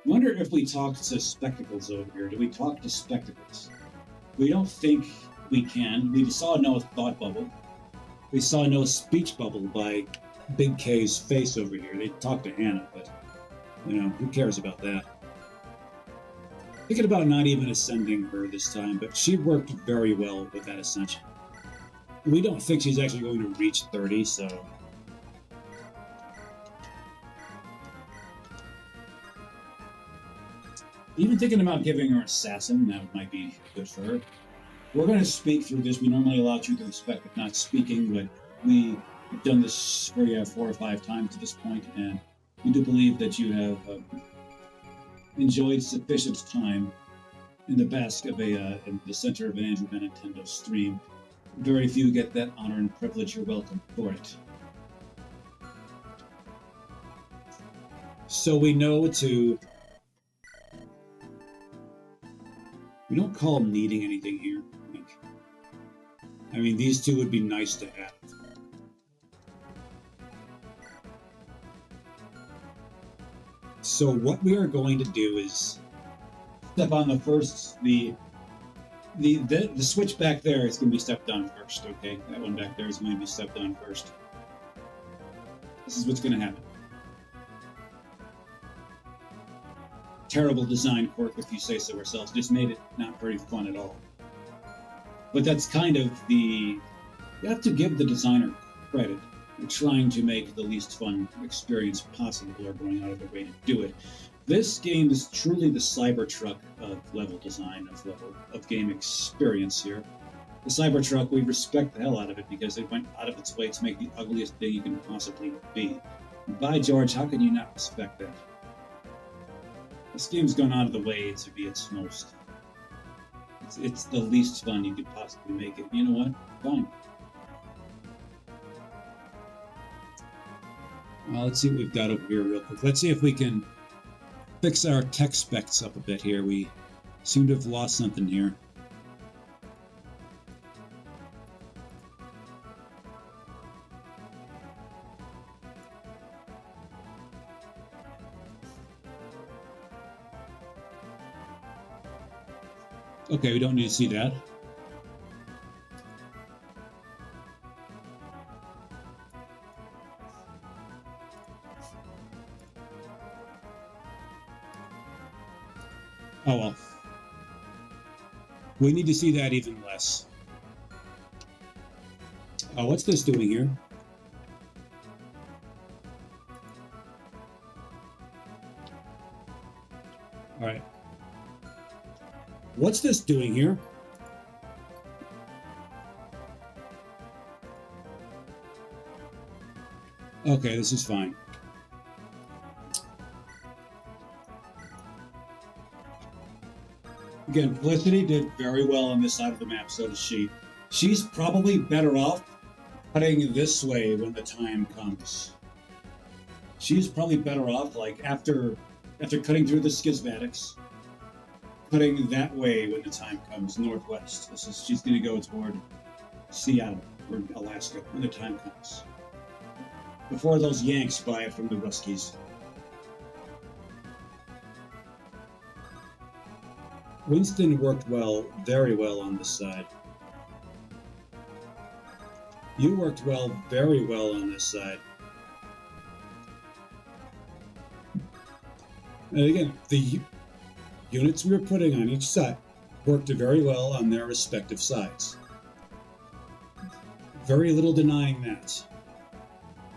Speaker 1: Wonder if we talk to spectacles over here. Do we talk to spectacles? We don't think we can. We saw no thought bubble. We saw no speech bubble by Big K's face over here. They talked to Hannah, but, you know, who cares about that? Thinking about not even ascending her this time, but she worked very well with that ascension. We don't think she's actually going to reach 30, so... Even thinking about giving her Assassin, that might be good for her. We're going to speak through this. We normally allow Truth and Respect of not speaking, but we've done this for 4 or 5 times at this point, and we do believe that you have enjoyed sufficient time in the bask of in the center of an Andrew Benintendi stream. Very few get that honor and privilege. You're welcome for it. So we know to... We don't call needing anything here. I mean, these two would be nice to have. So what we are going to do is step on the first, the switch back there is going to be stepped on first, okay? That one back there is going to be stepped on first. This is what's going to happen. Terrible design quirk, if you say so ourselves. Just made it not very fun at all. But that's kind of the... You have to give the designer credit. They're trying to make the least fun experience possible. They're going out of their way to do it. This game is truly the Cybertruck of level design, of game experience here. The Cybertruck, we respect the hell out of it because it went out of its way to make the ugliest thing you can possibly be. By George, how can you not respect that? This game's gone out of the way to be its most... It's the least fun you could possibly make it. You know what? Fine. Well, let's see what we've got over here real quick. Let's see if we can fix our tech specs up a bit here. We seem to have lost something here. Okay, we don't need to see that. Oh well. We need to see that even less. Oh, what's this doing here? All right. What's this doing here? Okay, this is fine. Again, Felicity did very well on this side of the map, so does she. She's probably better off cutting this way when the time comes. She's probably better off, like, after cutting through the schismatics, cutting that way when the time comes, northwest. She's going to go toward Seattle or Alaska when the time comes. Before those Yanks buy it from the Ruskies. Winston worked well, very well on this side. You worked well, very well on this side. And again, the units we were putting on each side worked very well on their respective sides. Very little denying that.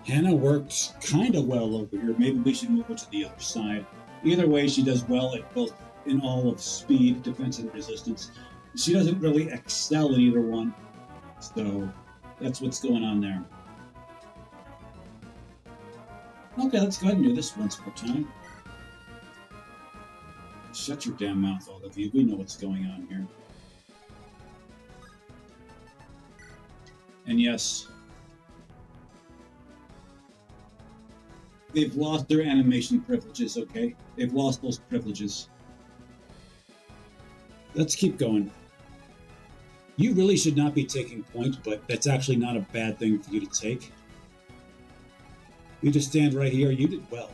Speaker 1: Hannah worked kind of well over here. Maybe we should move her to the other side. Either way, she does well at both in all of speed, defense, and resistance. She doesn't really excel in either one. So that's what's going on there. Okay, let's go ahead and do this once more time. Shut your damn mouth, all of you. We know what's going on here. And yes, they've lost their animation privileges, okay? They've lost those privileges. Let's keep going. You really should not be taking point, but that's actually not a bad thing for you to take. You just stand right here. You did well.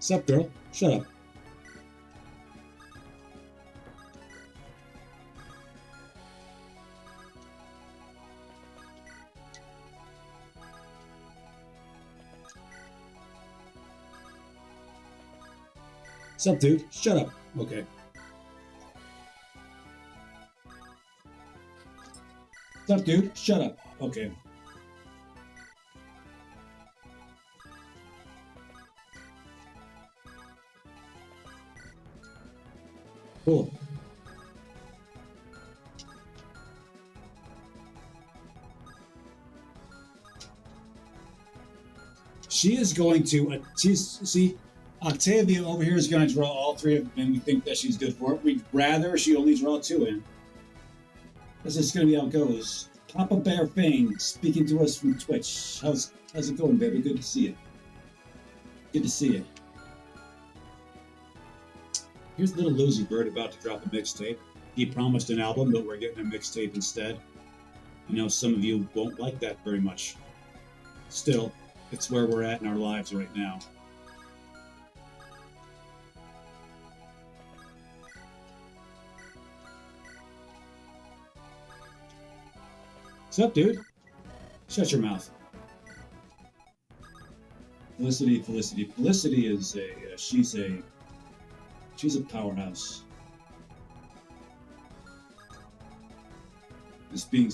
Speaker 1: Sup, girl? Shut up. Sup, dude? Shut up. Okay. Sup, dude? Shut up. Okay. Cool. She is going to, see, Octavia over here is going to draw all three of them, and we think that she's good for it. We'd rather she only draw two in. This is going to be how it goes. Papa Bear Fang speaking to us from Twitch. How's it going, baby? Good to see you. Good to see you. Here's Little Lucy Bird about to drop a mixtape. He promised an album, but we're getting a mixtape instead. I know some of you won't like that very much. Still, it's where we're at in our lives right now. What's up, dude? Shut your mouth. Felicity is she's a powerhouse.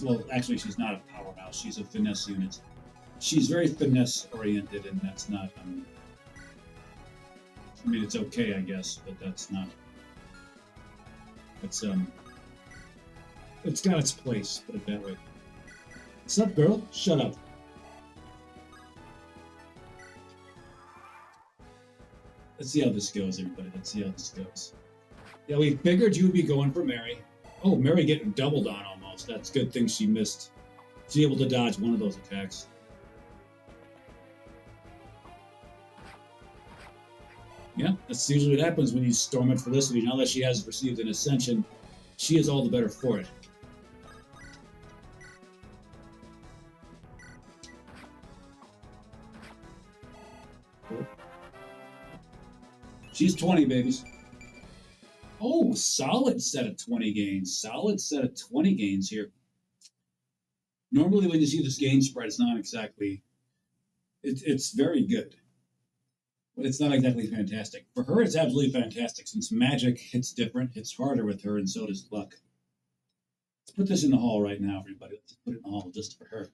Speaker 1: Well, actually, she's not a powerhouse. She's a finesse unit. She's very finesse oriented, and that's not. I mean, it's okay, I guess, but that's not. It's got its place. Put it that way. What's up, girl? Shut up. Let's see how this goes, everybody. Let's see how this goes. Yeah, we figured you would be going for Mary. Oh, Mary getting doubled on almost. That's a good thing she missed. She's able to dodge one of those attacks. Yeah, that's usually what happens when you storm at Felicity. Now that she has received an ascension, she is all the better for it. She's 20, babies. Oh, solid set of 20 gains. Solid set of 20 gains here. Normally when you see this gain spread, it's not exactly... It's very good. But it's not exactly fantastic. For her, it's absolutely fantastic. Since magic hits different, hits harder with her, and so does luck. Let's put this in the hall right now, everybody. Let's put it in the hall just for her.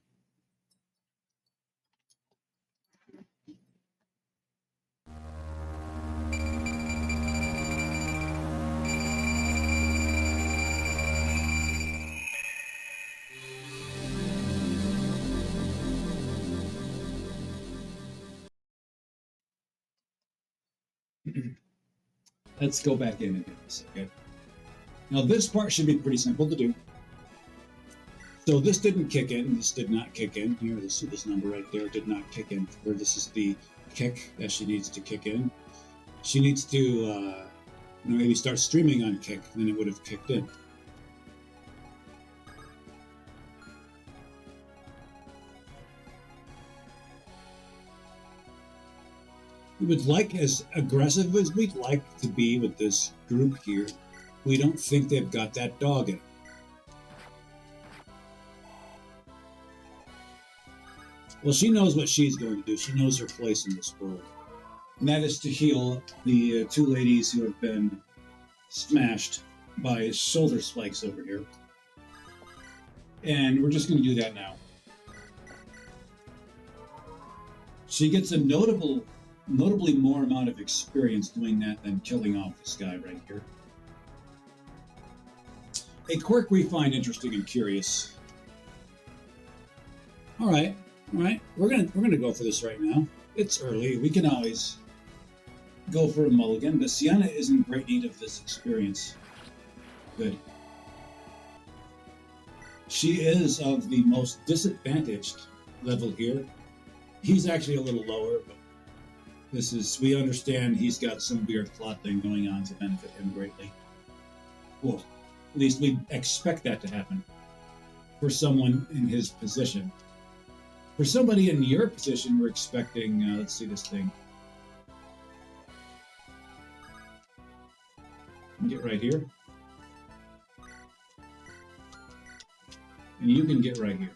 Speaker 1: Let's go back in and do this, okay? Now this part should be pretty simple to do. So this didn't kick in, this did not kick in. Here, this number right there did not kick in. Or this is the kick that she needs to kick in. She needs to maybe start streaming on kick, then it would have kicked in. We would like, as aggressive as we'd like to be with this group here, we don't think they've got that dog in it. Well, she knows what she's going to do. She knows her place in this world. And that is to heal the two ladies who have been smashed by shoulder spikes over here. And we're just going to do that now. She gets a notably more amount of experience doing that than killing off this guy right here. A quirk we find interesting and curious. Alright, All right, we're gonna go for this right now. It's early. We can always go for a mulligan, but Sienna is in great need of this experience. Good. She is of the most disadvantaged level here. He's actually a little lower, but we understand he's got some weird plot thing going on to benefit him greatly. Well, at least we expect that to happen for someone in his position. For somebody in your position, we're expecting, let's see this thing. Get right here. And you can get right here.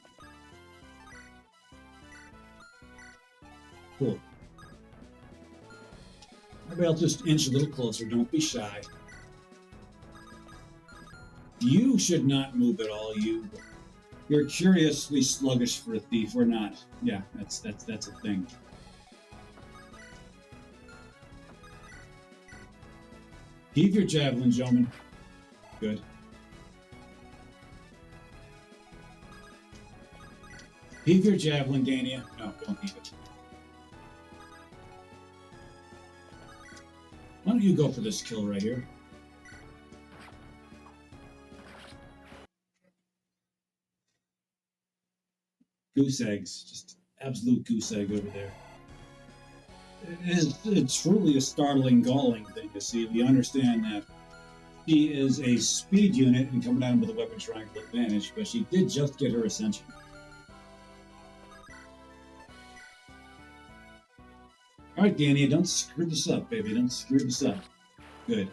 Speaker 1: Cool. Maybe I'll just inch a little closer. Don't be shy. You should not move at all. You're curiously sluggish for a thief, or not. Yeah, that's a thing. Heave your javelin, gentlemen. Good. Heave your javelin, Dania. No, don't heave it. Why don't you go for this kill right here? Goose eggs. Just absolute goose egg over there. It's truly a startling, galling thing to see. We understand that she is a speed unit and coming down with a weapon triangle advantage, but she did just get her ascension. All right, Dania, don't screw this up, baby. Don't screw this up. Good.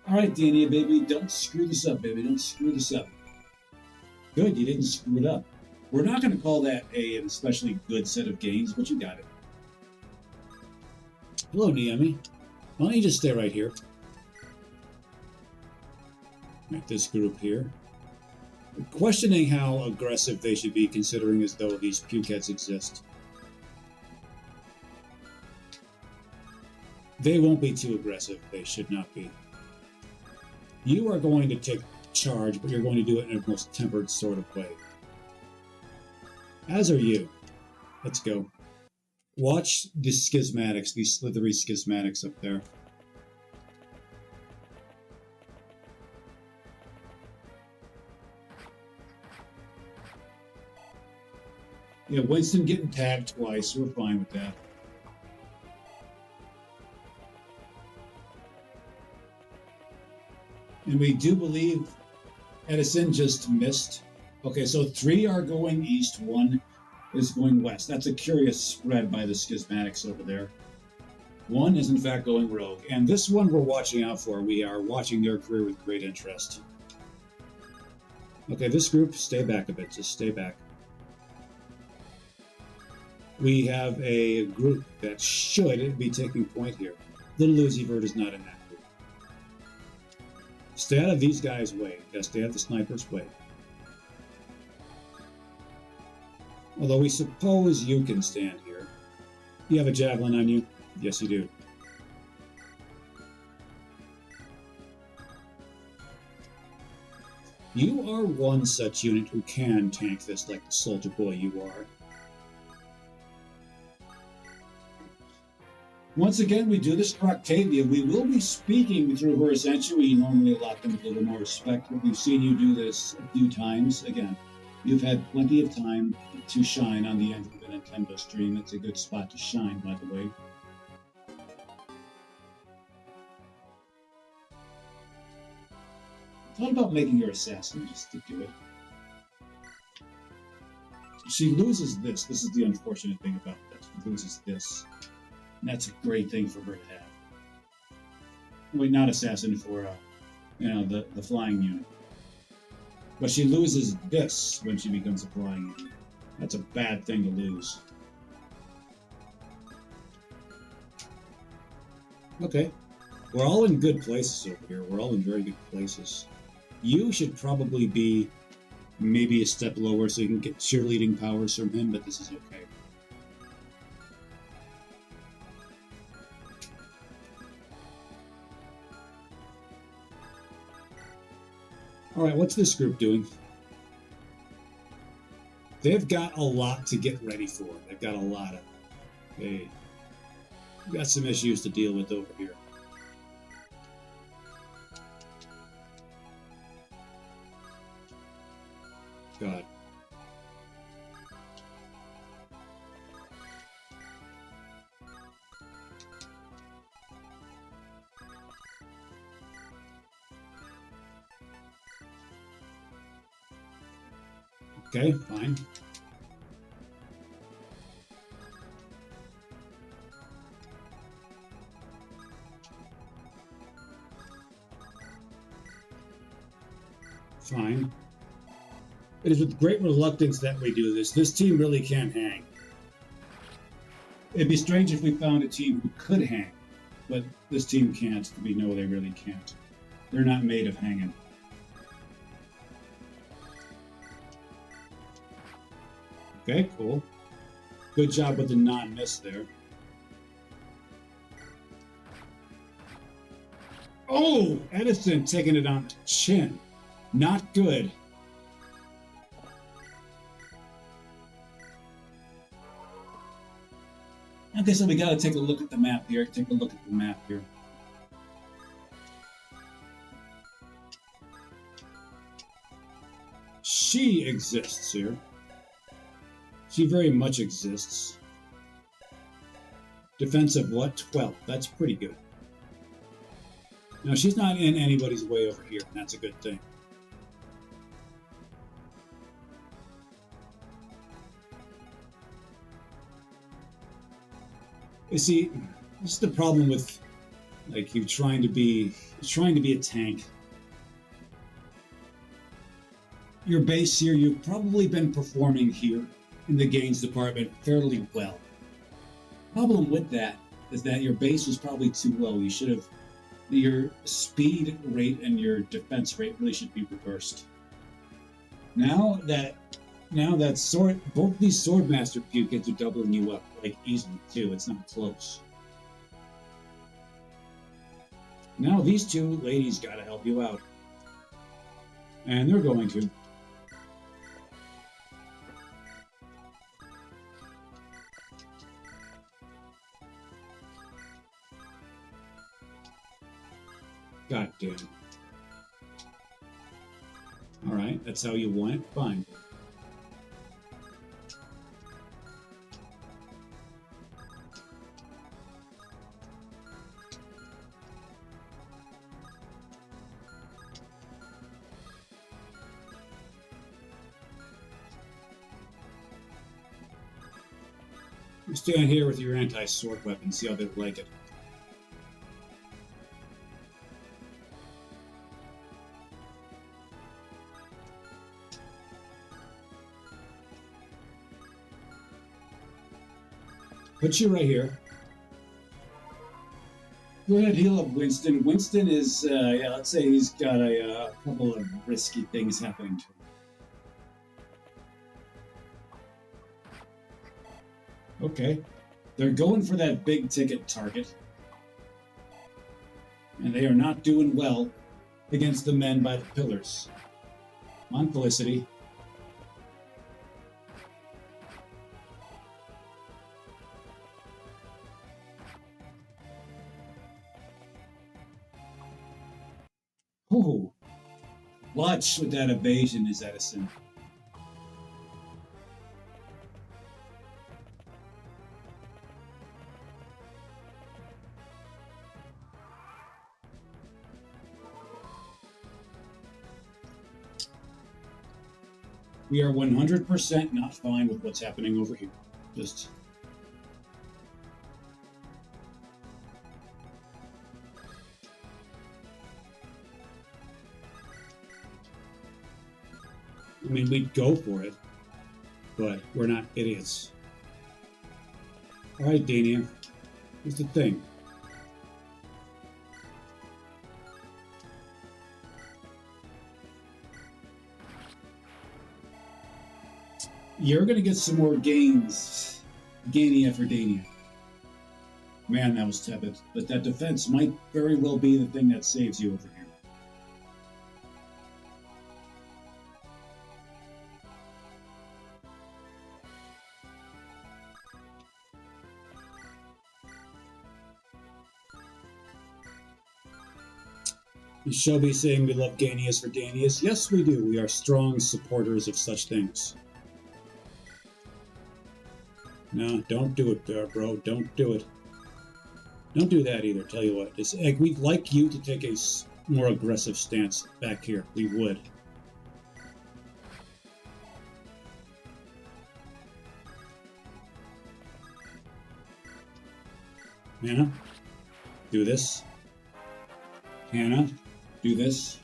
Speaker 1: All right, Dania, baby, don't screw this up, baby. Don't screw this up. Good, you didn't screw it up. We're not going to call that an especially good set of games, but you got it. Hello, Niami. Why don't you just stay right here? Like this group here. We're questioning how aggressive they should be, considering as though these pukeheads exist. They won't be too aggressive. They should not be. You are going to take charge, but you're going to do it in a most tempered sort of way. As are you. Let's go. Watch the schismatics, these slithery schismatics up there. Yeah, Winston getting tagged twice. We're fine with that. And we do believe Edison just missed. Okay, so 3 are going east, 1 is going west. That's a curious spread by the schismatics over there. 1 is in fact going rogue. And this one we're watching out for. We are watching their career with great interest. Okay, this group, stay back a bit. Just stay back. We have a group that should be taking point here. Little Uzi Vert is not in that group. Stay out of these guys' way. Yeah, stay out of the sniper's way. Although we suppose you can stand here. You have a javelin on you? Yes, you do. You are one such unit who can tank this like the soldier boy you are. Once again, we do this for Octavia. We will be speaking through her ascension. We normally allot them with a little more respect, but we've seen you do this a few times. Again, you've had plenty of time to shine on the end of the Nintendo stream. It's a good spot to shine, by the way. Thought about making her assassin just to do it. She loses this. This is the unfortunate thing about this. She loses this. And that's a great thing for her to have. Wait, not assassin, for the flying unit. But she loses this when she becomes a flying unit. That's a bad thing to lose. Okay. We're all in good places over here. We're all in very good places. You should probably be maybe a step lower so you can get cheerleading powers from him, but this is okay. Alright, what's this group doing? They've got a lot to get ready for. They've got a lot of. They've got some issues to deal with over here. God. Okay, fine. Fine. It is with great reluctance that we do this. This team really can't hang. It'd be strange if we found a team who could hang, but this team can't. We know they really can't. They're not made of hanging. Okay, cool. Good job with the non-miss there. Oh, Edison taking it on the chin. Not good. Okay, so we got to take a look at the map here. Take a look at the map here. She exists here. She very much exists. Defense of what? 12. That's pretty good. Now, she's not in anybody's way over here, and that's a good thing. You see, this is the problem with, like, you trying to be a tank. Your base here, you've probably been performing here in the gains department fairly well. Problem with that is that your base was probably too low. You should have, your speed rate and your defense rate really should be reversed. Now that both these Swordmaster kids are doubling you up, like, easily too. It's not close. Now these two ladies gotta help you out. And they're going to. God damn. Alright, that's how you want it? Fine. You stand here with your anti-sword weapon, see how they like it. Put you right here. Go ahead, heal up Winston. Winston is, yeah, let's say he's got a couple of risky things happening to him. Okay. They're going for that big ticket target. And they are not doing well against the men by the pillars. Come on, Felicity. Oh, watch with that evasion is Edison. We are 100% not fine with what's happening over here. Just... I mean, we'd go for it, but we're not idiots. Alright, Dania. Here's the thing. You're going to get some more gains. Gainia for Dania. Man, that was tepid. But that defense might very well be the thing that saves you over here. Shelby saying we love Ganius for Danius. Yes, we do. We are strong supporters of such things. No, don't do it, bro. Don't do it. Don't do that either. Tell you what, it's like we'd like you to take a more aggressive stance back here. We would. Hannah, do this. Hannah, do this.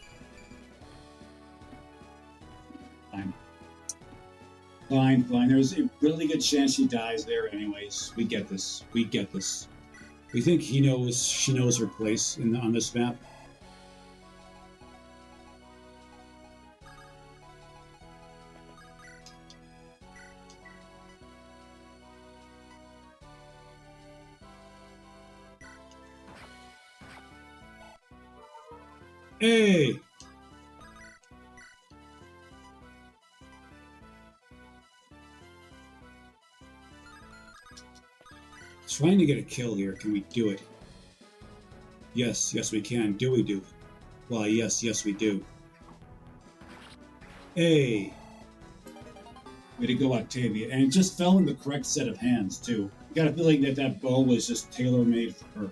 Speaker 1: Fine. Fine, fine. There's a really good chance she dies there anyways. We get this. We get this. We think she knows her place on this map. Hey! Trying to get a kill here. Can we do it? Yes, yes we can. Do we do? Why, yes, yes we do. Hey! Way to go, Octavia. And it just fell in the correct set of hands, too. I got a feeling that that bow was just tailor-made for her.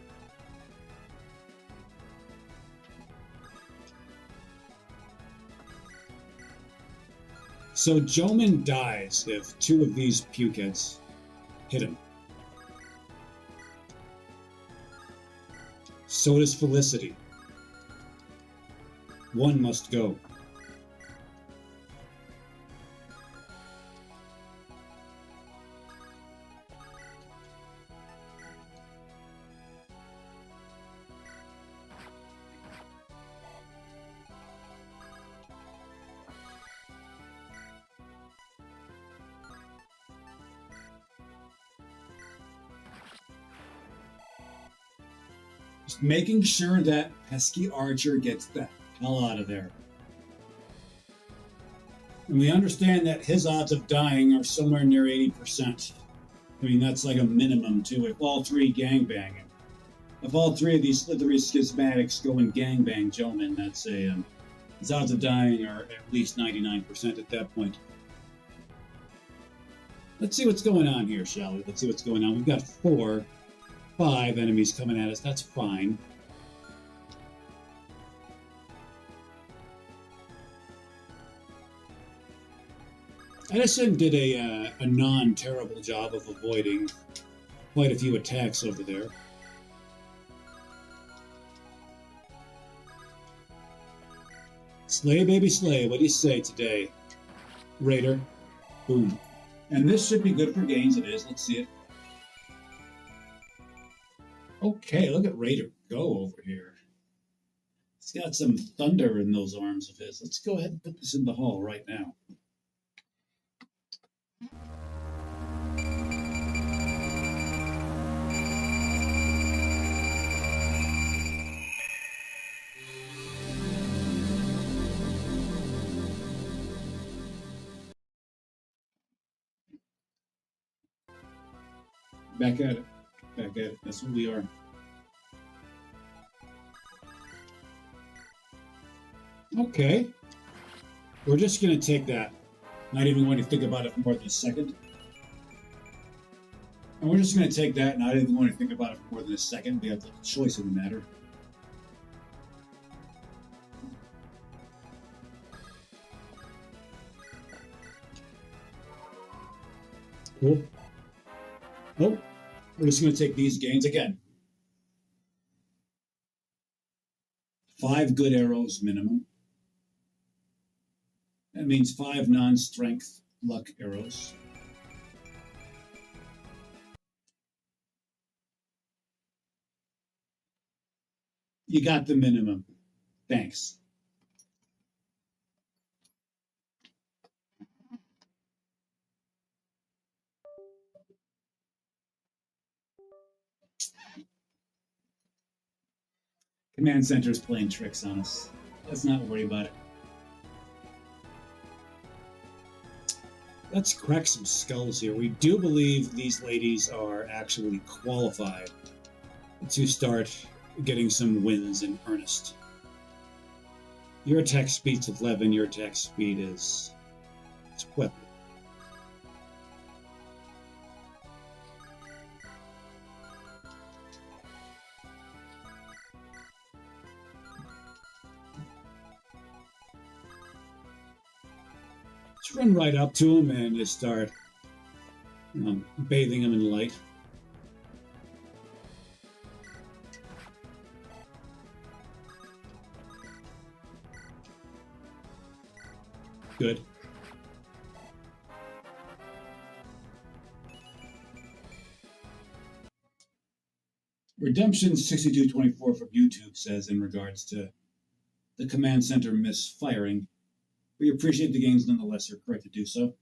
Speaker 1: So Joman dies if two of these pukeheads hit him. So does Felicity. One must go. Just making sure that pesky archer gets the hell out of there. And we understand that his odds of dying are somewhere near 80%. I mean, that's like a minimum, too, if all three gangbang. If all three of these slithery schismatics go and gangbang Joman, that's a... his odds of dying are at least 99% at that point. Let's see what's going on here, shall we? Let's see what's going on. We've got 5 enemies coming at us. That's fine. Edison did a non-terrible job of avoiding quite a few attacks over there. Slay, baby, slay. What do you say today? Raider. Boom. And this should be good for gains. It is. Let's see it. Okay, look at Raider go over here. He's got some thunder in those arms of his. Let's go ahead and put this in the hall right now. Back at it. Back at it. That's what we are. Okay. We're just going to take that. Not even going to think about it for more than a second. And we're just going to take that, not even going to think about it for more than a second. We have the choice in the matter. Cool. Oh, we're just going to take these gains again. 5 good arrows minimum. That means 5 non-strength luck arrows. You got the minimum. Thanks. Command Center's playing tricks on us. Let's not worry about it. Let's crack some skulls here. We do believe these ladies are actually qualified to start getting some wins in earnest. Your attack speed's 11, your attack speed is 12. Just run right up to him and just start bathing him in light. Good. Redemption 6224 from YouTube says in regards to the command center misfiring, we appreciate the games nonetheless. You're correct to do so.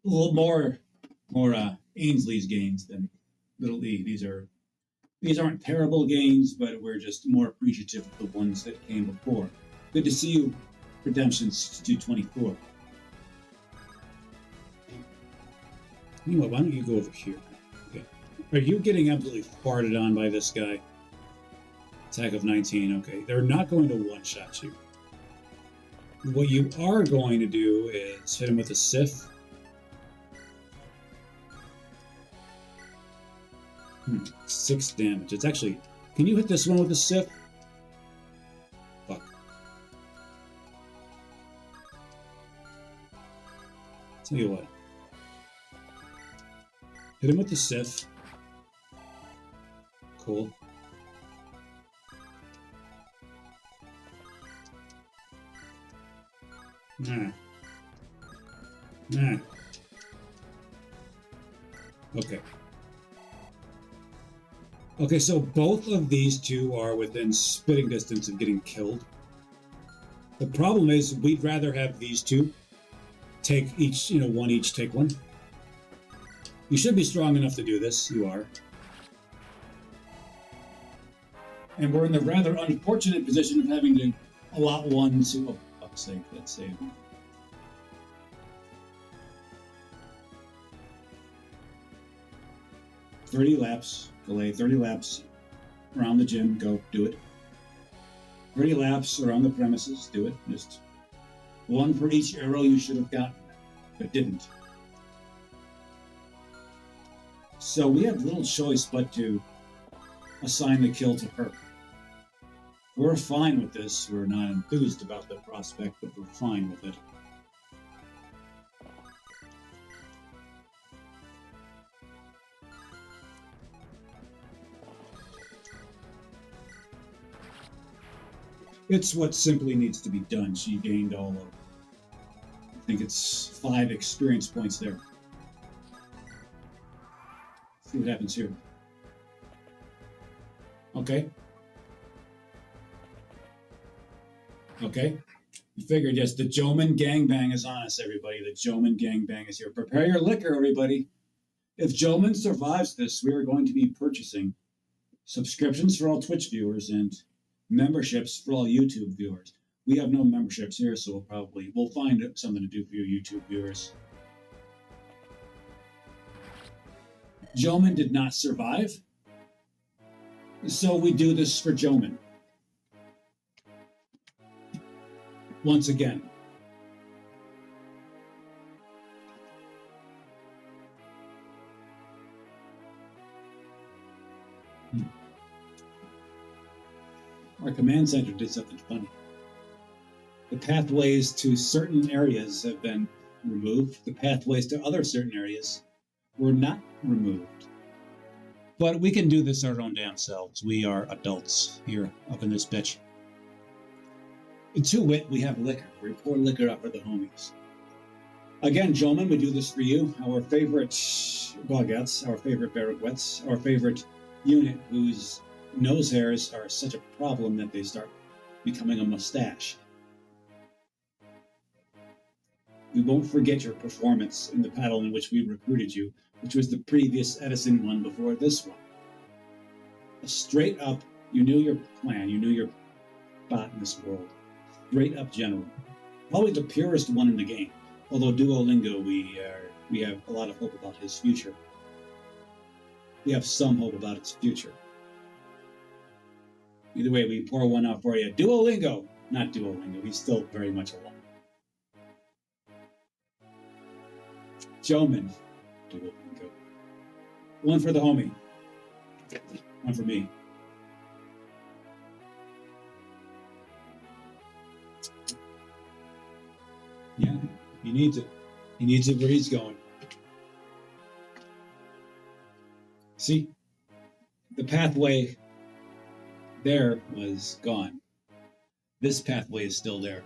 Speaker 1: A little more Ainsley's gains than Little E. These aren't terrible games, but we're just more appreciative of the ones that came before. Good to see you, Redemption 6224. You know what? Why don't you go over here? Okay. Are you getting absolutely farted on by this guy? Attack of 19. Okay, they're not going to one-shot you. What you are going to do is hit him with a Sif. 6 damage. It's actually... Can you hit this one with a Sif? Fuck. Tell you what. Hit him with the Sif. Cool. Nah. Okay. Okay, so both of these two are within spitting distance of getting killed. The problem is we'd rather have these two take each, one each, take one. You should be strong enough to do this. You are. And we're in the rather unfortunate position of having to allot one to... Oh, for fuck's sake, let's save. 30 laps, delay 30 laps around the gym, go, do it. 30 laps around the premises, do it. Just one for each arrow you should have gotten, but didn't. So we have little choice but to assign the kill to her. We're fine with this. We're not enthused about the prospect, but we're fine with it. It's what simply needs to be done. She gained all of, I think it's 5 experience points there. See what happens here. Okay. Okay. You figured, yes, the Joman gangbang is on us, everybody. The Joman gangbang is here. Prepare your liquor, everybody. If Joman survives this, we are going to be purchasing subscriptions for all Twitch viewers and memberships for all YouTube viewers. We have no memberships here, so we'll find something to do for you YouTube viewers. Joman did not survive, so we do this for Joman. Once again. Our command center did something funny. The pathways to certain areas have been removed. The pathways to other certain areas were not removed. But we can do this our own damn selves. We are adults here up in this bitch. To wit, we have liquor. We pour liquor up for the homies. Again, gentlemen, we do this for you. Our favorite Bogettes, our favorite Baragwets, our favorite unit whose nose hairs are such a problem that they start becoming a mustache. We won't forget your performance in the battle in which we recruited you, which was the previous Edison one before this one. Straight up, you knew your plan, you knew your spot in this world. Straight up general. Probably the purest one in the game. Although Duolingo, we have a lot of hope about his future. We have some hope about its future. Either way, we pour one out for you. Duolingo, Not Duolingo. He's still very much alive. Joman. Duolingo. One for the homie. One for me. Yeah, he needs it. He needs it where he's going. See? The pathway there was gone. This pathway is still there.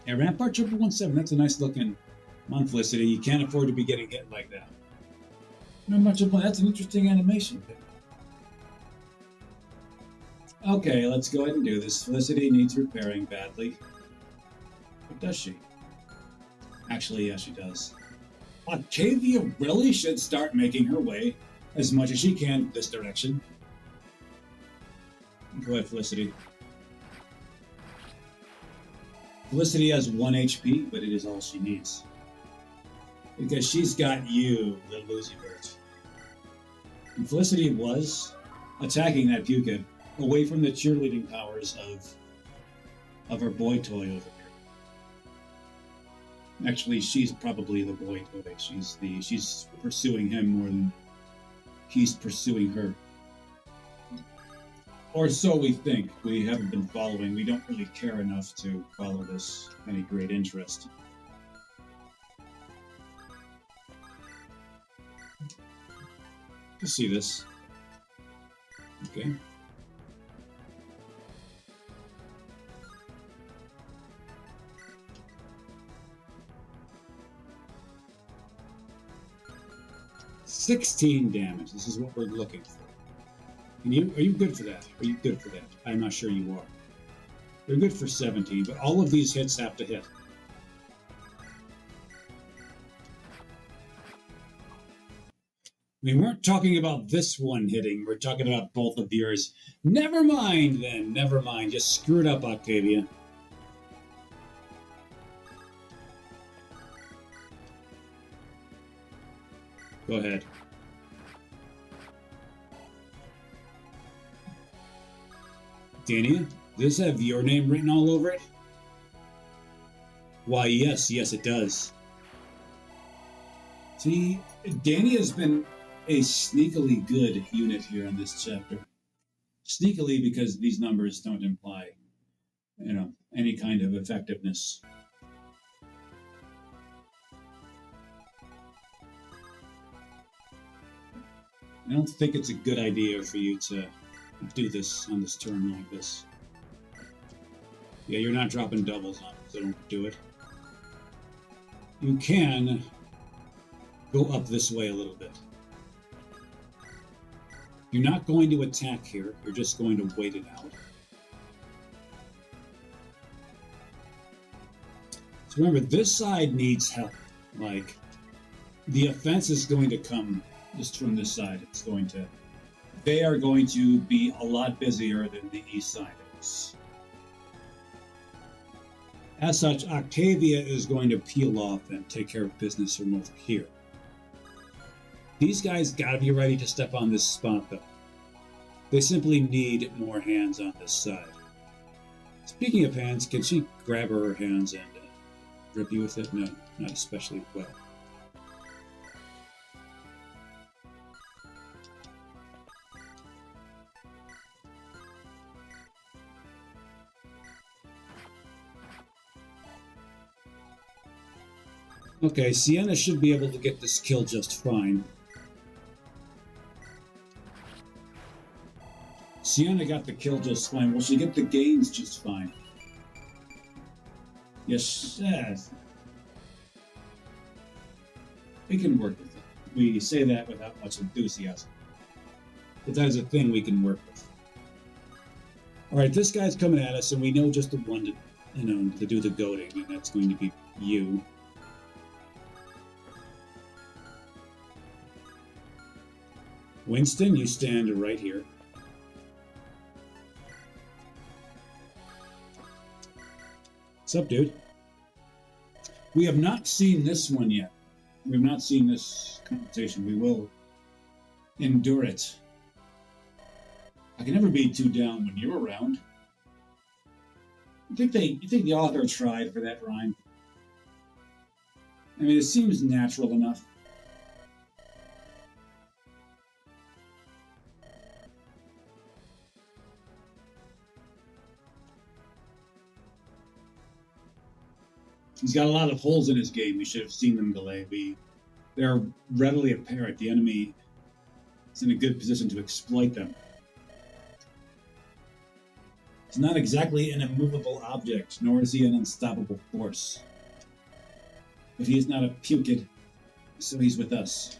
Speaker 1: And Rampart 1717, that's a nice looking Felicity. You can't afford to be getting hit like that. Not much of that's an interesting animation. Okay, let's go ahead and do this. Felicity needs repairing badly. But does she? Actually, yeah, she does. Octavia really should start making her way as much as she can this direction. Go ahead, Felicity. Felicity has 1 HP, but it is all she needs. Because she's got you, little Lucy Bird. And Felicity was attacking that Puka away from the cheerleading powers of her boy toy over here. Actually, she's probably the boy toy. She's pursuing him more than he's pursuing her. Or so we think. We haven't been following. We don't really care enough to follow this any great interest. To see this. Okay. $16 damage. This is what we're looking for. And are you good for that? Are you good for that? I'm not sure you are. You're good for 17, but all of these hits have to hit. We weren't talking about this one hitting. We're talking about both of yours. Never mind, then. Never mind. Just screw it up, Octavia. Go ahead. Dania, does this have your name written all over it? Why, yes, it does. See, Dania's been a sneakily good unit here in this chapter. Sneakily because these numbers don't imply, any kind of effectiveness. I don't think it's a good idea for you to do this on this turn like this. Yeah, you're not dropping doubles on it, so don't do it. You can go up this way a little bit. You're not going to attack here, you're just going to wait it out. So remember, this side needs help. Like, the offense is going to come just from this side. They are going to be a lot busier than the east side is. As such, Octavia is going to peel off and take care of business from over here. These guys gotta be ready to step on this spot, though. They simply need more hands on this side. Speaking of hands, can she grab her hands and rip you with it? No, not especially well. Okay, Sienna should be able to get this kill just fine. Sienna got the kill just fine. Will she get the gains just fine? Yes, we can work with it. We say that without much enthusiasm. But that is a thing we can work with. Alright, this guy's coming at us, and we know just the one to do the goading, and that's going to be you. Winston, you stand right here. What's up, dude? We have not seen this one yet. We've not seen this conversation. We will endure it. I can never be too down when you're around. You think the author tried for that rhyme? I mean, it seems natural enough. He's got a lot of holes in his game. We should have seen them delay. They're readily apparent. The enemy is in a good position to exploit them. He's not exactly an immovable object, nor is he an unstoppable force. But he is not a pukid, so he's with us.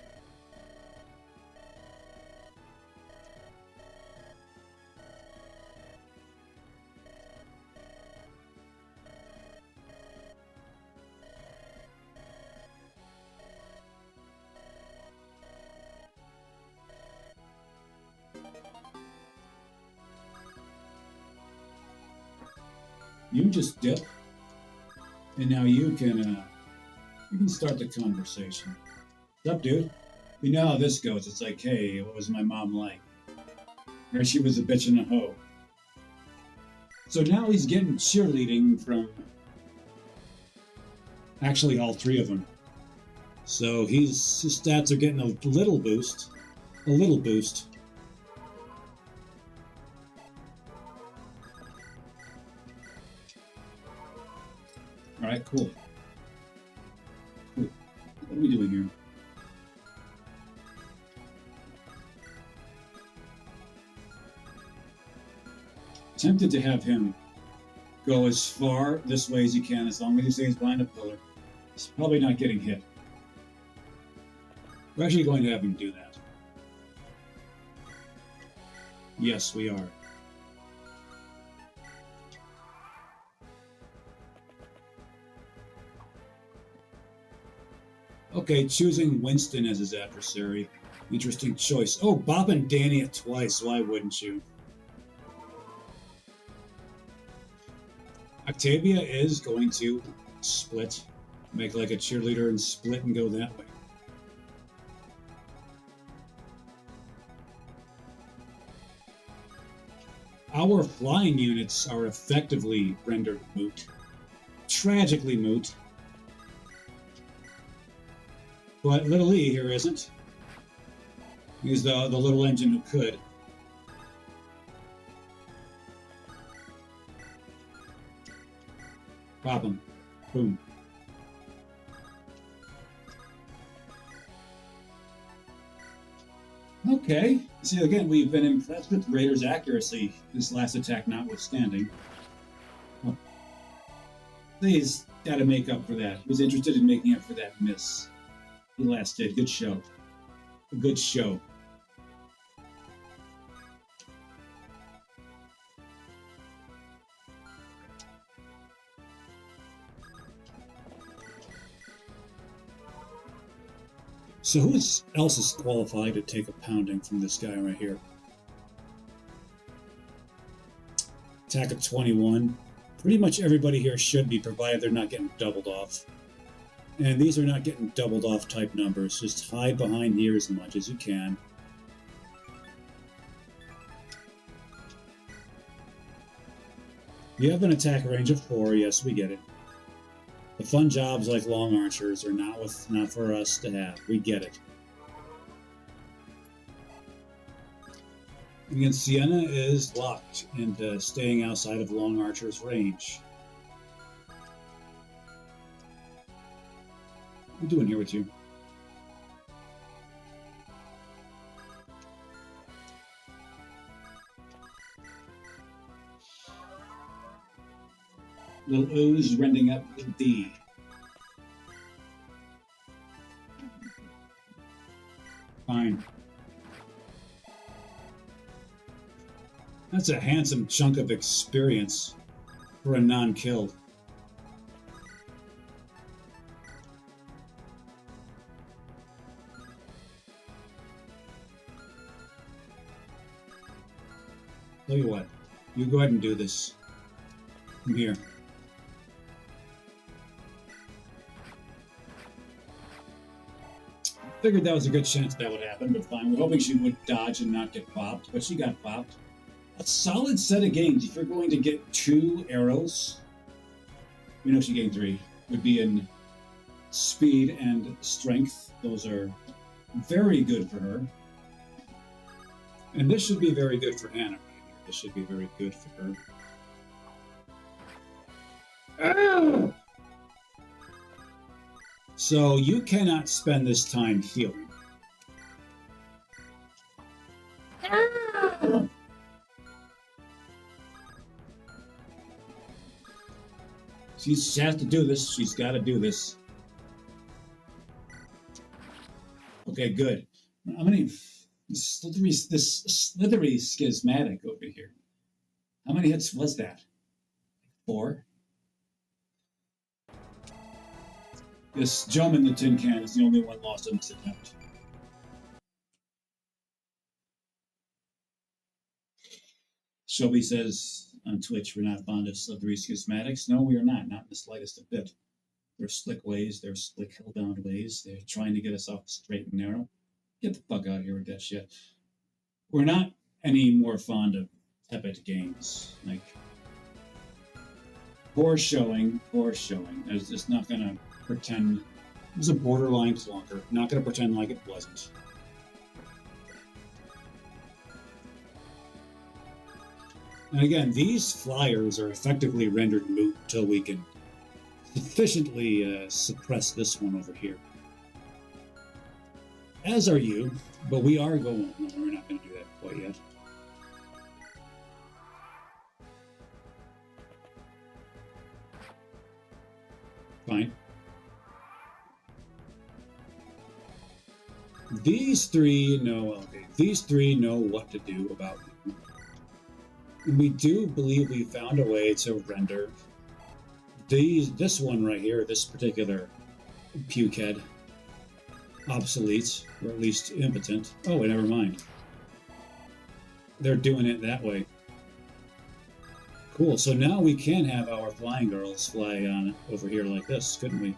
Speaker 1: You just dip, and now you can start the conversation. What's up, dude? You know how this goes. It's like, hey, what was my mom like? Or she was a bitch and a hoe. So now he's getting cheerleading from actually all three of them. So his stats are getting a little boost. A little boost. All right, cool. What are we doing here? Tempted to have him go as far this way as he can, as long as he stays behind a pillar. He's probably not getting hit. We're actually going to have him do that. Yes, we are. Okay, choosing Winston as his adversary. Interesting choice. Oh, bopping Danny it twice. Why wouldn't you? Octavia is going to split. Make like a cheerleader and split and go that way. Our flying units are effectively rendered moot. Tragically moot. But little E here isn't. He's the little engine who could. Pop him. Boom. Okay. See, again, we've been impressed with Raider's accuracy, this last attack notwithstanding. Well, he's got to make up for that. He was interested in making up for that miss. He last did. Good show. A good show. So who else is qualified to take a pounding from this guy right here? Attack of 21. Pretty much everybody here should be, provided they're not getting doubled off. And these are not getting doubled off type numbers. Just hide behind here as much as you can. You have an attack range of 4. Yes, we get it. The fun jobs like long archers are not for us to have. We get it. Again, Sienna is locked into staying outside of long archer's range. What are we doing here with you? Little O's rending up with D. Fine. That's a handsome chunk of experience for a non-kill. Tell you what, you go ahead and do this. Come here. Figured that was a good chance that would happen, but fine. We're hoping she would dodge and not get popped, but she got popped. A solid set of gains. If you're going to get 2 arrows, we know she gained 3, would be in speed and strength. Those are very good for her. And this should be very good for Anna. This should be very good for her. Ah! So you cannot spend this time healing. Ah! She has to do this. She's got to do this. Okay, good. How many? This slithery schismatic over here. How many hits was that? 4? This gentleman in the tin can is the only one lost in this attempt. Shelby says on Twitch, we're not fond of slithery schismatics. No, we are not in the slightest bit. They're slick ways, they're slick hellbound ways. They're trying to get us off the straight and narrow. Get the fuck out of here with that shit. We're not any more fond of tepid games. Like, poor showing. I was just not gonna pretend it was a borderline clunker. Not gonna pretend like it wasn't. And again, these flyers are effectively rendered moot until we can sufficiently suppress this one over here. As are you, but we are going. No, we're not going to do that quite yet. Fine. These 3 know. Okay, these 3 know what to do about it. We do believe we found a way to render this one right here, this particular pukehead, obsolete, or at least impotent. Oh, never mind. They're doing it that way. Cool, so now we can have our flying girls fly on over here like this, couldn't we?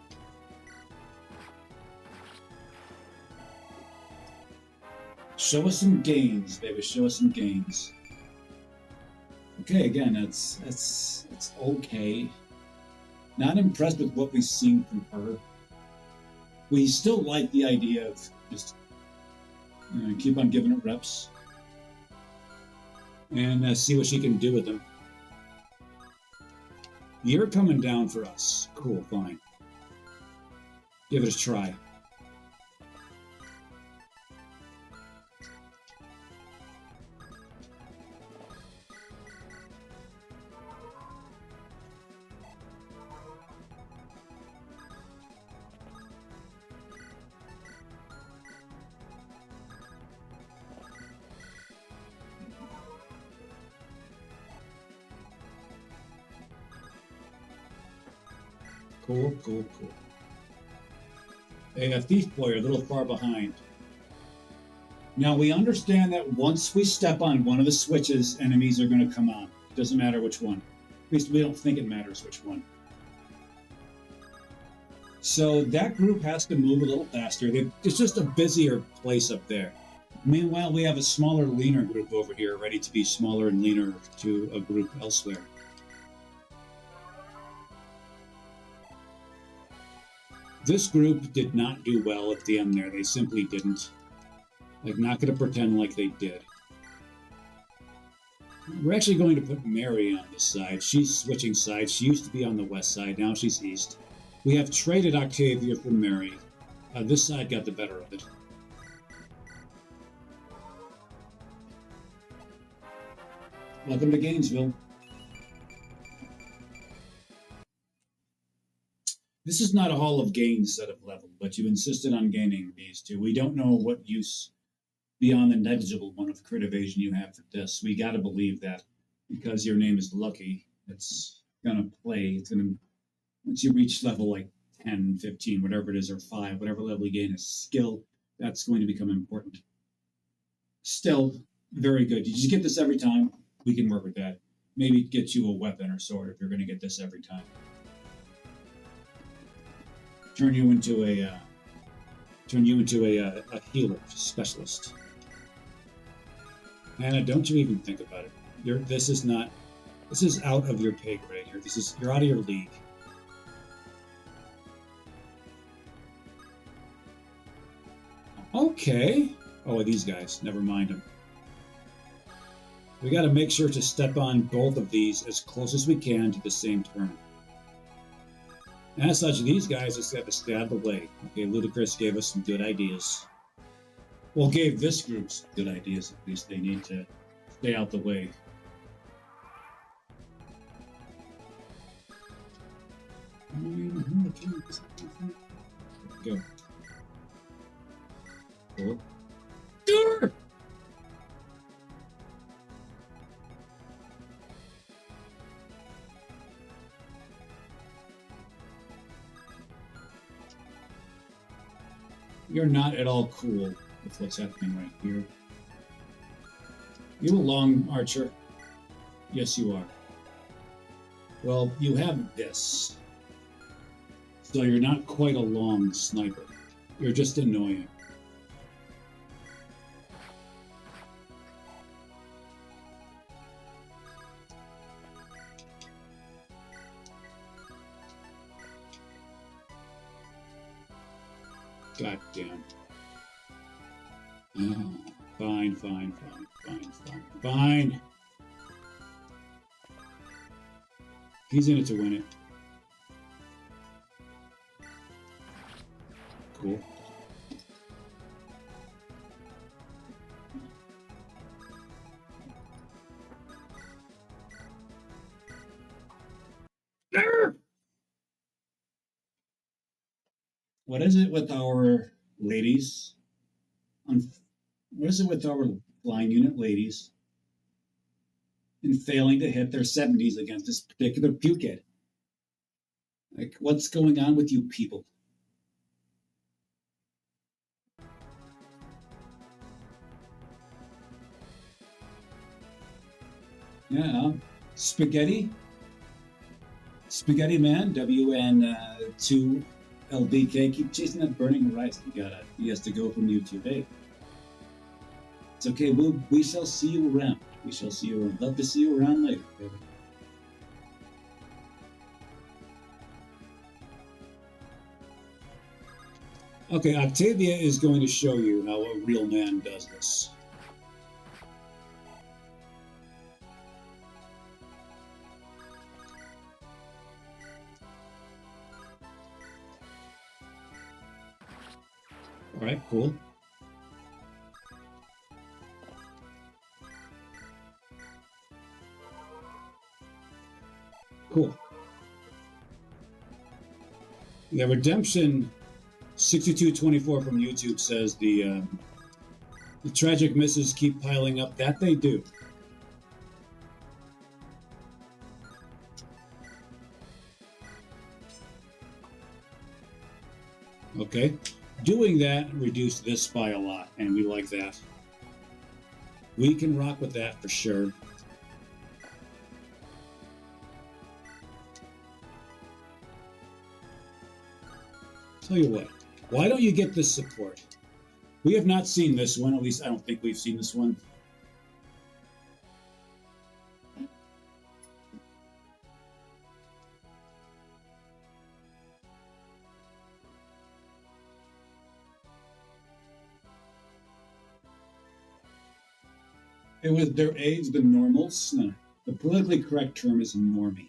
Speaker 1: Show us some gains, baby, show us some gains. Okay, again, it's okay. Not impressed with what we've seen from her. We still like the idea of just keep on giving it reps and see what she can do with them. You're coming down for us. Cool, fine. Give it a try. Cool. Hey, a thief boy, a little far behind. Now, we understand that once we step on one of the switches, enemies are going to come on. It doesn't matter which one. At least we don't think it matters which one. So that group has to move a little faster. It's just a busier place up there. Meanwhile, we have a smaller, leaner group over here, ready to be smaller and leaner to a group elsewhere. This group did not do well at the end there. They simply didn't. Like, not going to pretend like they did. We're actually going to put Mary on this side. She's switching sides. She used to be on the west side. Now she's east. We have traded Octavia for Mary. This side got the better of it. Welcome to Gainesville. This is not a Hall of Gains set of level, but you insisted on gaining these 2. We don't know what use beyond the negligible one of crit evasion you have for this. We got to believe that because your name is Lucky, it's going to play. It's going to, once you reach level like 10, 15, whatever it is, or 5, whatever level you gain a skill, that's going to become important. Still, very good. You just get this every time. We can work with that. Maybe get you a weapon or sword if you're going to get this every time. Turn you into a Turn you into a healer specialist. Anna, don't you even think about it. This is not. This is out of your pay grade here. You're out of your league. Okay. Oh, these guys. Never mind them. We got to make sure to step on both of these as close as we can to the same turn. And as such, these guys just have to stay out of the way. Okay, Ludicrous gave us some good ideas. Well, gave this group some good ideas. At least they need to stay out the way. Go. Cool. Durr! You're not at all cool with what's happening right here. You a long archer? Yes, you are. Well, you have this. So you're not quite a long sniper. You're just annoying. God damn. Oh, fine. He's in it to win it. Cool. What is it with our ladies? What is it with our line unit ladies in failing to hit their 70s against this particular pukehead? Like, what's going on with you people? Yeah, Spaghetti Man, WN2 LDK, keep chasing that burning horizon. He has to go from YouTube. Hey, it's okay. We shall see you around. We shall see you around. Love to see you around later, baby. Okay, Octavia is going to show you how a real man does this. All right, cool. Cool. Yeah, Redemption 6224 from YouTube says the tragic misses keep piling up. That they do. Okay. Doing that reduced this by a lot, and we like that. We can rock with that for sure. Tell you what, why don't you get this support? We have not seen this one, at least I don't think we've seen this one. It was their age, the normals. No, the politically correct term is normie.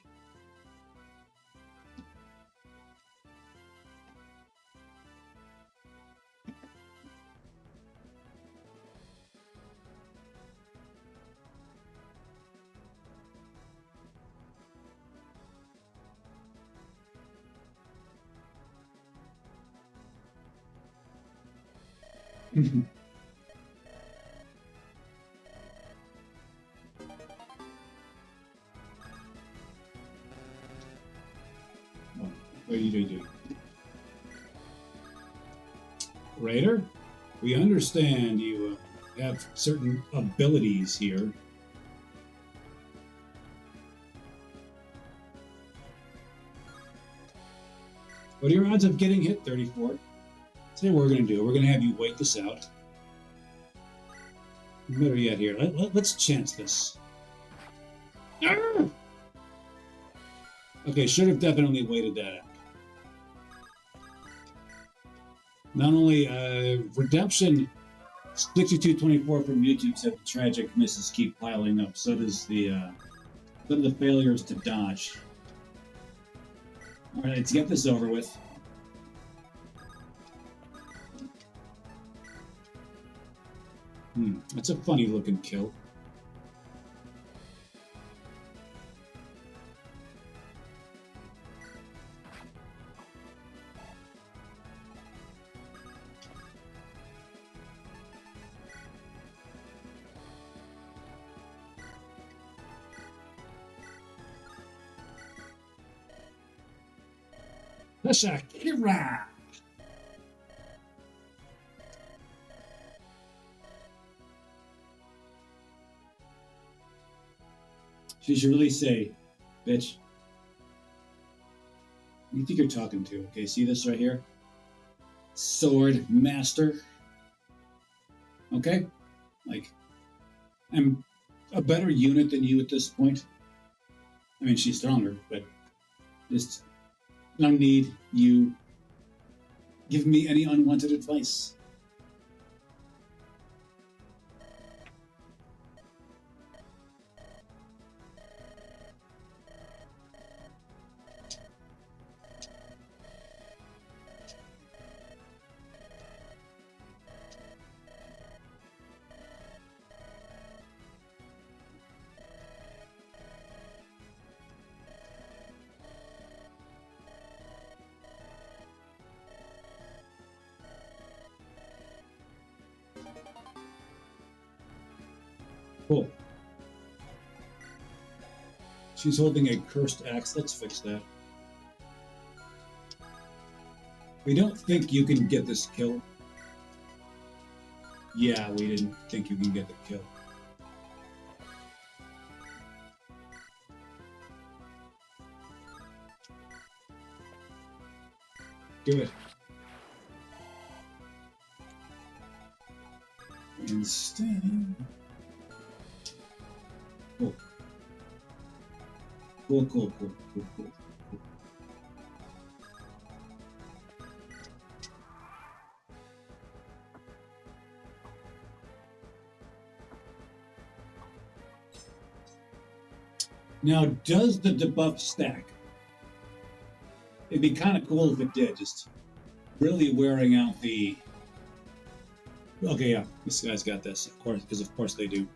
Speaker 1: What are you doing? Raider, we understand you have certain abilities here. What are your odds of getting hit? 34. So what we're going to do, we're going to have you wait this out. Better yet here, let's chance this. Ah! Okay, should have definitely waited that out. Not only Redemption 6224 from YouTube said the tragic misses keep piling up. So does the failures to dodge. All right, let's get this over with. That's a funny looking kill. Shakira. She should really say, bitch. You think you're talking to? Okay, see this right here? Sword Master. Okay? Like, I'm a better unit than you at this point. I mean, she's stronger, but just I don't need you giving me any unwanted advice. Cool. She's holding a cursed axe. Let's fix that. We don't think you can get this kill. Yeah, we didn't think you can get the kill. Do it. Instead... Cool. Cool. Now, does the debuff stack? It'd be kind of cool if it did, just really wearing out the... Okay, yeah, this guy's got this, of course, because of course they do.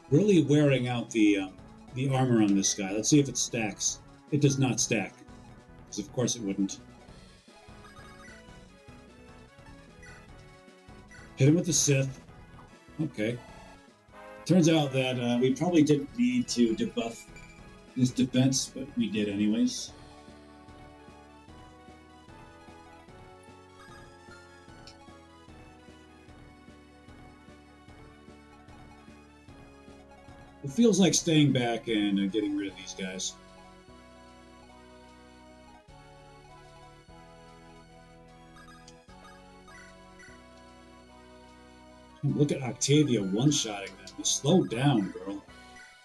Speaker 1: Really wearing out the armor on this guy. Let's see if it stacks. It does not stack, because of course it wouldn't. Hit him with the Sith. Okay. Turns out that we probably didn't need to debuff his defense, but we did anyways. It feels like staying back and getting rid of these guys. Look at Octavia one-shotting them. Slow down, girl.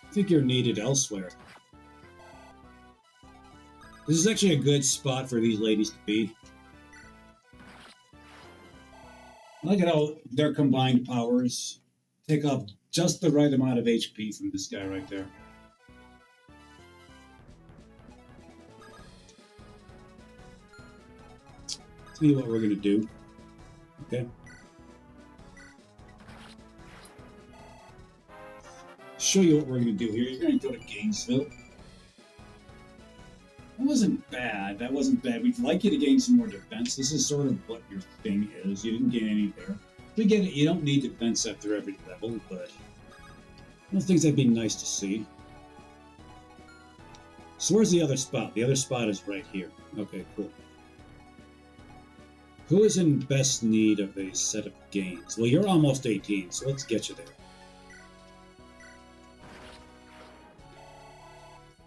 Speaker 1: I think you're needed elsewhere. This is actually a good spot for these ladies to be. Look at how their combined powers take off just the right amount of HP from this guy right there. Tell you what we're going to do. Okay. Show you what we're going to do here. You're going to go to Gainesville. That wasn't bad. That wasn't bad. We'd like you to gain some more defense. This is sort of what your thing is. You didn't gain any there. We get it. You don't need defense after every level, but one of the things that'd be nice to see. So where's the other spot? The other spot is right here. Okay, cool. Who is in best need of a set of gains? Well, you're almost 18, so let's get you there.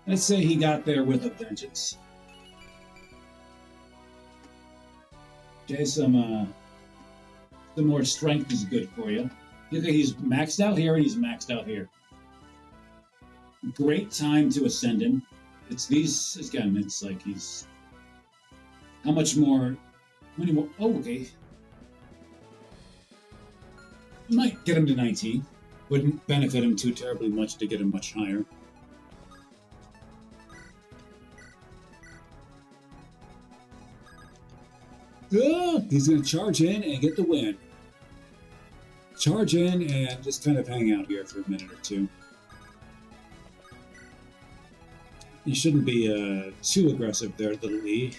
Speaker 1: Let's say he got there with a vengeance. Okay, some more strength is good for you. Okay, he's maxed out here and he's maxed out here. Great time to ascend him. It's these again. It's like he's how much more? How many more? Oh, okay. Might get him to 19. Wouldn't benefit him too terribly much to get him much higher. Oh, he's going to charge in and get the win. Charge in and just kind of hang out here for a minute or two. You shouldn't be too aggressive there, little E.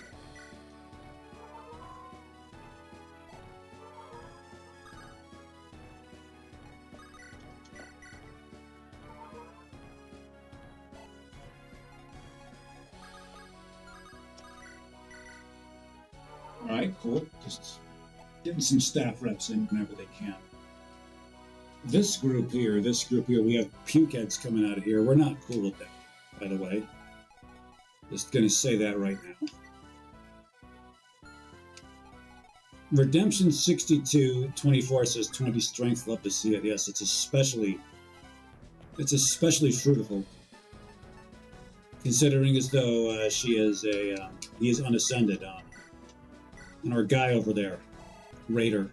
Speaker 1: Alright, cool. Just getting some staff reps in whenever they can. This group here, we have puke heads coming out of here. We're not cool with that, by the way. Just gonna say that right now. Redemption 62, 24 says 20 strength. Love to see it. Yes, it's especially fruitful. Considering as though he is unascended on our guy over there, Raider.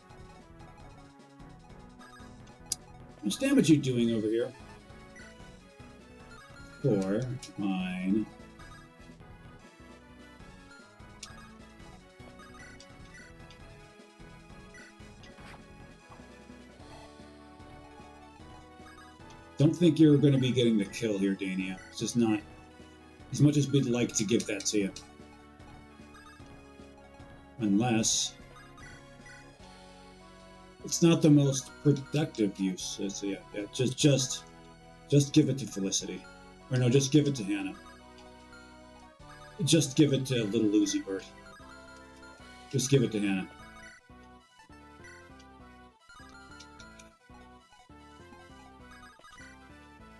Speaker 1: How much damage are you doing over here? 4, 9. Don't think you're going to be getting the kill here, Dania. It's just not as much as we'd like to give that to you. Unless it's not the most productive use. It's, yeah, just give it to Felicity. Or no, just give it to Hannah. Just give it to little Lucy Bird. Just give it to Hannah.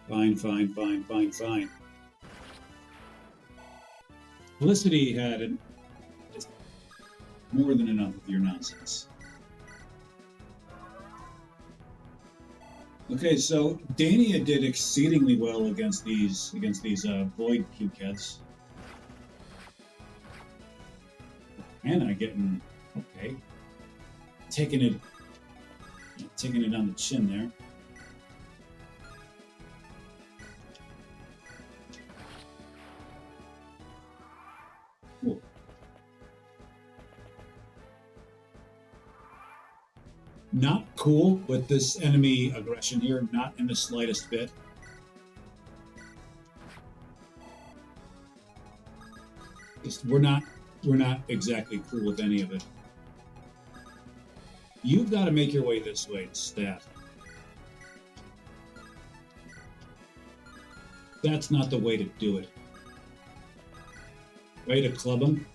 Speaker 1: Fine. Felicity had more than enough of your nonsense. Okay, so Dania did exceedingly well against these void pukeheads. Hannah getting okay, taking it on the chin there. Cool. Not cool with this enemy aggression here, not in the slightest bit. We're not exactly cool with any of it. You've got to make your way this way, stat. That's not the way to do it. Ready to club him?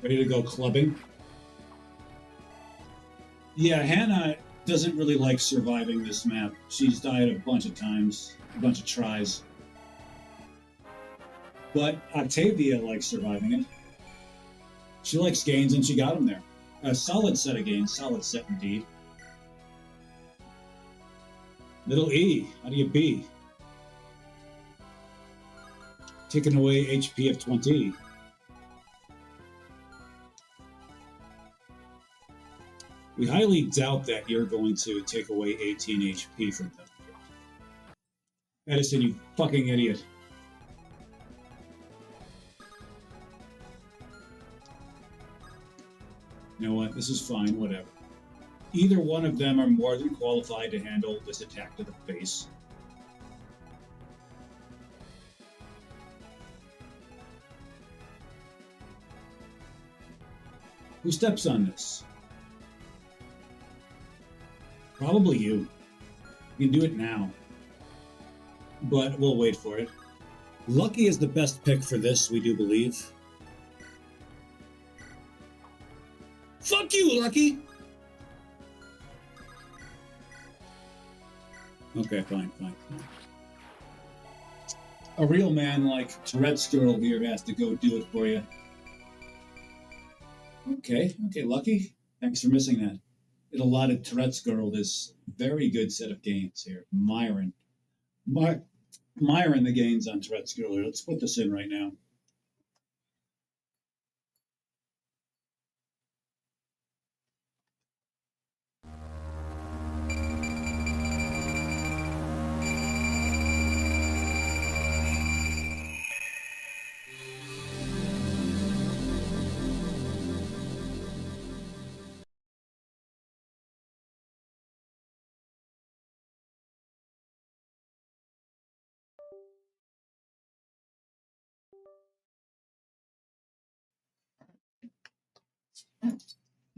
Speaker 1: Ready to go clubbing? Yeah, Hannah doesn't really like surviving this map. She's died a bunch of times, a bunch of tries. But Octavia likes surviving it. She likes gains, and she got them there. A solid set of gains, solid set indeed. Little E, how do you be? Taking away HP of 20. We highly doubt that you're going to take away 18 HP from them. Edison, you fucking idiot. You know what? This is fine, whatever. Either one of them are more than qualified to handle this attack to the face. Who steps on this? Probably you. You can do it now. But we'll wait for it. Lucky is the best pick for this, we do believe. Fuck you, Lucky! Okay, fine. A real man like Tourette's girl here has to go do it for you. Okay, Lucky. Thanks for missing that. It allotted Tourette's Girl this very good set of gains here. My, Myron the gains on Tourette's Girl. Let's put this in right now.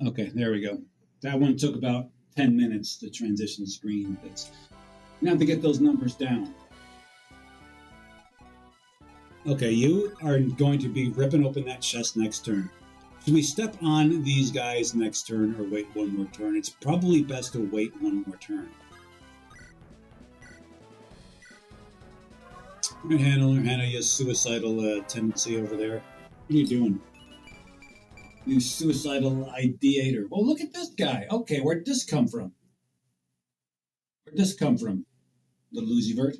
Speaker 1: Okay, there we go. That one took about 10 minutes to transition screen. That's you have to get those numbers down. Okay, you are going to be ripping open that chest next turn. Should we step on these guys next turn or wait one more turn? It's probably best to wait one more turn. Hannah, you have suicidal tendency over there. What are you doing? You suicidal ideator. Well, look at this guy. Okay, where'd this come from? Where'd this come from? The Lucivert?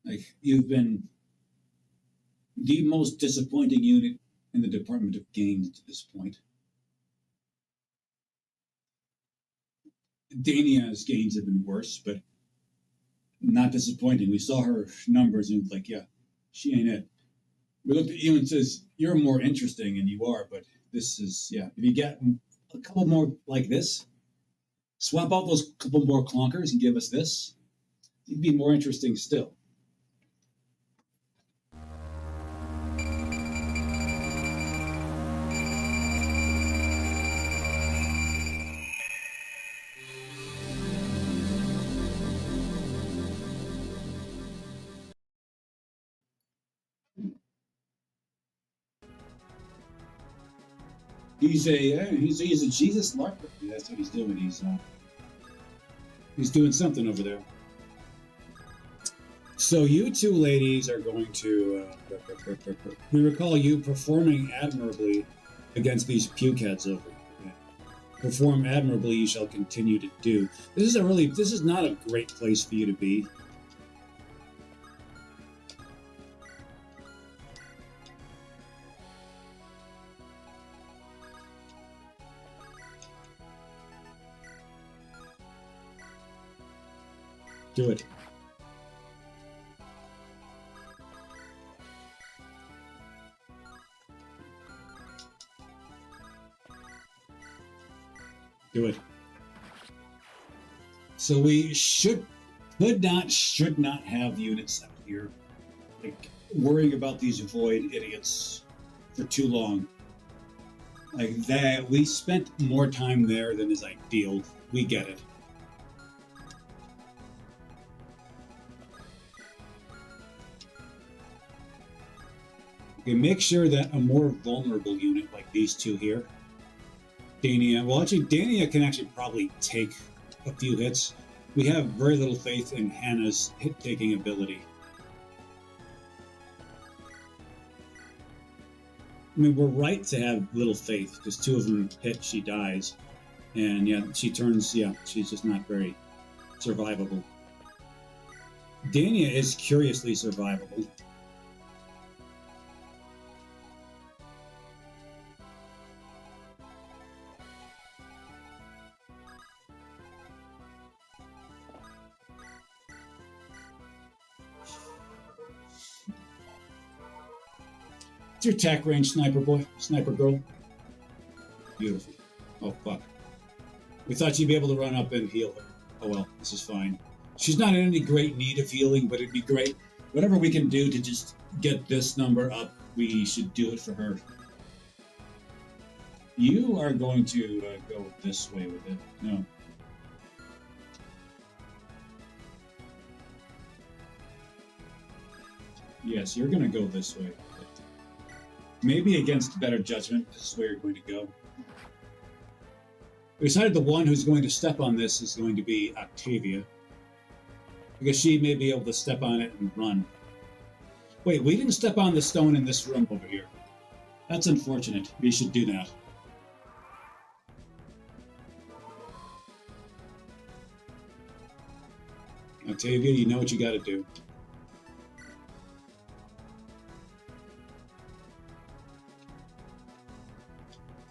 Speaker 1: Like, you've been the most disappointing unit in the Department of Games to this point. Dania's gains have been worse, but not disappointing. We saw her numbers and like, yeah, she ain't it. We looked at you and says, you're more interesting, and you are, but this is, yeah, if you get a couple more like this, swap out those couple more clunkers and give us this, you'd be more interesting still. He's a Jesus LARPer. That's what he's doing. He's doing something over there. So you two ladies are going to. We recall you performing admirably against these pukeheads over here. Perform admirably, you shall continue to do. This is not a great place for you to be. Do it. Do it. So we should not have units out here like worrying about these void idiots for too long. Like that, we spent more time there than is ideal. We get it. Okay, make sure that a more vulnerable unit like these two here, Dania. Well, actually, Dania can actually probably take a few hits. We have very little faith in Hannah's hit-taking ability. I mean, we're right to have little faith, because two of them hit, she dies. And yeah, she turns, yeah, she's just not very survivable. Dania is curiously survivable. What's your attack range, sniper boy? Sniper girl? Beautiful. Oh, fuck. We thought she'd be able to run up and heal her. Oh well, this is fine. She's not in any great need of healing, but it'd be great. Whatever we can do to just get this number up, we should do it for her. You are going to go this way with it. No. Yes, you're going to go this way. Maybe against better judgment, this is where you're going to go. We decided the one who's going to step on this is going to be Octavia, because she may be able to step on it and run. Wait, we didn't step on the stone in this room over here. That's unfortunate. We should do that. Octavia, you know what you gotta do.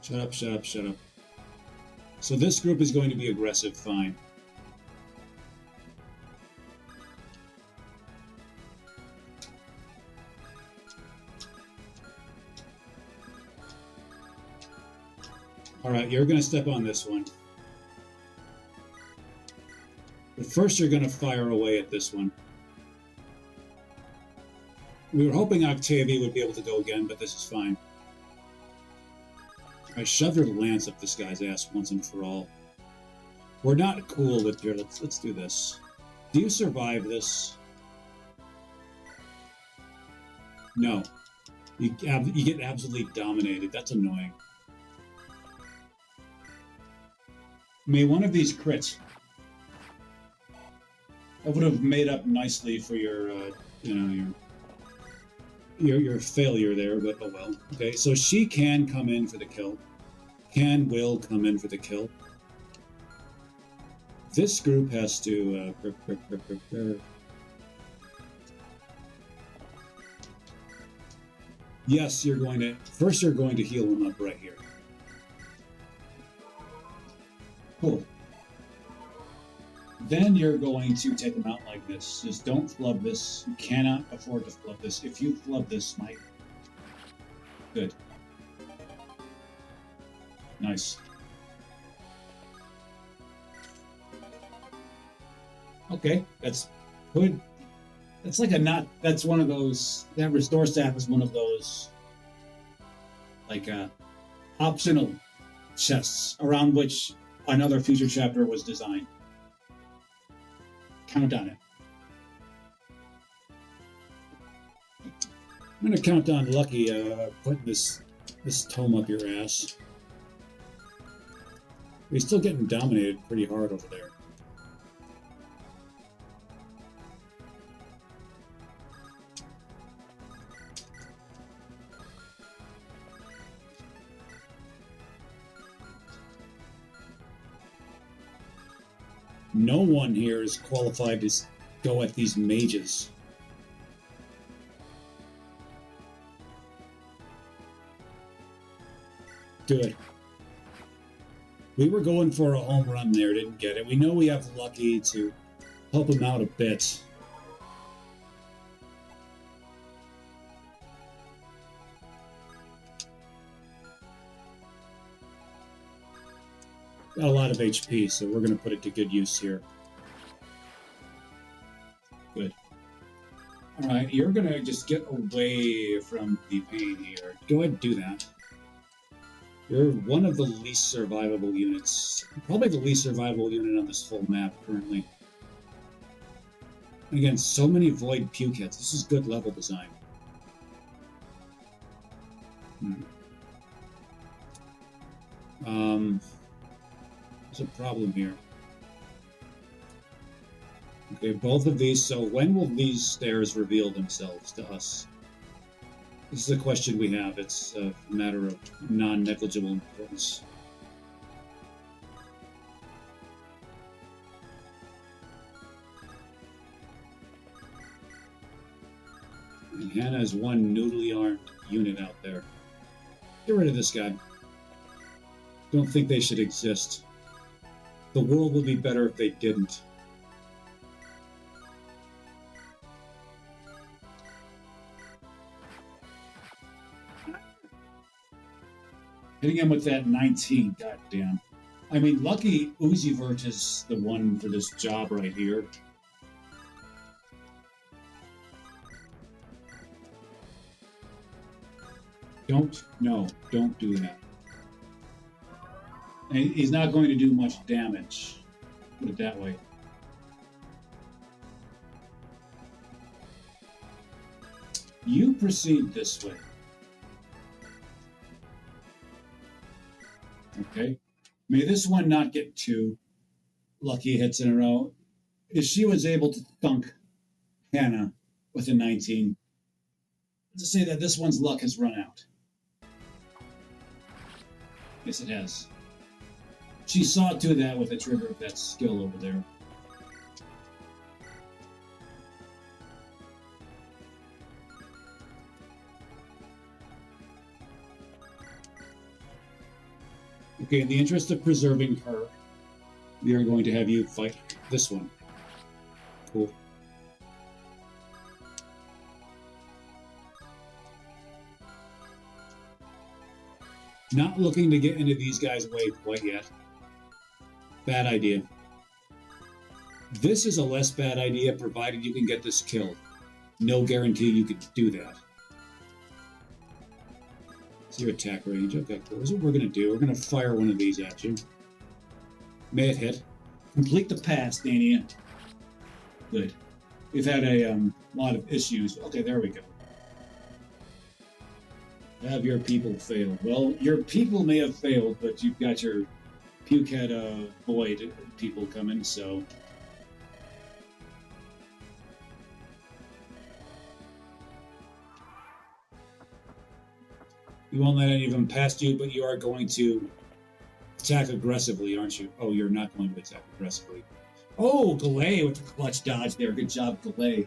Speaker 1: Shut up, shut up, shut up. So this group is going to be aggressive, fine. Alright, you're going to step on this one. But first you're going to fire away at this one. We were hoping Octavia would be able to go again, but this is fine. I shoved her lance up this guy's ass once and for all. We're not cool with here. Let's do this. Do you survive this? No. You get absolutely dominated. That's annoying. May one of these crits. That would have made up nicely for your, you know, your failure there, but oh well. Okay, so she can come in for the kill. Will come in for the kill. This group has to prepare. Yes, you're going to... First, you're going to heal him up right here. Cool. Then you're going to take him out like this. Just don't flub this. You cannot afford to flub this. If you flub this, Mike. Good. Nice. Okay, that's good. That's like a not. That's one of those. That restore staff is one of those, like, optional chests around which another future chapter was designed. Count on it. I'm gonna count on Lucky putting this tome up your ass. He's still getting dominated pretty hard over there. No one here is qualified to go at these mages. Do it. We were going for a home run there, didn't get it. We know we have Lucky to help him out a bit. Got a lot of HP, so we're going to put it to good use here. Good. Alright, you're going to just get away from the pain here. Go ahead and do that. You're one of the least survivable units. Probably the least survivable unit on this full map currently. And again, so many void puke hits. This is good level design. There's a problem here. Okay, both of these. So when will these stairs reveal themselves to us? This is a question we have. It's a matter of non-negligible importance. And Hannah is one noodly armed unit out there. Get rid of this guy. Don't think they should exist. The world would be better if they didn't. Hitting him with that 19, goddamn. I mean, lucky Uzivert is the one for this job right here. Don't do that. And he's not going to do much damage. Put it that way. You proceed this way. Okay. May this one not get 2 lucky hits in a row. If she was able to thunk Hannah with a 19, let's say that this one's luck has run out. Yes, it has. She saw to that with a trigger of that skill over there. Okay, in the interest of preserving her, we are going to have you fight this one. Cool. Not looking to get into these guys' way quite yet. Bad idea. This is a less bad idea, provided you can get this killed. No guarantee you could do that. It's your attack range. Okay, cool. Here's what we're going to do. We're going to fire one of these at you. May it hit. Complete the pass, Dania. Good. We've had a lot of issues. Okay, there we go. Have your people failed? Well, your people may have failed, but you've got your Pukehead Void people coming, so... You won't let any of them past you, but you are going to attack aggressively, aren't you? Oh, you're not going to attack aggressively. Oh, Galay with the clutch dodge there. Good job, Galay.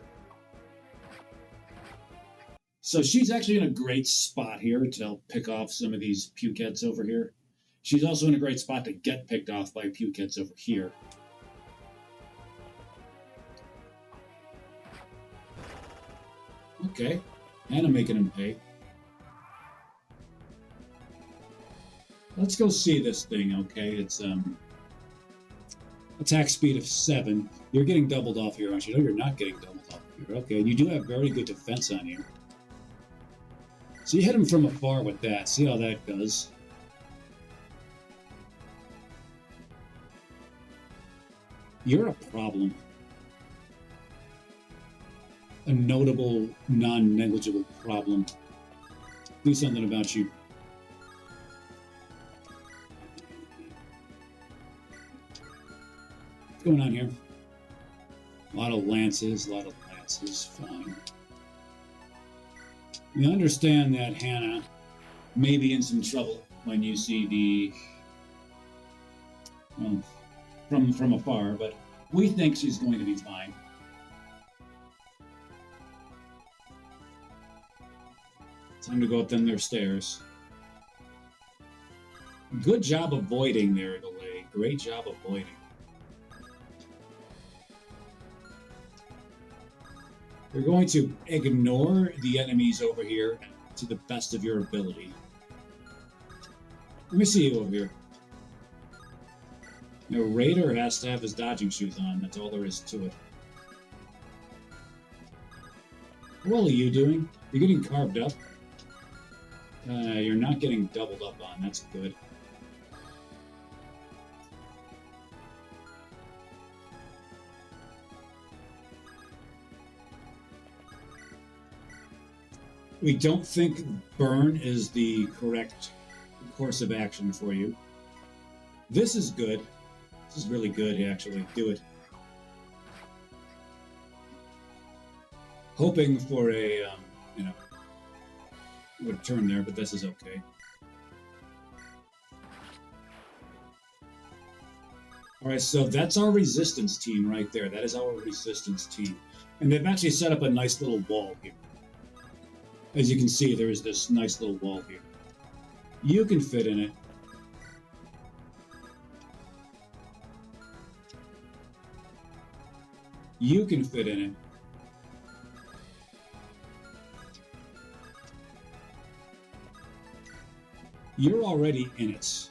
Speaker 1: So she's actually in a great spot here to help pick off some of these Pukeheads over here. She's also in a great spot to get picked off by Pukeheads over here. Okay. And I'm making him pay. Let's go see this thing, okay? It's attack speed of 7. You're getting doubled off here, aren't you? No, you're not getting doubled off here. Okay, and you do have very good defense on you. So you hit him from afar with that. See how that goes. You're a problem. A notable, non-negligible problem. Do something about you. What's going on here? A lot of lances, fine. We understand that Hannah may be in some trouble when you see the... well, from afar, but we think she's going to be fine. Time to go up them their stairs. Good job avoiding there, Delay. Great job avoiding. You're going to ignore the enemies over here to the best of your ability. Let me see you over here. The Raider has to have his dodging shoes on. That's all there is to it. How well are you doing? You're getting carved up. You're not getting doubled up on. That's good. We don't think burn is the correct course of action for you. This is good. This is really good, actually. Do it. Hoping for a, return there, but this is okay. Alright, so that's our resistance team right there. That is our resistance team. And they've actually set up a nice little wall here. As you can see, there is this nice little wall here. You can fit in it. You can fit in it. You're already in it.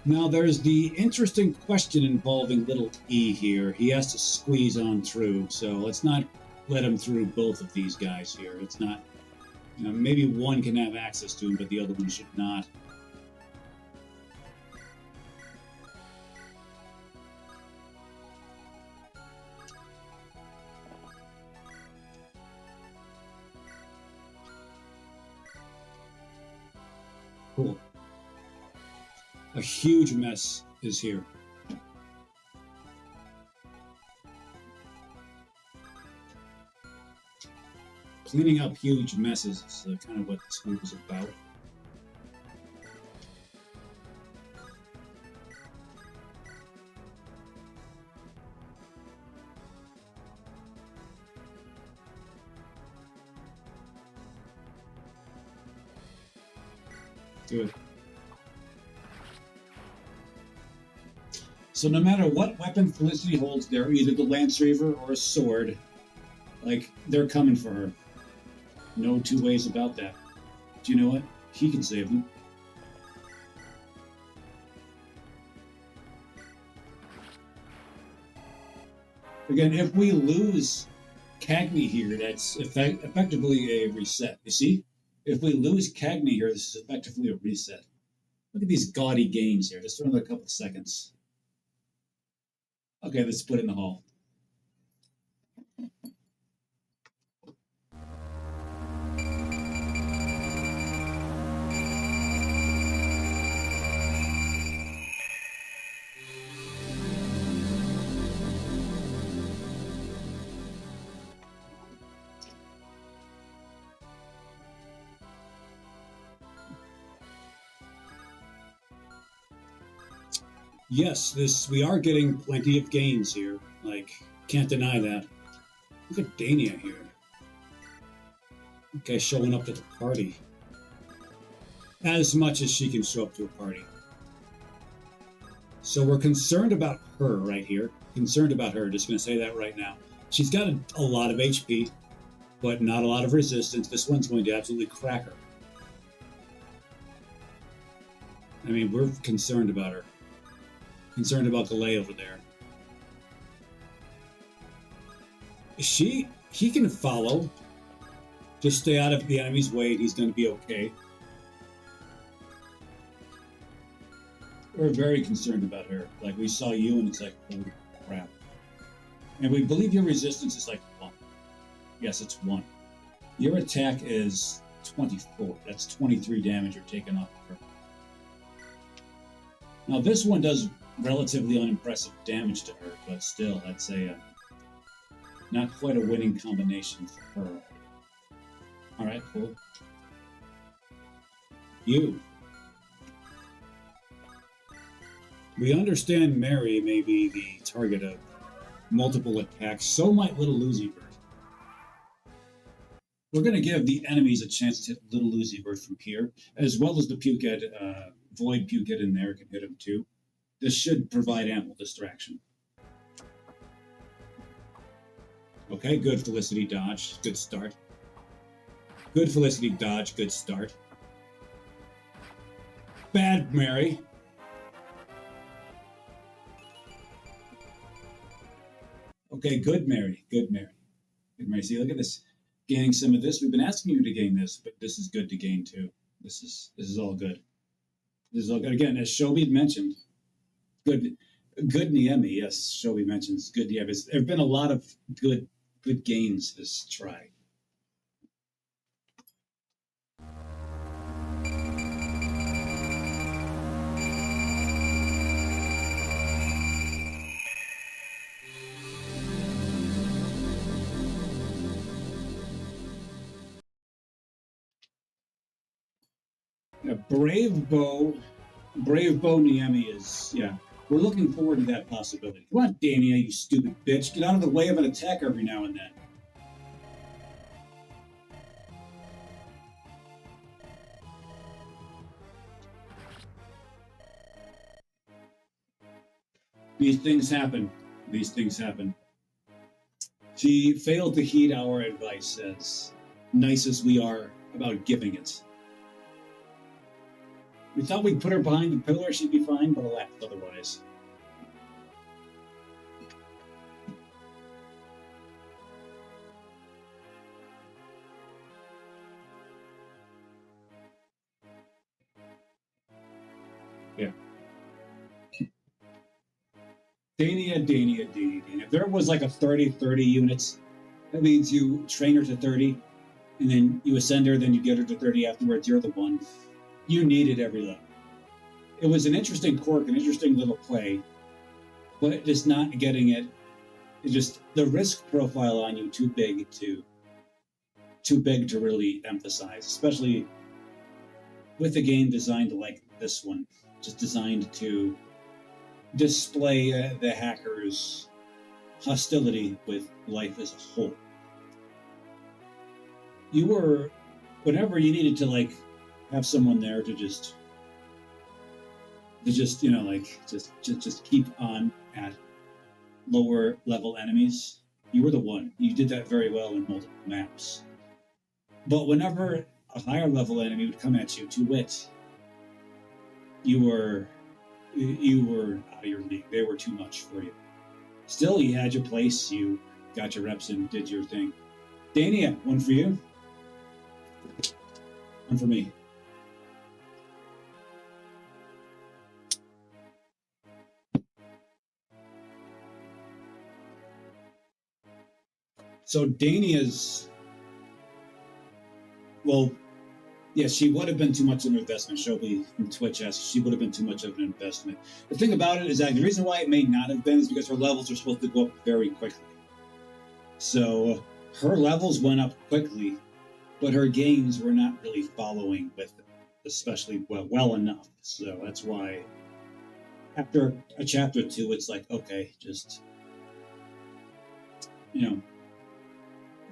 Speaker 1: Now there's the interesting question involving little E here. He has to squeeze on through, so let's not let him through both of these guys here. It's not, maybe one can have access to him, but the other one should not. Cool. A huge mess is here. Cleaning up huge messes is kind of what this group is about. Good. So no matter what weapon Felicity holds there, either the Lance Reaver or a sword, like, they're coming for her. No two ways about that. Do you know what? He can save them. Again, if we lose Cagney here, that's effectively a reset. You see? If we lose Cagney here, this is effectively a reset. Look at these gaudy gains here. Just for another couple of seconds. Okay, let's put it in the hall. Yes, we are getting plenty of gains here. Like, can't deny that. Look at Dania here. Okay, showing up to the party. As much as she can show up to a party. So we're concerned about her right here. Concerned about her, just going to say that right now. She's got a lot of HP, but not a lot of resistance. This one's going to absolutely crack her. I mean, we're concerned about her. Concerned about Galay over there. He can follow. Just stay out of the enemy's way and he's going to be okay. We're very concerned about her. Like, we saw you and it's like, holy crap. And we believe your resistance is like 1. Yes, it's 1. Your attack is 24. That's 23 damage you're taking off of her. Now, this one does relatively unimpressive damage to her, but still, that's not quite a winning combination for her. Alright, cool. You. We understand Mary may be the target of multiple attacks, so might Little Lucy Bird. We're going to give the enemies a chance to hit Little Lucy Bird from here, as well as the Puked, Void Puked in there can hit him too. This should provide ample distraction. Okay, good Felicity dodge. Good start. Good Felicity dodge. Good start. Bad Mary. Okay, good Mary. Good Mary. Good Mary. See, look at this. Gaining some of this. We've been asking you to gain this, but this is good to gain too. This is all good. This is all good. Again, as Shobi mentioned, good Niemi. Yes, Shobi mentions good Niemi. There have been a lot of good gains this try. Now, Brave Bow Niemi is, yeah. We're looking forward to that possibility. Come on, Dania, you stupid bitch. Get out of the way of an attack every now and then. These things happen. These things happen. She failed to heed our advice, as nice as we are about giving it. We thought we'd put her behind the pillar, she'd be fine, but alas, otherwise. Yeah. Dania. If there was like a 30 units, that means you train her to 30, and then you ascend her, then you get her to 30 afterwards, you're the one. You needed every level. It was an interesting quirk, an interesting little play, but just not getting it. It's just the risk profile on you too big to really emphasize, especially with a game designed like this one, just designed to display the hacker's hostility with life as a whole. You were, whenever you needed to like have someone there to just like just keep on at lower level enemies. You were the one. You did that very well in multiple maps. But whenever a higher level enemy would come at you, to wit, you were out of your league. They were too much for you. Still, you had your place. You got your reps and did your thing. Dania, one for you. One for me. So Dania's, well, yeah, she would have been too much of an investment. Shelby from Twitch asked, she would have been too much of an investment. The thing about it is that the reason why it may not have been is because her levels are supposed to go up very quickly. So her levels went up quickly, but her gains were not really following with it, especially well enough. So that's why after a chapter or two, it's like, okay, just,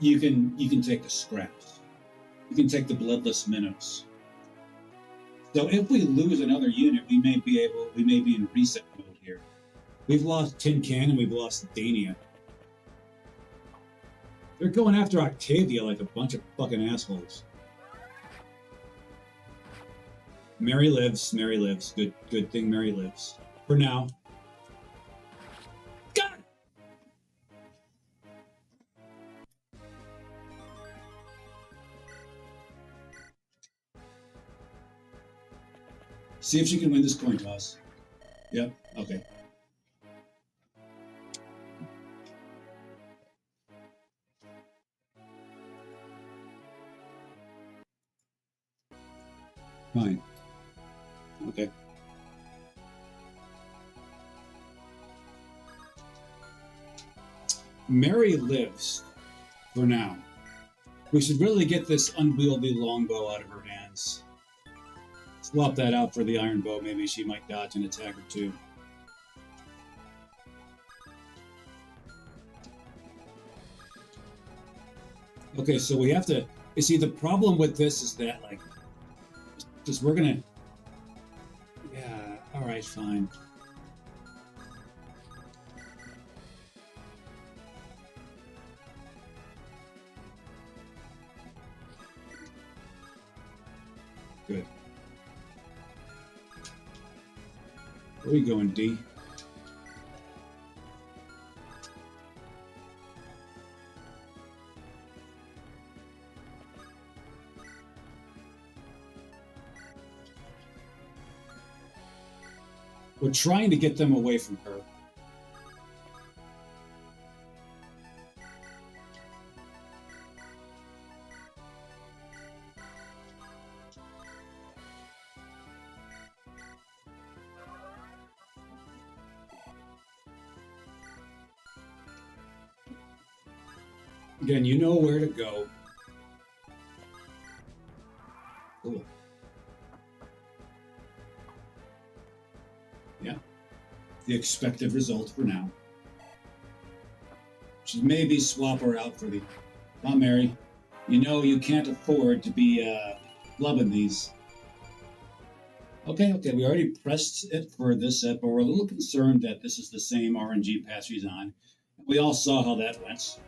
Speaker 1: you can take the scraps. You can take the bloodless minnows. So if we lose another unit, we may be in reset mode here. We've lost Tin Can and we've lost Dania. They're going after Octavia like a bunch of fucking assholes. Mary lives. Good thing Mary lives. For now. God! See if she can win this coin toss. Yep, okay. Fine. Okay. Mary lives for now. We should really get this unwieldy longbow out of her hands. Swap that out for the iron bow. Maybe she might dodge an attack or two. Okay, so we have to... You see, the problem with this is that, like... Just we're gonna... Yeah, alright, fine. Good. Where are you going, D? We're trying to get them away from her. Again, you know where to go. Cool. Yeah. The expected result for now. Should maybe swap her out for the... Come on, Mary. You know you can't afford to be loving these. Okay, we already pressed it for this set, but we're a little concerned that this is the same RNG pass she's on. We all saw how that went.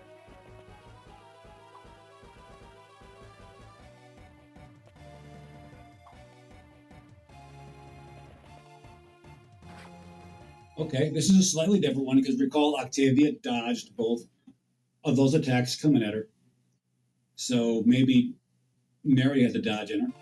Speaker 1: Okay, this is a slightly different one because recall Octavia dodged both of those attacks coming at her. So maybe Mary had the dodge in her.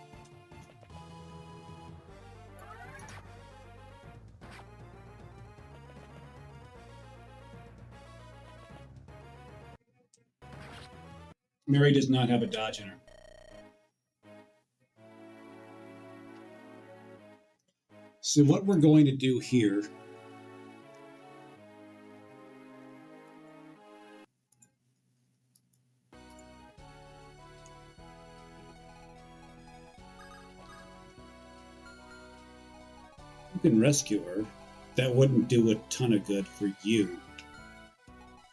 Speaker 1: Mary does not have a dodge in her. So what we're going to do here can rescue her. That wouldn't do a ton of good for you.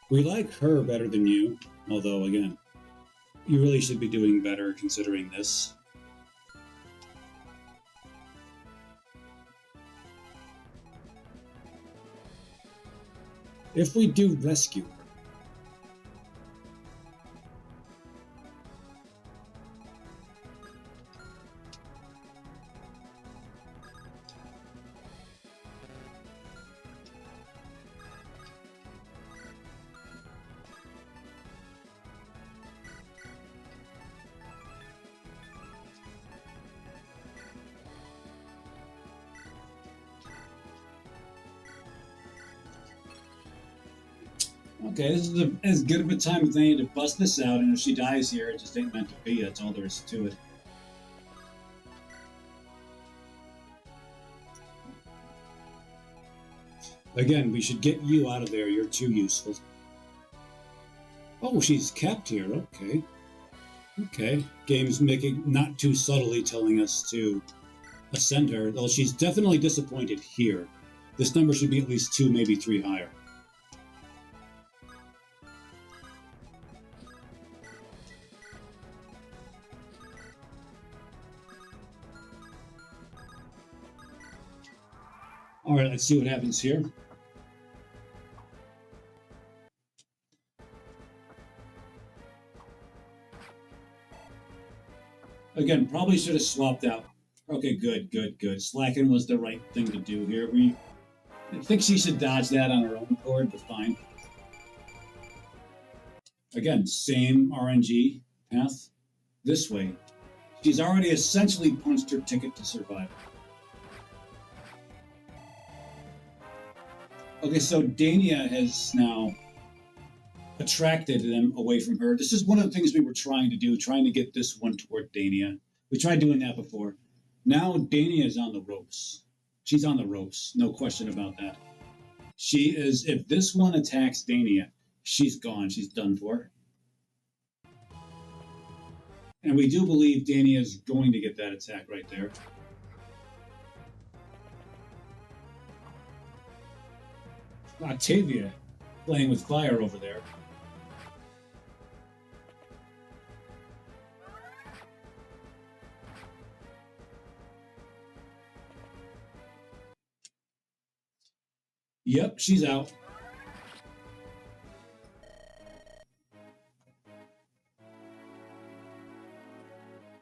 Speaker 1: We like her better than you, although, again, you really should be doing better considering this. if we do rescue her. Okay, this is as good of a time as any to bust this out, and if she dies here, it just ain't meant to be. That's all there is to it. Again, we should get you out of there. You're too useful. Oh, she's kept here. Okay. Okay. Game's making, not too subtly telling us to ascend her. Well, she's definitely disappointed here. This number should be at least 2, maybe 3 higher. All right, let's see what happens here. Again, probably should have swapped out. Okay, good, good, good. Slacking was the right thing to do here. I think she should dodge that on her own accord, but fine. Again, same RNG path. This way. She's already essentially punched her ticket to survival. Okay, so Dania has now attracted them away from her. This is one of the things we were trying to do, trying to get this one toward Dania. We tried doing that before. Now Dania is on the ropes. She's on the ropes, no question about that. She is, if this one attacks Dania, she's gone, she's done for. And we do believe Dania is going to get that attack right there. Octavia playing with fire over there. Yep, she's out.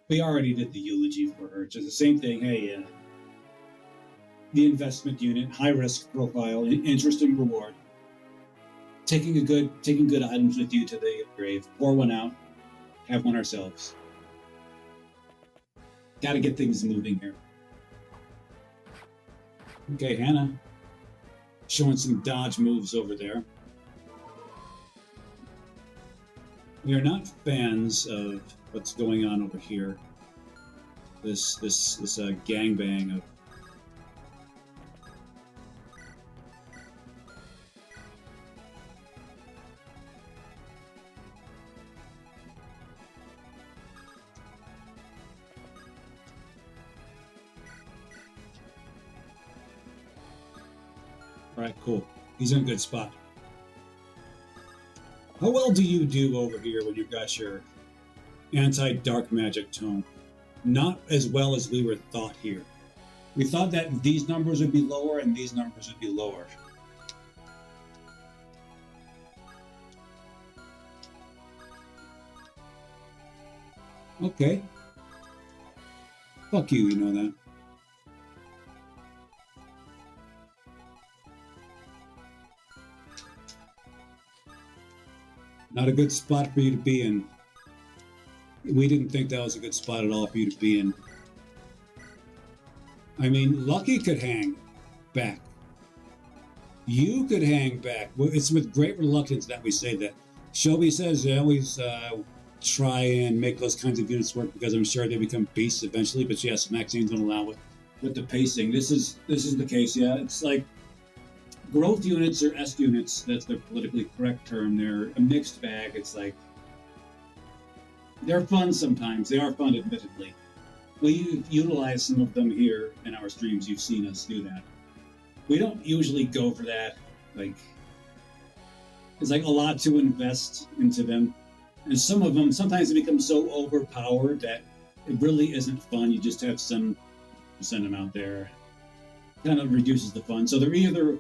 Speaker 1: We already did the eulogy for her. Just the same thing. Hey, the investment unit, high risk profile, interest and reward. Taking good items with you to the grave. Pour one out, have one ourselves. Got to get things moving here. Okay, Hannah, showing some dodge moves over there. We are not fans of what's going on over here. This gangbang of. All right, cool. He's in a good spot. How well do you do over here when you've got your anti-dark magic tome? Not as well as we were thought here. We thought that these numbers would be lower and these numbers would be lower. Okay. Fuck you, you know that. Not a good spot for you to be in. We didn't think that was a good spot at all for you to be in. I mean, Lucky could hang back. You could hang back. It's with great reluctance that we say that. Shelby says they always try and make those kinds of units work because I'm sure they become beasts eventually, but yes, Maxine's don't allow it with the pacing. This is the case, yeah. It's like growth units or S units, that's the politically correct term. They're a mixed bag. It's like, they're fun sometimes. They are fun, admittedly. We utilize some of them here in our streams. You've seen us do that. We don't usually go for that. Like, it's like a lot to invest into them. And some of them, sometimes they become so overpowered that it really isn't fun. You just have send them out there. Kind of reduces the fun. So they're either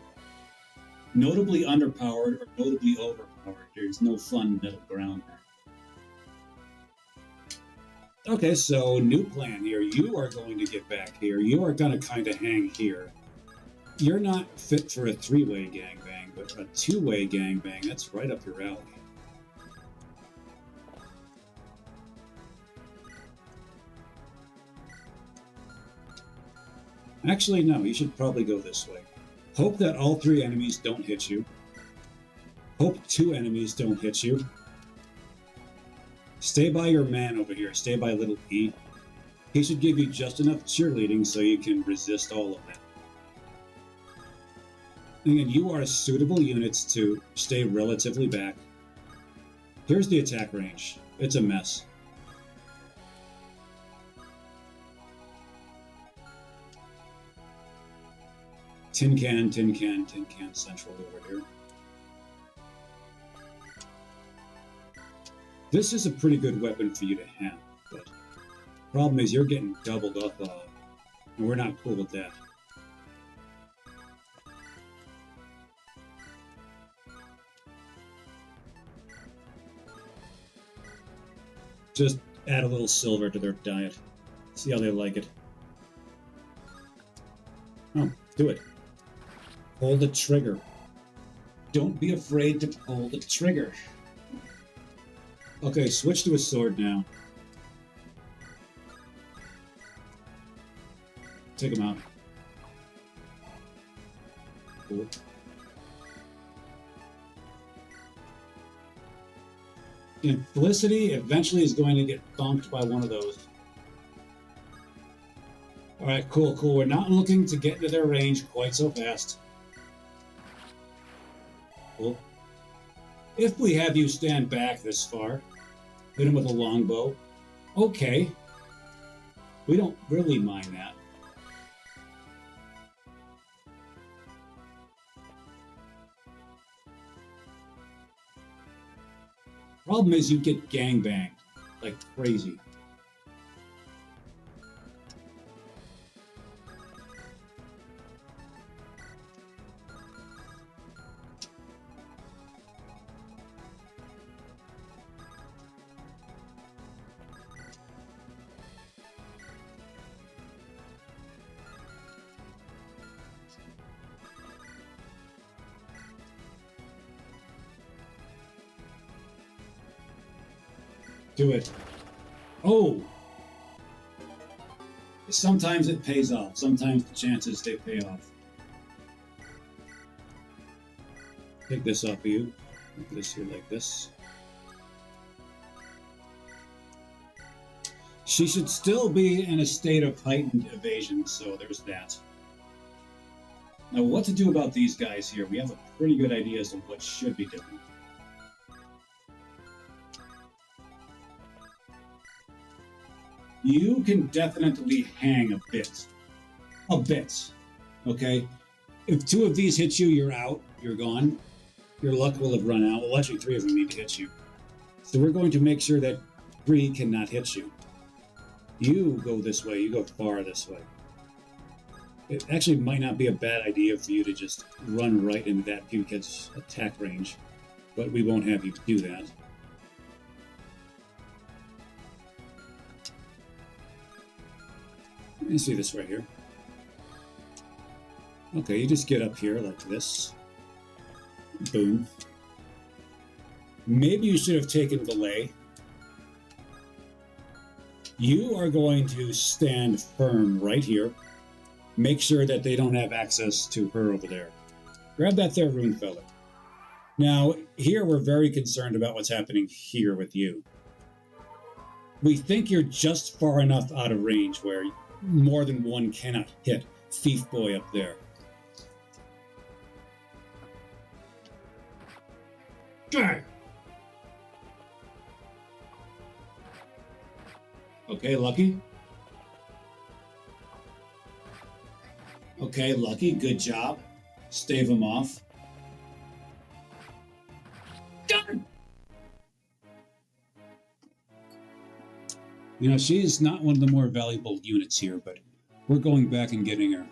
Speaker 1: notably underpowered or notably overpowered. There's no fun middle ground there. Okay, so new plan here. You are going to get back here. You are going to kind of hang here. You're not fit for a three-way gangbang, but a two-way gangbang, that's right up your alley. Actually, no, you should probably go this way. Hope that all three enemies don't hit you. Hope two enemies don't hit you. Stay by your man over here. Stay by little E. He should give you just enough cheerleading so you can resist all of that. Again, you are suitable units to stay relatively back. Here's the attack range. It's a mess. Tin can central over here. This is a pretty good weapon for you to have, but the problem is you're getting doubled up on, and we're not cool with that. Just add a little silver to their diet. See how they like it. Oh, do it. Pull the trigger. Don't be afraid to pull the trigger. Okay, switch to a sword now. Take him out. Cool. And Felicity eventually is going to get thumped by one of those. Alright, cool. We're not looking to get into their range quite so fast. Cool. If we have you stand back this far, hit him with a longbow. Okay. We don't really mind that. Problem is you get gangbanged like crazy. Do it. Oh! Sometimes it pays off. Sometimes the chances they pay off. Take this off of you. Put this here like this. She should still be in a state of heightened evasion, so there's that. Now, what to do about these guys here? We have a pretty good idea as to what should be done. You can definitely hang a bit. A bit. Okay? If two of these hit you, you're out. You're gone. Your luck will have run out. Well, actually, three of them need to hit you. So we're going to make sure that three cannot hit you. You go this way. You go far this way. It actually might not be a bad idea for you to just run right into that kid's attack range. But we won't have you do that. Let me see this right here. Okay, you just get up here like this. Boom. Maybe you should have taken delay. You are going to stand firm right here. Make sure that they don't have access to her over there. Grab that there rune feather. Now, here we're very concerned about what's happening here with you. We think you're just far enough out of range where more than one cannot hit Thief Boy up there. Okay, Lucky. Okay, Lucky, good job. Stave him off. Done! You know, she's not one of the more valuable units here, but we're going back and getting her.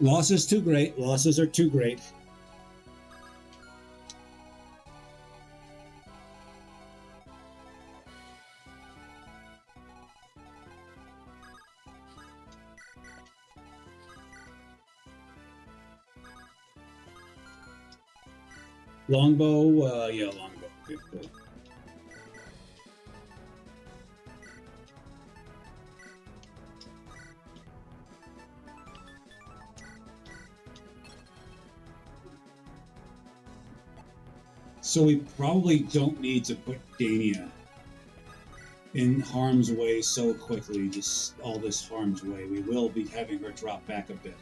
Speaker 1: Loss is too great. Losses are too great. Longbow, yeah, longbow. Okay, cool. So we probably don't need to put Dania in harm's way so quickly, just all this harm's way. We will be having her drop back a bit.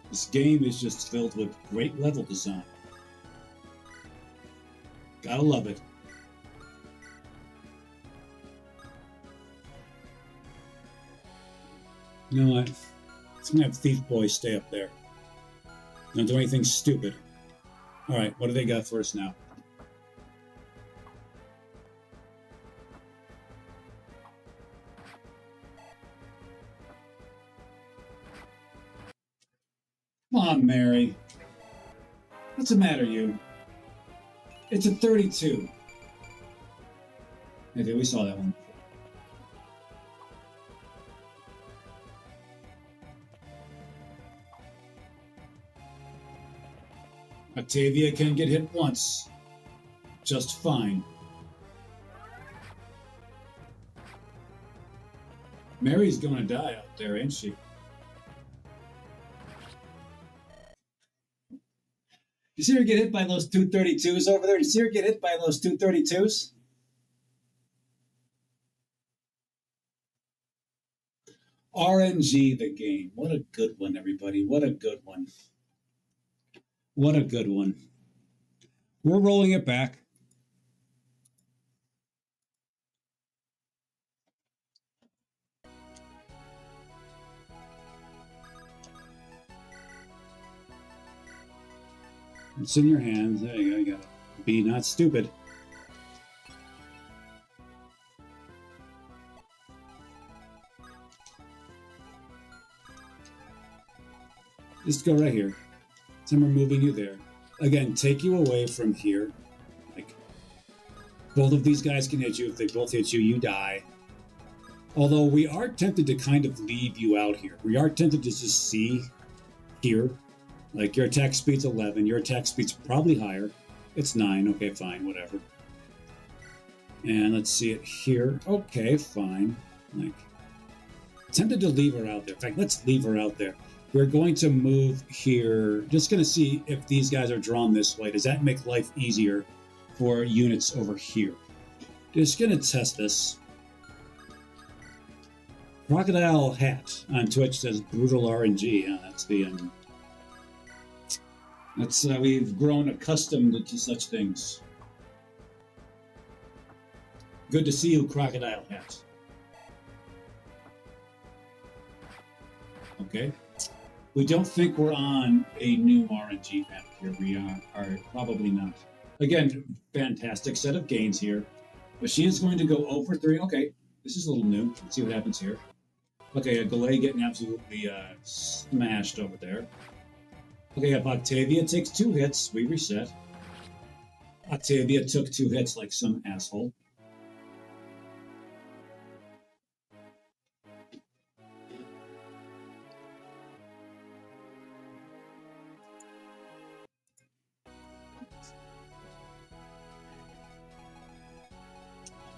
Speaker 1: This game is just filled with great level design. Gotta love it. You know what? Let's gonna have Thief Boy stay up there. Don't do anything stupid. Alright, what do they got for us now? Come on, Mary. What's the matter, you? It's a 32. Okay, we saw that one. Octavia can get hit once. Just fine. Mary's gonna die out there, ain't she? You see her get hit by those 232s over there? You see her get hit by those 232s? RNG the game. What a good one, everybody. What a good one. What a good one. We're rolling it back. It's in your hands. There you go. You gotta be not stupid. Just go right here. So I'm removing you there. Again, take you away from here. Like, both of these guys can hit you. If they both hit you, you die. Although we are tempted to kind of leave you out here. We are tempted to just see here. Like, your attack speed's 11. Your attack speed's probably higher. It's 9. Okay, fine, whatever. And let's see it here. Okay, fine. Like, tempted to leave her out there. In fact, let's leave her out there. We're going to move here. Just going to see if these guys are drawn this way. Does that make life easier for units over here? Just going to test this. Crocodile Hat on Twitch says brutal RNG. Yeah, that's the we've grown accustomed to such things. Good to see you, Crocodile Hat. Okay. We don't think we're on a new RNG map here. We are probably not. Again, fantastic set of gains here. But she is going to go over 3. Okay, this is a little new. Let's see what happens here. Okay, a Galay getting absolutely smashed over there. Okay, if Octavia takes 2 hits, we reset. Octavia took 2 hits like some asshole.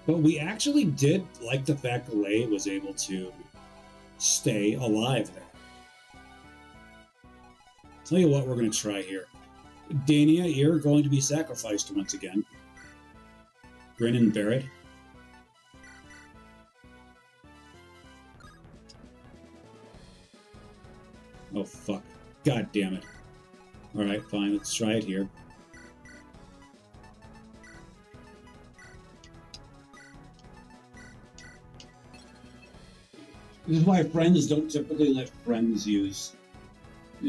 Speaker 1: But we actually did like the fact Galay was able to stay alive there. Tell you what we're going to try here. Dania, you're going to be sacrificed once again. Grin and bear it. Oh, fuck. God damn it. Alright, fine. Let's try it here. This is why friends don't typically let friends use,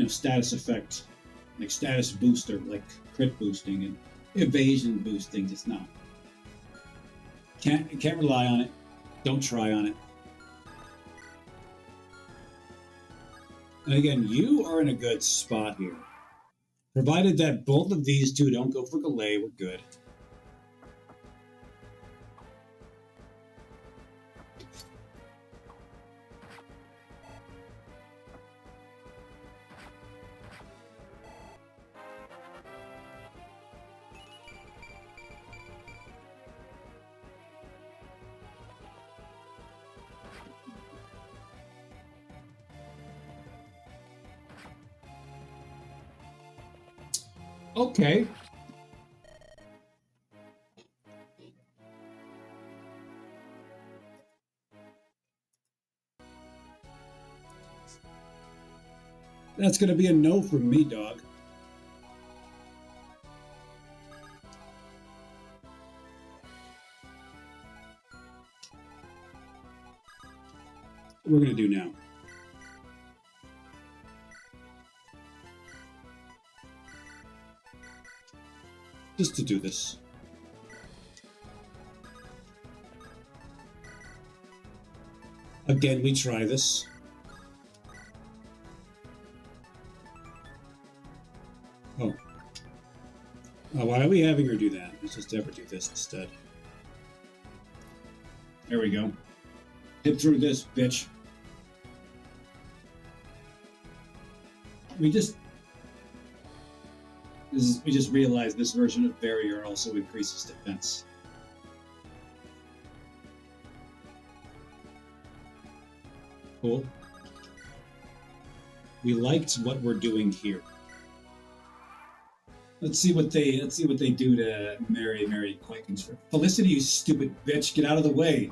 Speaker 1: status effect, like status booster, like crit boosting and evasion boosting. It's not. Can't rely on it. Don't try on it. And again, you are in a good spot here. Provided that both of these two don't go for Galay, we're good. Okay. That's going to be a no from me, dog. What we're going to do now. Just to do this. Again, we try this. Oh. Why are we having her do that? Let's just have her do this instead. There we go. Hit through this, bitch. We just realized this version of barrier also increases defense. Cool. We liked what we're doing here. Let's see what they do to Mary Quakens. Felicity, you stupid bitch, get out of the way.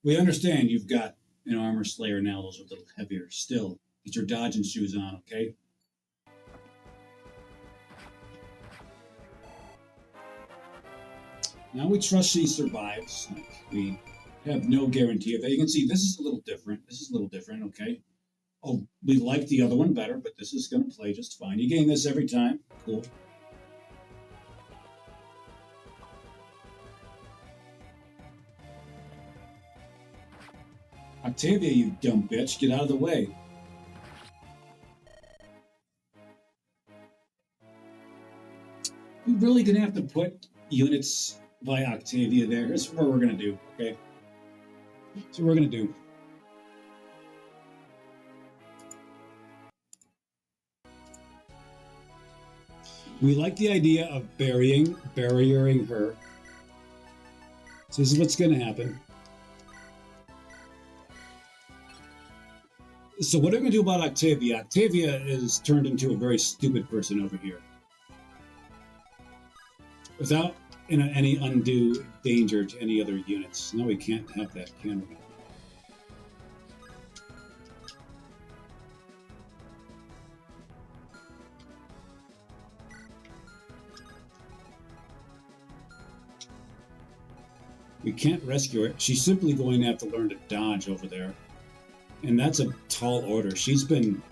Speaker 1: We understand you've got an armor slayer now, those are a little heavier. Still, get your dodging shoes on, okay? Now we trust she survives. We have no guarantee of that. You can see this is a little different. This is a little different, okay? Oh, we like the other one better, but this is going to play just fine. You gain this every time. Cool. Octavia, you dumb bitch, get out of the way. We're really going to have to put units by Octavia there. Here's what we're going to do, okay? So we're going to do. We like the idea of barriering her. So this is what's going to happen. So what are we going to do about Octavia? Octavia is turned into a very stupid person over here. Without any undue danger to any other units. No, we can't have that, can we? We can't rescue her. She's simply going to have to learn to dodge over there. And that's a tall order. She's been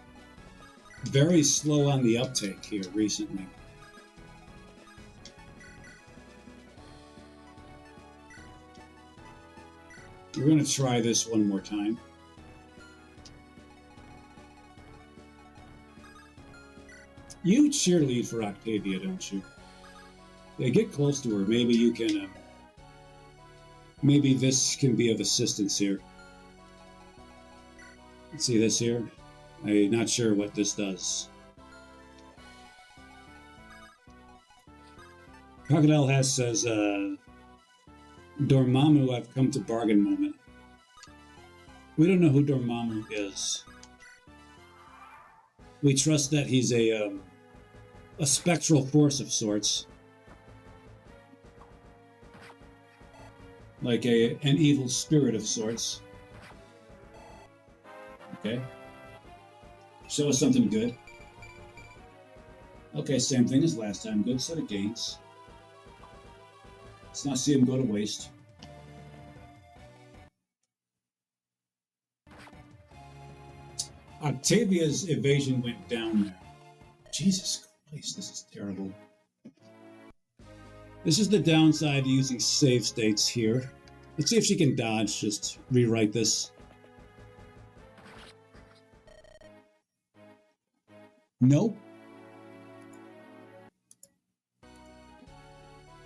Speaker 1: very slow on the uptake here recently. We're going to try this one more time. You cheerlead for Octavia, don't you? Yeah, get close to her. Maybe you can... maybe this can be of assistance here. See this here? I'm not sure what this does. Crocodile Has says, Dormammu, I've come to bargain moment. We don't know who Dormammu is. We trust that he's a spectral force of sorts. Like an evil spirit of sorts. Okay. Show us something good. Okay, same thing as last time. Good set of gains. Let's not see him go to waste. Octavia's evasion went down there. Jesus Christ, this is terrible. This is the downside to using save states here. Let's see if she can dodge, just rewrite this. Nope.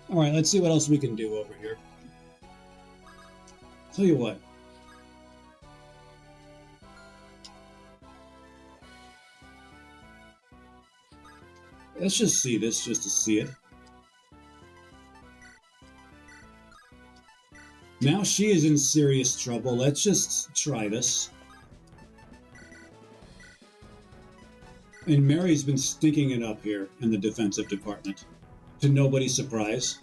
Speaker 1: All right, let's see what else we can do over here. Tell you what. Let's just see this just to see it. Now she is in serious trouble. Let's just try this. And Mary's been stinking it up here in the defensive department, to nobody's surprise.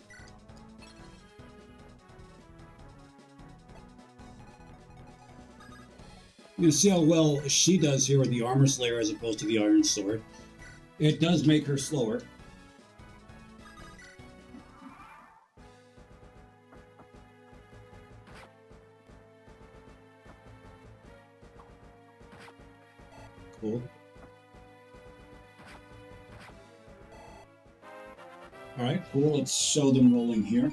Speaker 1: You can see how well she does here with the Armor Slayer as opposed to the Iron Sword. It does make her slower. Cool. All right, cool. Let's show them rolling here.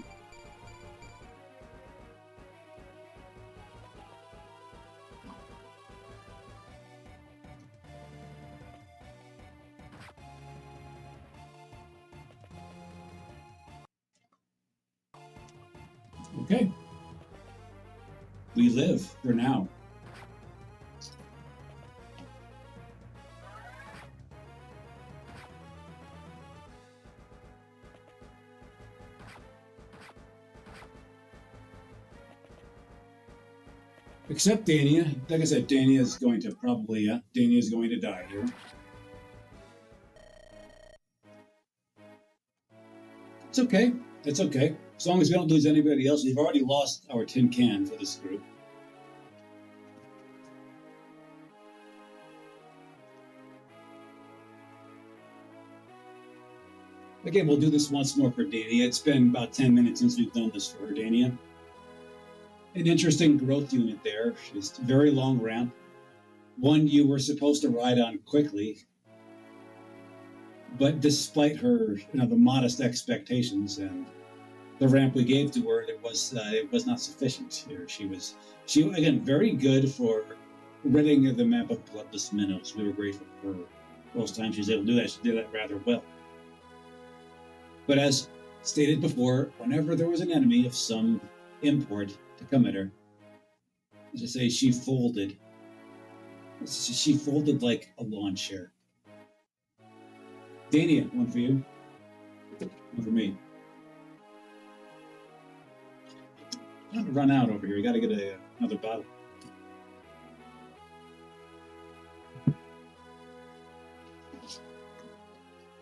Speaker 1: Okay. We live for now. Except Dania. Like I said, Dania is going to probably, Dania is going to die here. It's okay. It's okay. As long as we don't lose anybody else. We've already lost our tin can for this group. Again, we'll do this once more for Dania. It's been about 10 minutes since we've done this for her, Dania. An interesting growth unit there. She's very long ramp. One you were supposed to ride on quickly. But despite her, the modest expectations and the ramp we gave to her, it was not sufficient here. She again very good for ridding the map of bloodless minnows. We were grateful for most times she was able to do that. She did that rather well. But as stated before, whenever there was an enemy of some import to come at her, as I say, she folded. She folded like a lawn chair. Dania, one for you. One for me. I'm going to run out over here. We got to get another bottle.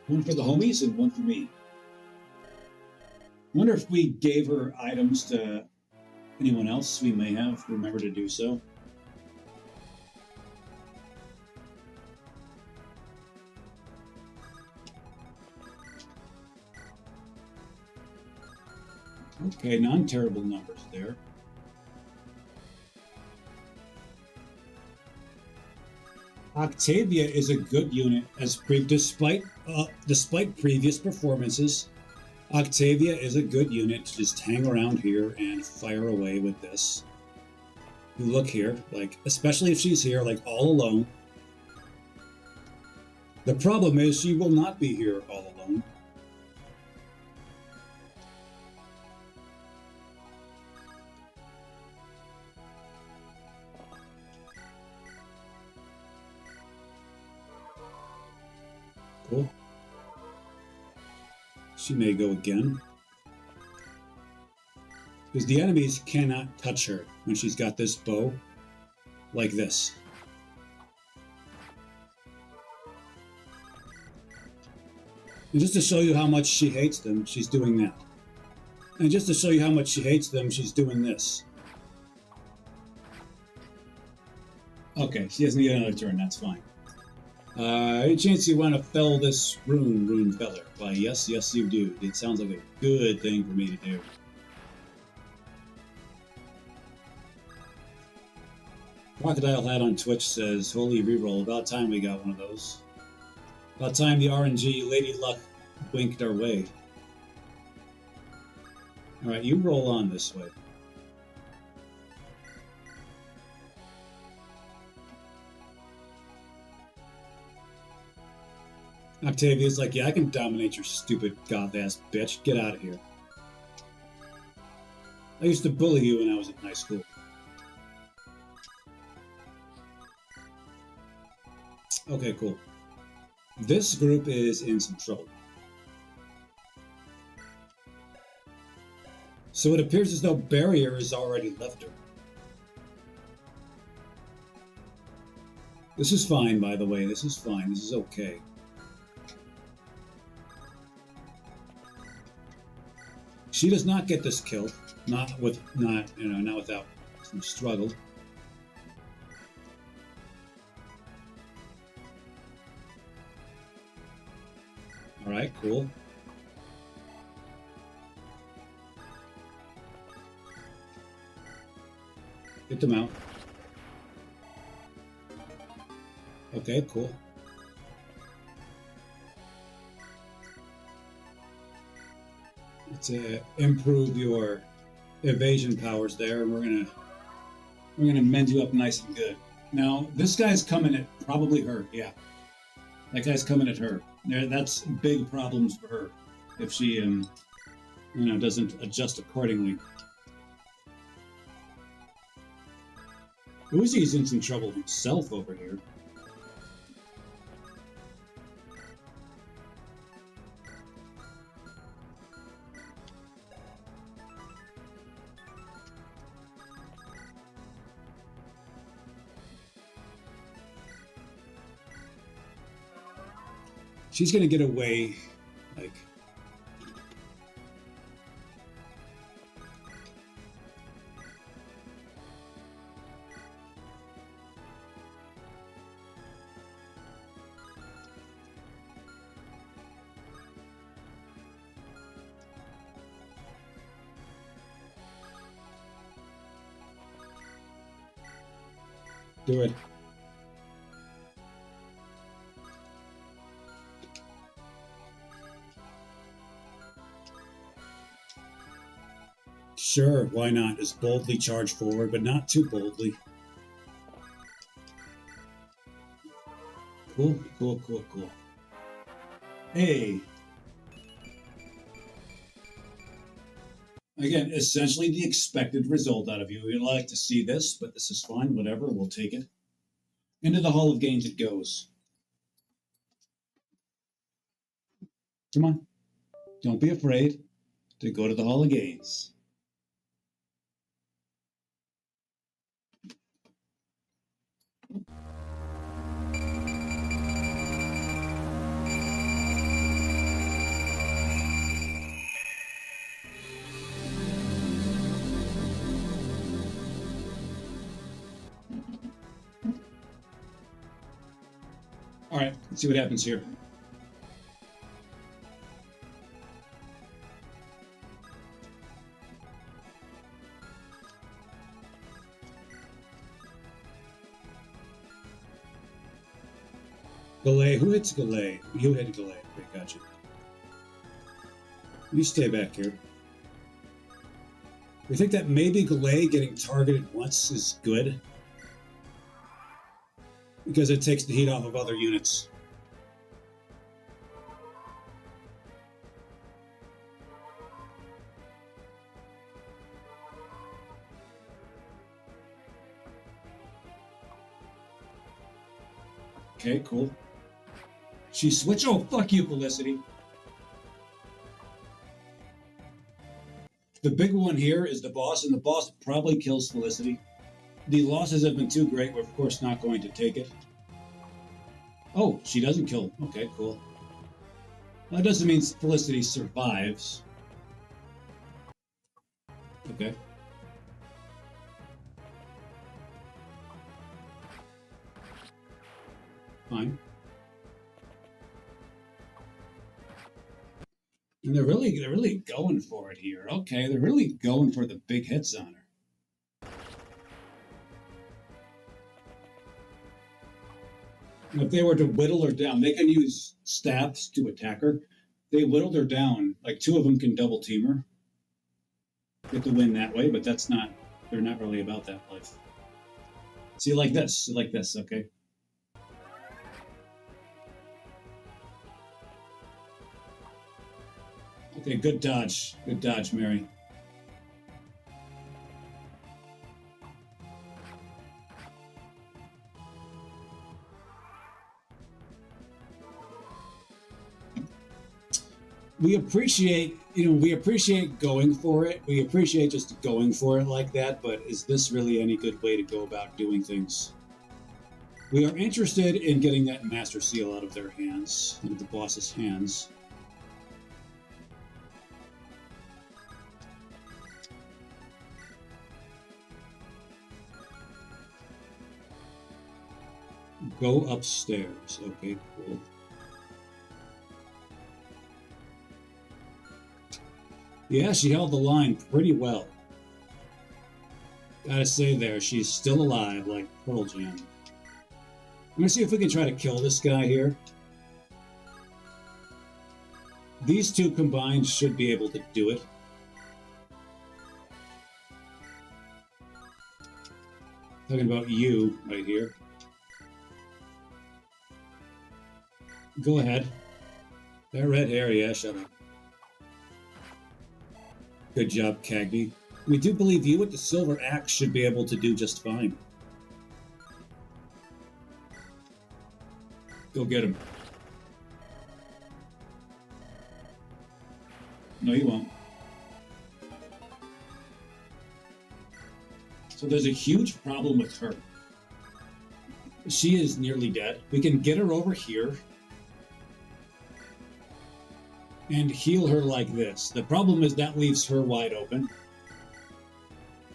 Speaker 1: One for the homies and one for me. Wonder if we gave her items to anyone else we may have. Remember to do so. Okay, non-terrible numbers there. Octavia is a good unit, despite previous performances. Octavia is a good unit to just hang around here and fire away with this. You look here, especially if she's here, all alone. The problem is she will not be here all alone. Cool. She may go again. Because the enemies cannot touch her when she's got this bow like this. And just to show you how much she hates them, she's doing that. And just to show you how much she hates them, she's doing this. Okay, she doesn't need another turn, that's fine. Any chance you want to fell this rune feller? Why, yes, you do. It sounds like a good thing for me to do. Crocodile Hat on Twitch says, holy reroll, about time we got one of those. About time the RNG Lady Luck winked our way. Alright, you roll on this way. Octavia's like, yeah, I can dominate your stupid goth-ass bitch. Get out of here. I used to bully you when I was in high school. Okay, cool. This group is in some trouble. So it appears as though Barrier has already left her. This is fine, by the way. This is fine. This is okay. She does not get this kill. Not without some struggle. All right, cool. Get them out. Okay, cool. Let's improve your evasion powers there, and we're gonna mend you up nice and good. Now this guy's coming at probably her. Yeah, that guy's coming at her. That's big problems for her if she doesn't adjust accordingly. Uzi's in some trouble himself over here. She's gonna get away, like... Do it. Sure, why not? Just boldly charge forward, but not too boldly. Cool, cool, cool, cool. Hey. Again, essentially the expected result out of you. We'd like to see this, but this is fine. Whatever, we'll take it. Into the Hall of Gains it goes. Come on. Don't be afraid to go to the Hall of Gains. All right, let's see what happens here. Galay, who hits Galay? You hit Galay. Okay, gotcha. You stay back here. We think that maybe Galay getting targeted once is good, because it takes the heat off of other units. Okay, cool. She switched. Oh, fuck you, Felicity. The big one here is the boss, and the boss probably kills Felicity. The losses have been too great. We're, of course, not going to take it. Oh, she doesn't kill. Okay, cool. Well, that doesn't mean Felicity survives. Okay. Fine. And they're really going for it here. Okay, they're really going for the big hits on her. If they were to whittle her down, they can use staffs to attack her. They whittled her down. Like, two of them can double team her. Get the win that way, but that's not... They're not really about that life. See, like this, okay? Okay, good dodge. Good dodge, Mary. We appreciate, we appreciate going for it. We appreciate just going for it like that, but is this really any good way to go about doing things? We are interested in getting that Master Seal out of their hands, out of the boss's hands. Go upstairs. Okay, cool. Yeah, she held the line pretty well. Gotta say there, she's still alive, like Pearl Jam. I'm gonna see if we can try to kill this guy here. These two combined should be able to do it. Talking about you right here. Go ahead. That red hair, yeah, shut up. Good job, Cagney. We do believe you with the silver axe should be able to do just fine. Go get him. No, you won't. So there's a huge problem with her. She is nearly dead. We can get her over here and heal her like this. The problem is that leaves her wide open.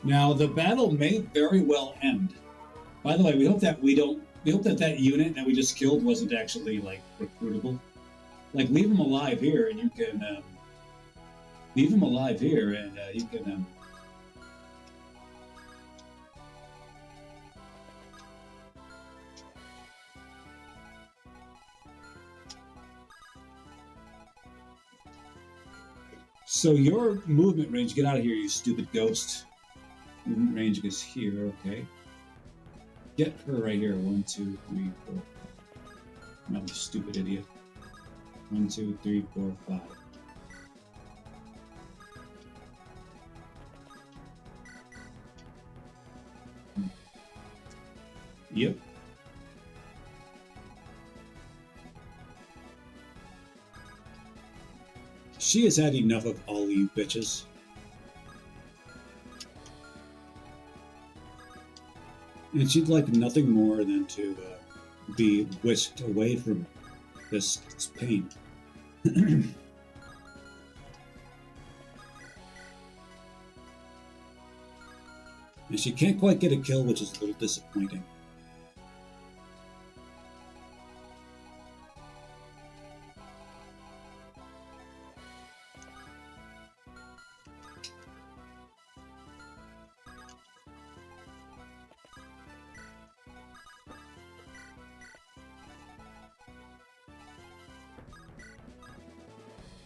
Speaker 1: Now, the battle may very well end. By the way, we hope that that unit that we just killed wasn't actually, like, recruitable. Like, leave him alive here, and you can, leave him alive here, and, you can, So your movement range, get out of here, you stupid ghost. Movement range is here, okay. Get her right here. 1, 2, 3, 4. I'm not a stupid idiot. 1, 2, 3, 4, 5. Yep. She has had enough of all you bitches. And she'd like nothing more than to be whisked away from this pain. And she can't quite get a kill, which is a little disappointing.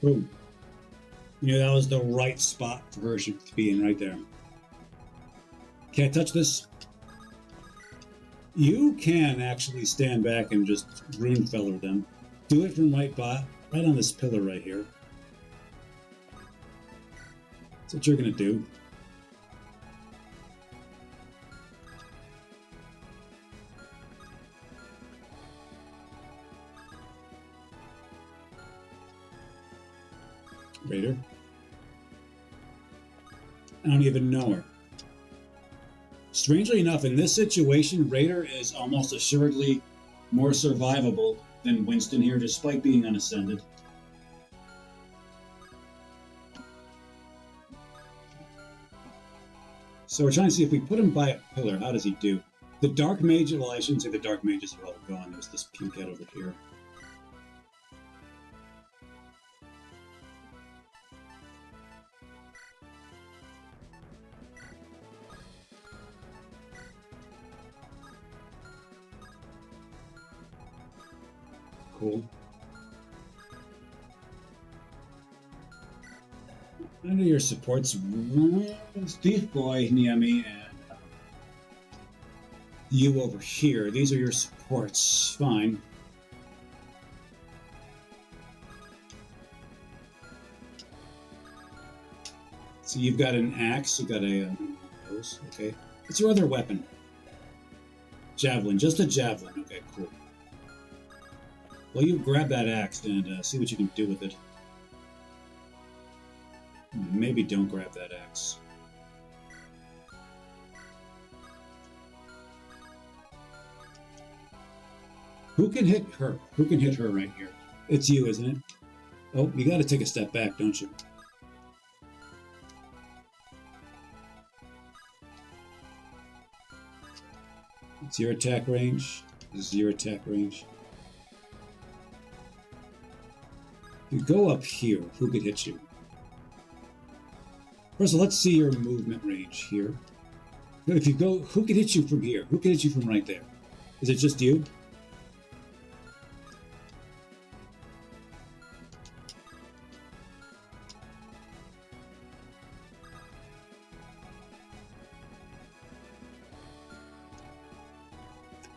Speaker 1: Boom. You know, that was the right spot for her to be in right there. Can't touch this. You can actually stand back and just Runefeller them. Do it from right on this pillar right here. That's what you're gonna do. Raider. I don't even know her. Strangely enough, in this situation, Raider is almost assuredly more survivable than Winston here, despite being unascended. So we're trying to see if we put him by a pillar, how does he do? The Dark Mage, well, I shouldn't say the Dark Mages are all gone. There's this puke head over here. Cool. Under your supports, Thief Boy, Niami, and you over here. These are your supports. Fine. So you've got an axe, you've got a nose, okay. What's your other weapon? Javelin, just a javelin. Okay, cool. Well, you grab that axe and see what you can do with it. Maybe don't grab that axe. Who can hit her? Who can hit her right here? It's you, isn't it? Oh, you got to take a step back, don't you? It's your attack range. This is your attack range. You go up here. Who could hit you? First of all, let's see your movement range here. If you go, who can hit you from here? Who can hit you from right there? Is it just you?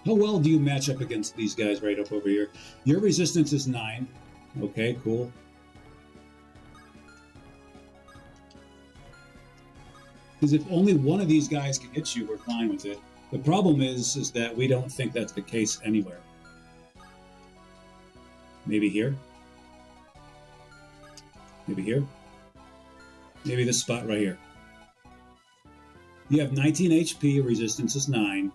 Speaker 1: How well do you match up against these guys right up over here? Your resistance is 9. Okay, cool. Because if only one of these guys can hit you, we're fine with it. The problem is that we don't think that's the case anywhere. Maybe here? Maybe here? Maybe this spot right here. You have 19 HP, your resistance is 9.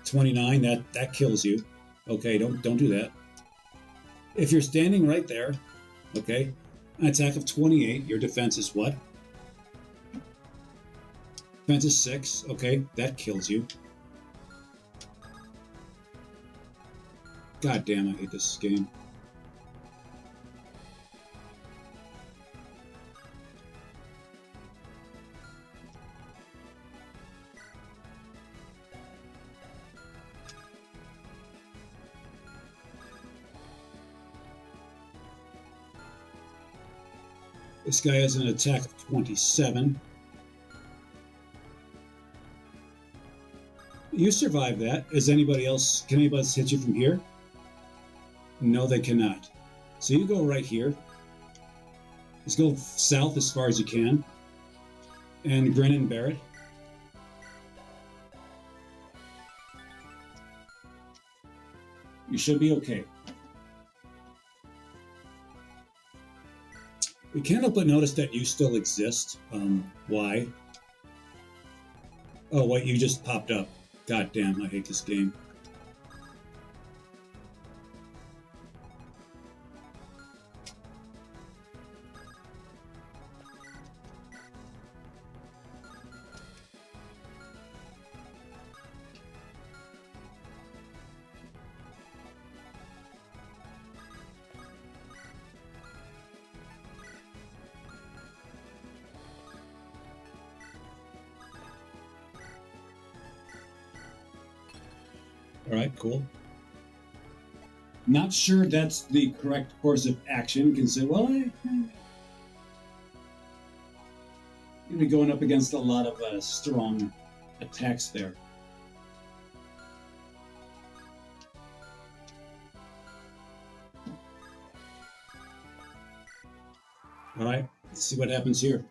Speaker 1: 29, that kills you. Okay, don't do that. If you're standing right there, okay, an attack of 28, your defense is what? Defense is 6, okay, that kills you. God damn, I hate this game. This guy has an attack of 27. You survived that. Is anybody else? Can anybody else hit you from here? No, they cannot. So you go right here. Just go south as far as you can. And grin and bear it. You should be okay. We can't help but notice that you still exist. Why? Oh, wait, you just popped up. God damn, I hate this game. All right, cool. Not sure that's the correct course of action. Can say, well, you're gonna be going up against a lot of strong attacks there. All right, let's see what happens here.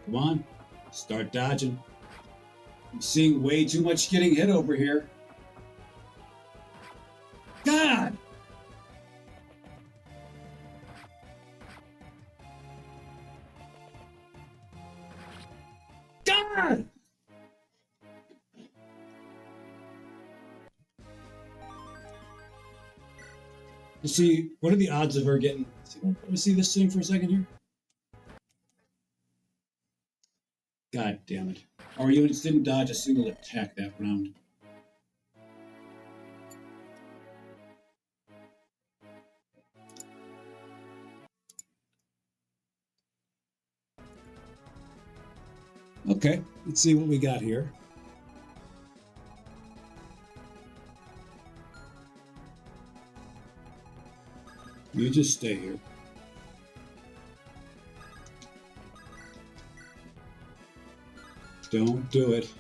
Speaker 1: Come on, start dodging. I'm seeing way too much getting hit over here. God! God! You see, what are the odds of her getting... Let me see this thing for a second here. God damn it. Our units didn't dodge a single attack that round. Okay, let's see what we got here. You just stay here. Don't do it.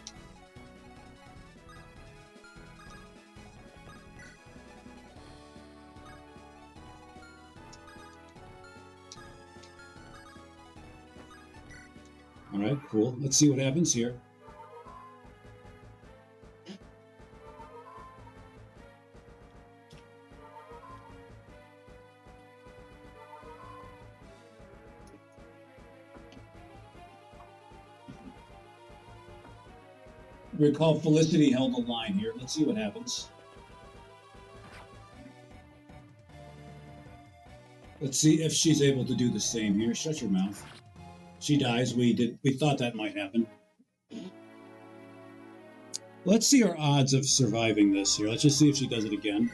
Speaker 1: All right, cool. Let's see what happens here. Recall Felicity held the line here. Let's see what happens. Let's see if she's able to do the same here. Shut your mouth. She dies. We thought that might happen. Let's see her odds of surviving this here. Let's just see if she does it again.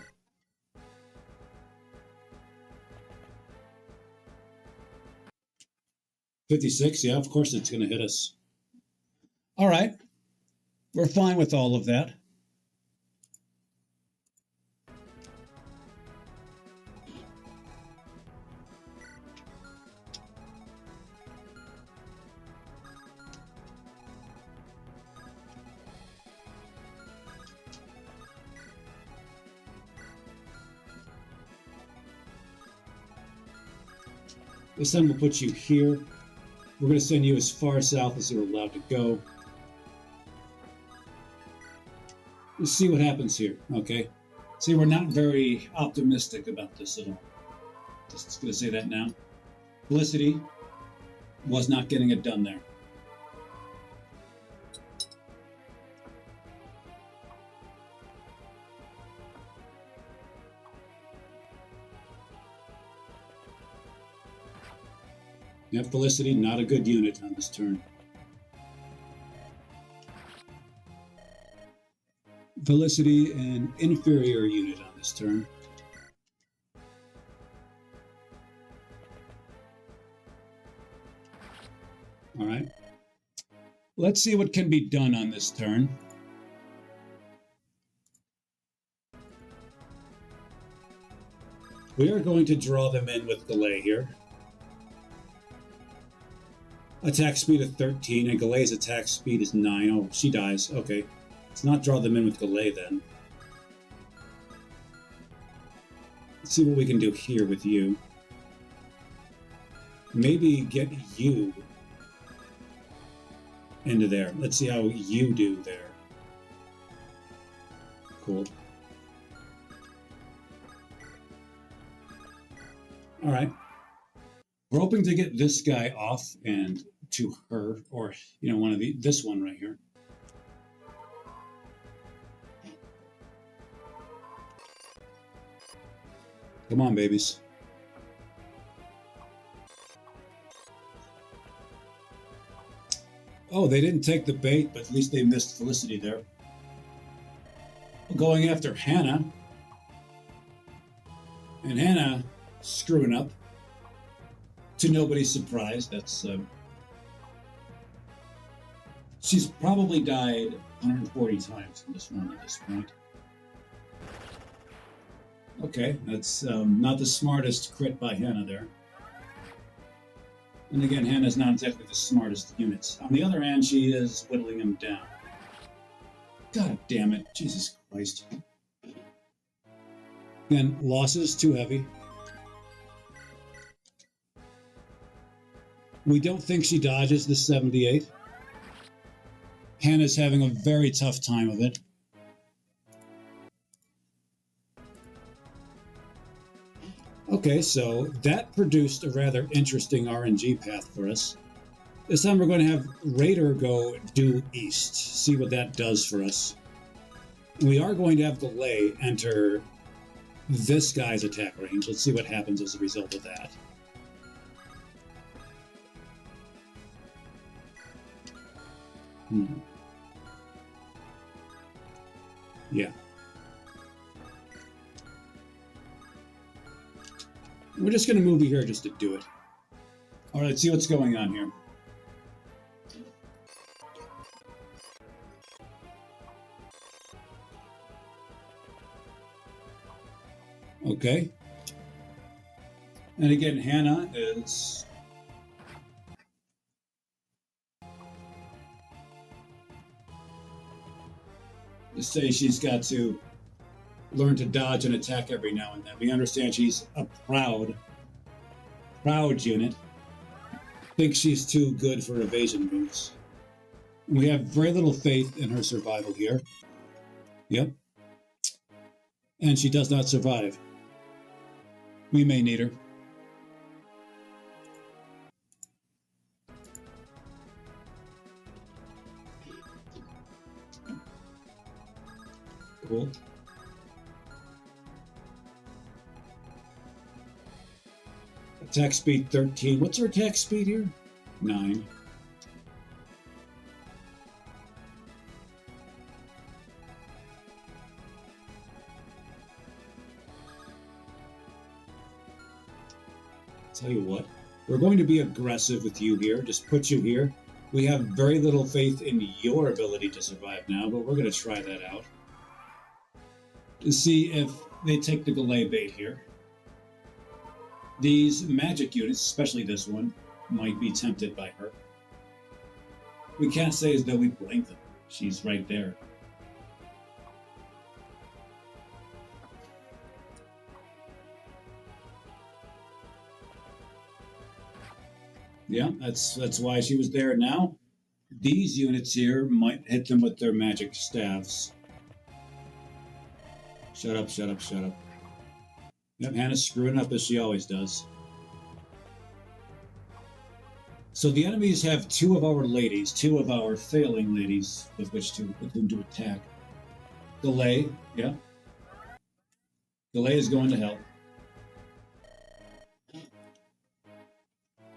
Speaker 1: $56, yeah, of course it's going to hit us. All right. We're fine with all of that. This time we'll put you here. We're going to send you as far south as you're allowed to go. Let's see what happens here, okay? See, we're not very optimistic about this at all. Just going to say that now. Felicity was not getting it done there. Yeah, Felicity, not a good unit on this turn. Felicity, an inferior unit on this turn. All right. Let's see what can be done on this turn. We are going to draw them in with delay here. Attack speed of 13, and Galay's attack speed is 9. Oh, she dies. Okay. Let's not draw them in with Galay then. Let's see what we can do here with you. Maybe get you into there. Let's see how you do there. Cool. All right. We're hoping to get this guy off and to her, or, you know, one of this one right here. Come on, babies. Oh, they didn't take the bait, but at least they missed Felicity there. Going after Hannah. And Hannah screwing up. To nobody's surprise, that's... she's probably died 140 times in this one at this point. Okay, that's not the smartest crit by Hannah there. And again, Hannah's not exactly the smartest units. On the other hand, she is whittling him down. God damn it, Jesus Christ. Again, losses too heavy. We don't think she dodges the 78. Hannah's having a very tough time of it. Okay, so that produced a rather interesting RNG path for us. This time we're going to have Raider go due east, see what that does for us. We are going to have Delay enter this guy's attack range. Let's see what happens as a result of that. Yeah. We're just going to move you here just to do it. All right, let's see what's going on here. Okay. And again, Hannah is... Just say she's got to learn to dodge and attack every now and then. We understand she's a proud unit. think she's too good for evasion moves. We have very little faith in her survival here. Yep. And she does not survive. We may need her. Cool. Attack speed 13. What's her attack speed here? 9. Tell you what, we're going to be aggressive with you here. Just put you here. We have very little faith in your ability to survive now, but we're going to try that out. To see if they take the delay bait here. These magic units, especially this one, might be tempted by her. We can't say as though we blink them. She's right there. Yeah, that's why she was there now. These units here might hit them with their magic staves. Shut up, shut up, shut up. Yep, Hannah's screwing up as she always does. So the enemies have 2 of our ladies, 2 of our failing ladies with whom to attack. Delay, yeah. Delay is going to help.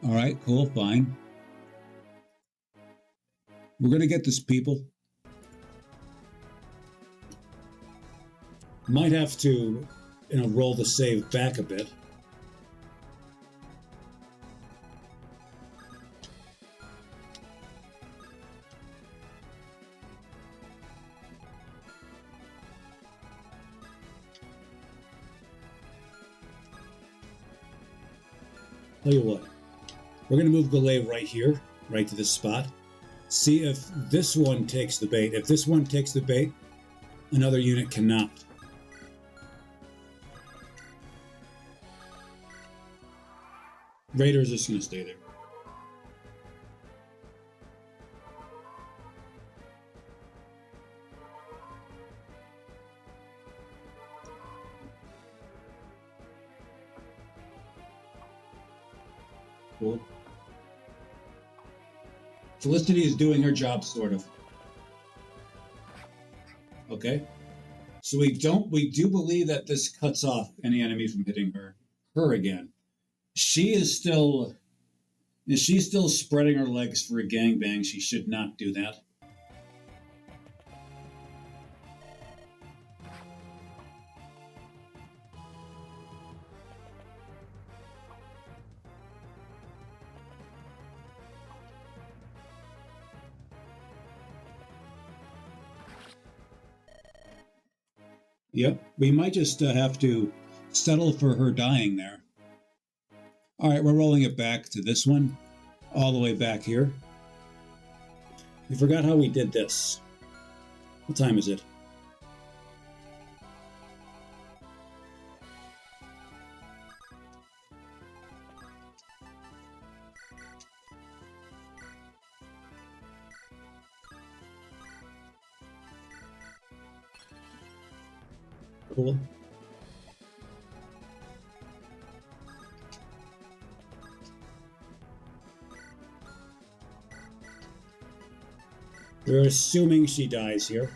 Speaker 1: All right, cool, fine. We're going to get this, people. Might have to, roll the save back a bit. Tell you what, we're going to move Galay right here, right to this spot. See if this one takes the bait. If this one takes the bait, another unit cannot. Raider's just going to stay there. Cool. Felicity is doing her job, sort of. Okay. So we do believe that this cuts off any enemy from hitting her again. She's still spreading her legs for a gangbang. She should not do that. Yep, we might just have to settle for her dying there. All right, we're rolling it back to this one, all the way back here. We forgot how we did this. What time is it? Cool. We're assuming she dies here.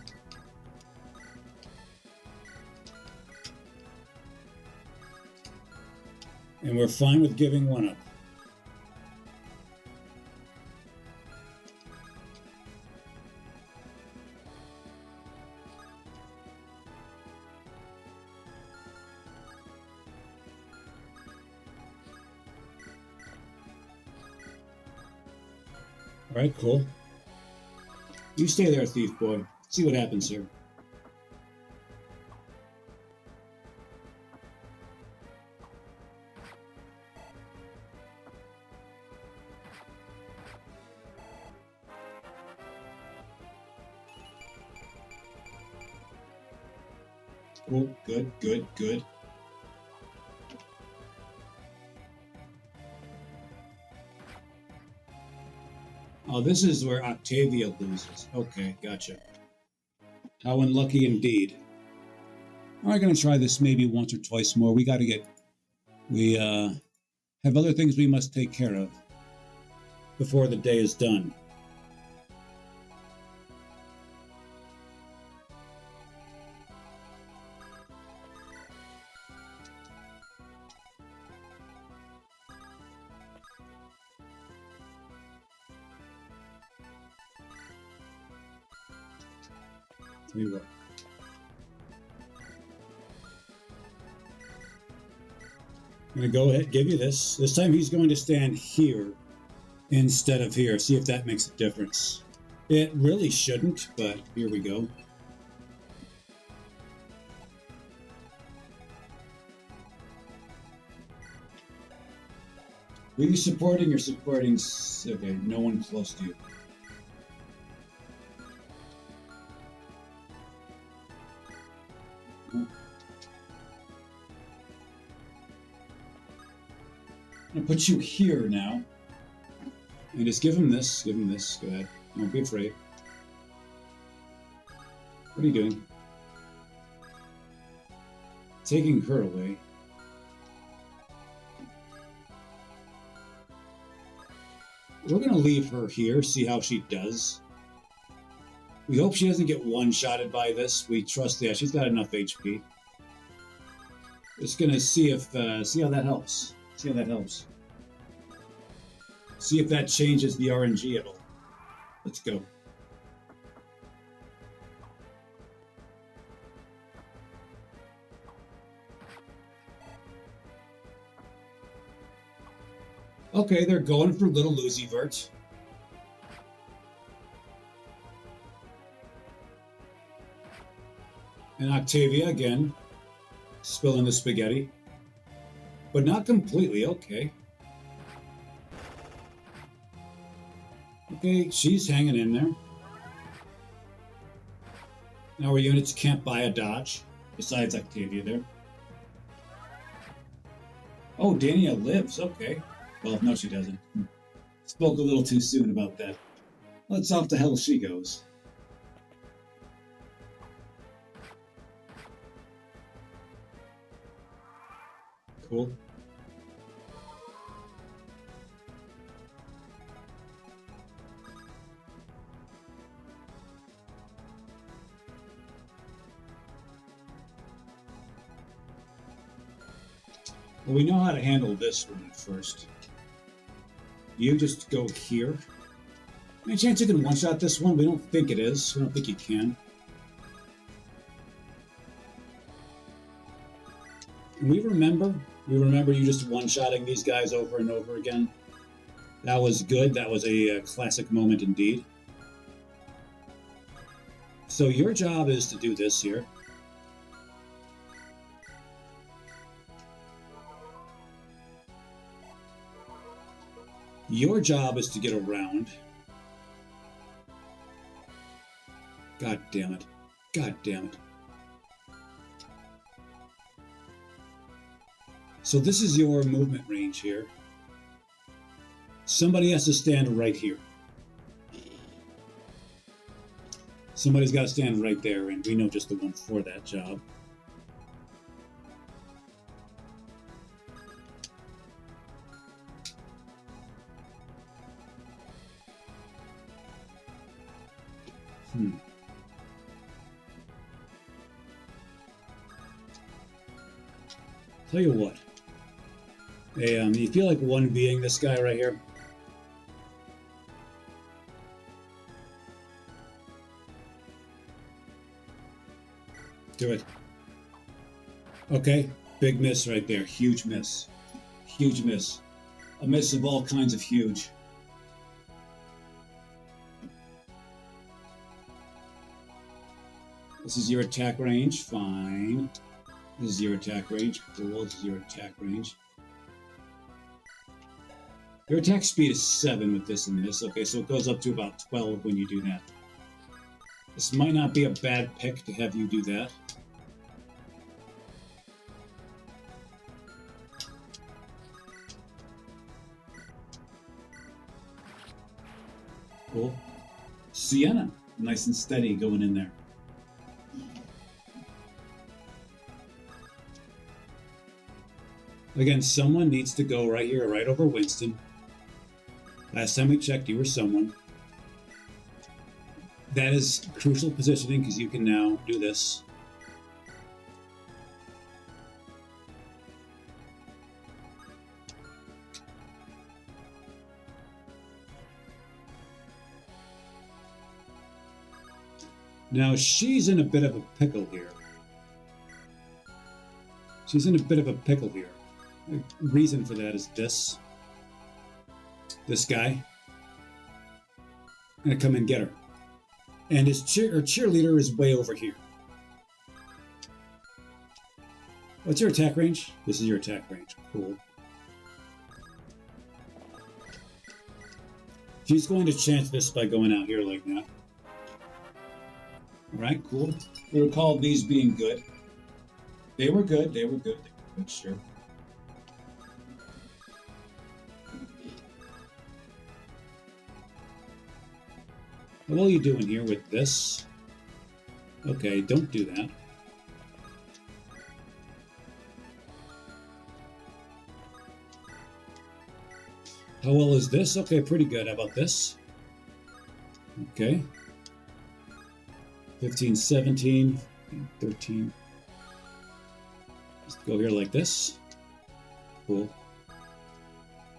Speaker 1: And we're fine with giving one up. All right, cool. You stay there, thief boy. See what happens here. Cool, good, good, good. Oh, this is where Octavia loses. Okay, gotcha. How unlucky indeed. I'm going to try this maybe once or twice more. We have other things we must take care of before the day is done. Tell you what. I'm going to go ahead and give you this. This time he's going to stand here instead of here. See if that makes a difference. It really shouldn't, but here we go. Who are you supporting? You're supporting... Okay, no one close to you. I'm going to put you here now. And just give him this. Give him this. Go ahead. Don't be afraid. What are you doing? Taking her away. We're going to leave her here, see how she does. We hope she doesn't get one-shotted by this. We trust that. She's got enough HP. Just going to see if, see how that helps. See how that helps. See if that changes the RNG at all. Let's go. Okay, they're going for little Lucivert. And Octavia again, spilling the spaghetti. But not completely, okay. Okay, she's hanging in there. Now our units can't buy a dodge, besides Octavia there. Oh, Dania lives, okay. Well, no, she doesn't. Spoke a little too soon about that. Let's off to hell she goes. Cool. Well, we know how to handle this one first. You just go here. Any chance you can one-shot this one? We don't think it is. We don't think you can. And we remember you just one-shotting these guys over and over again. That was good. That was a classic moment indeed. So your job is to do this here. Your job is to get around. God damn it. God damn it. So this is your movement range here. Somebody has to stand right here. Somebody's got to stand right there, and we know just the one for that job. Tell you what. Hey, you feel like one being this guy right here? Do it. Okay, big miss right there. Huge miss. Huge miss. A miss of all kinds of huge. This is your attack range. Fine. This is your attack range. Cool. This is your attack range. Your attack speed is 7 with this and this. Okay, so it goes up to about 12 when you do that. This might not be a bad pick to have you do that. Cool. Sienna, nice and steady going in there. Again, someone needs to go right here, right over Winston. Last time we checked, you were someone. That is crucial positioning because you can now do this. Now she's in a bit of a pickle here. She's in a bit of a pickle here. The reason for that is this. This guy. I'm gonna come and get her. And his cheerleader is way over here. What's your attack range? This is your attack range. Cool. She's going to chance this by going out here like that. Alright, cool. We recall these being good. They were good, they were good, sure. What are you doing here with this? Okay, don't do that. How well is this? Okay, pretty good. How about this? Okay. 15, 17, 13. Just go here like this. Cool.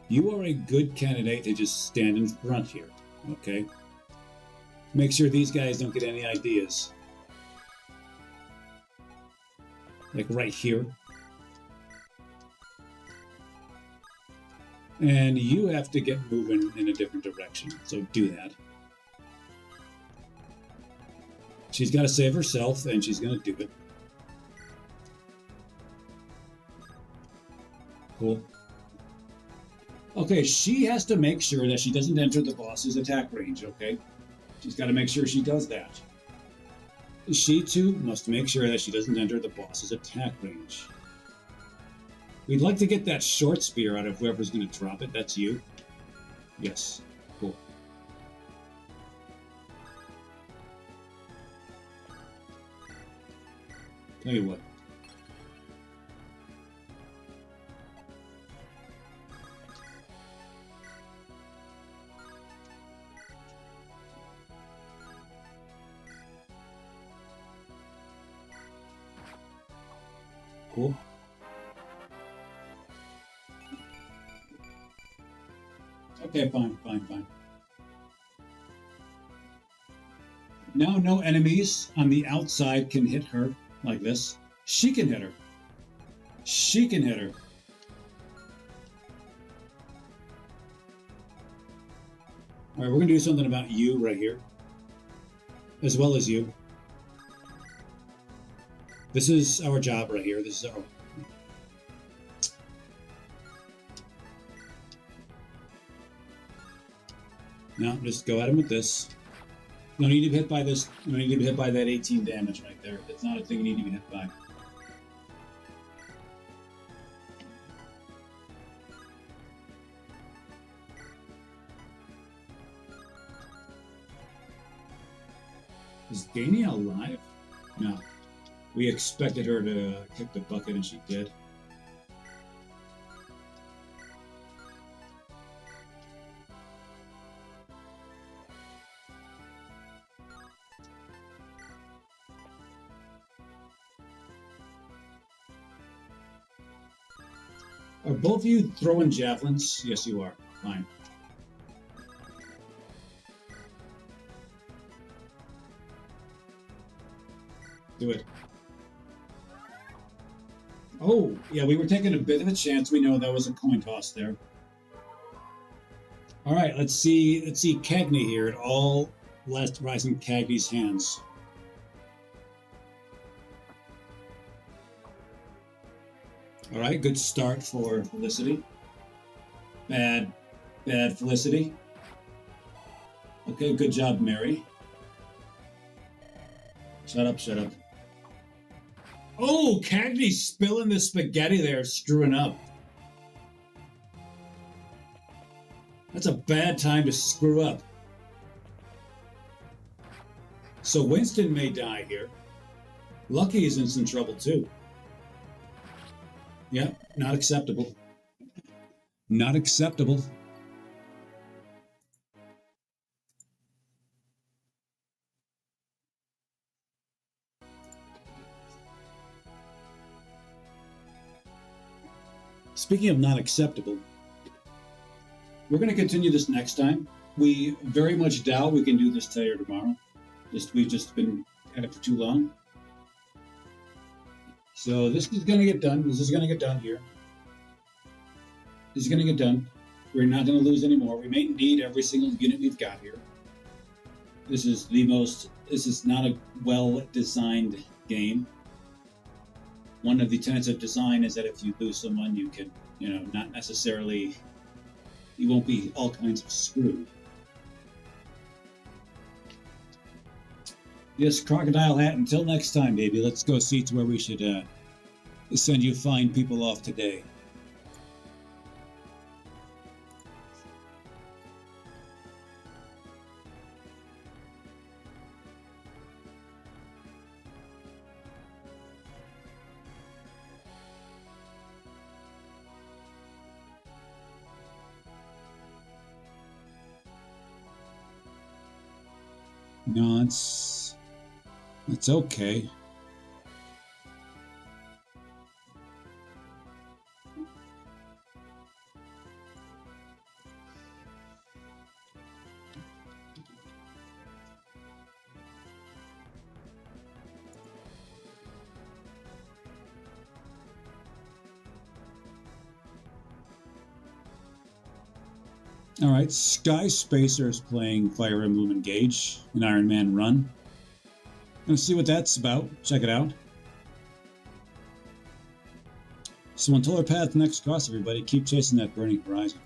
Speaker 1: You are a good candidate to just stand in front here, okay? Make sure these guys don't get any ideas. Like right here. And you have to get moving in a different direction, so do that. She's got to save herself, and she's going to do it. Cool. Okay, she has to make sure that she doesn't enter the boss's attack range, okay? She's got to make sure she does that. She, too, must make sure that she doesn't enter the boss's attack range. We'd like to get that short spear out of whoever's going to drop it. That's you. Yes. Cool. Tell you what. Cool. Okay, fine. Now no enemies on the outside can hit her like this. She can hit her. She can hit her. All right, we're going to do something about you right here. As well as you. This is our job right here. This is our... No, just go at him with this. No need to be hit by this. No need to be hit by that 18 damage right there. That's not a thing you need to be hit by. Is Dania alive? No. We expected her to kick the bucket and she did. Are both of you throwing javelins? Yes, you are. Fine. Do it. Oh, yeah, we were taking a bit of a chance. We know that was a coin toss there. All right, let's see Cagney here. It all lies in Cagney's hands. All right, good start for Felicity. Bad Felicity. Okay, good job, Mary. Shut up. Oh, Cagney's spilling the spaghetti there, screwing up. That's a bad time to screw up. So Winston may die here. Lucky is in some trouble too. Yeah, not acceptable. Not acceptable. Speaking of not acceptable, we're going to continue this next time. We very much doubt we can do this today or tomorrow. We've just been at it for too long. So this is going to get done. This is going to get done here. This is going to get done. We're not going to lose anymore. We may need every single unit we've got here. This is not a well-designed game. One of the tenets of design is that if you lose someone, you can, not necessarily, you won't be all kinds of screwed. Yes, Crocodile Hat, until next time, baby. Let's go see to where we should send you fine people off today. No, it's okay. All right, Sky Spacer is playing Fire Emblem Engage, an Iron Man run. Let's see what that's about. Check it out. So until our path next cross, everybody, keep chasing that burning horizon.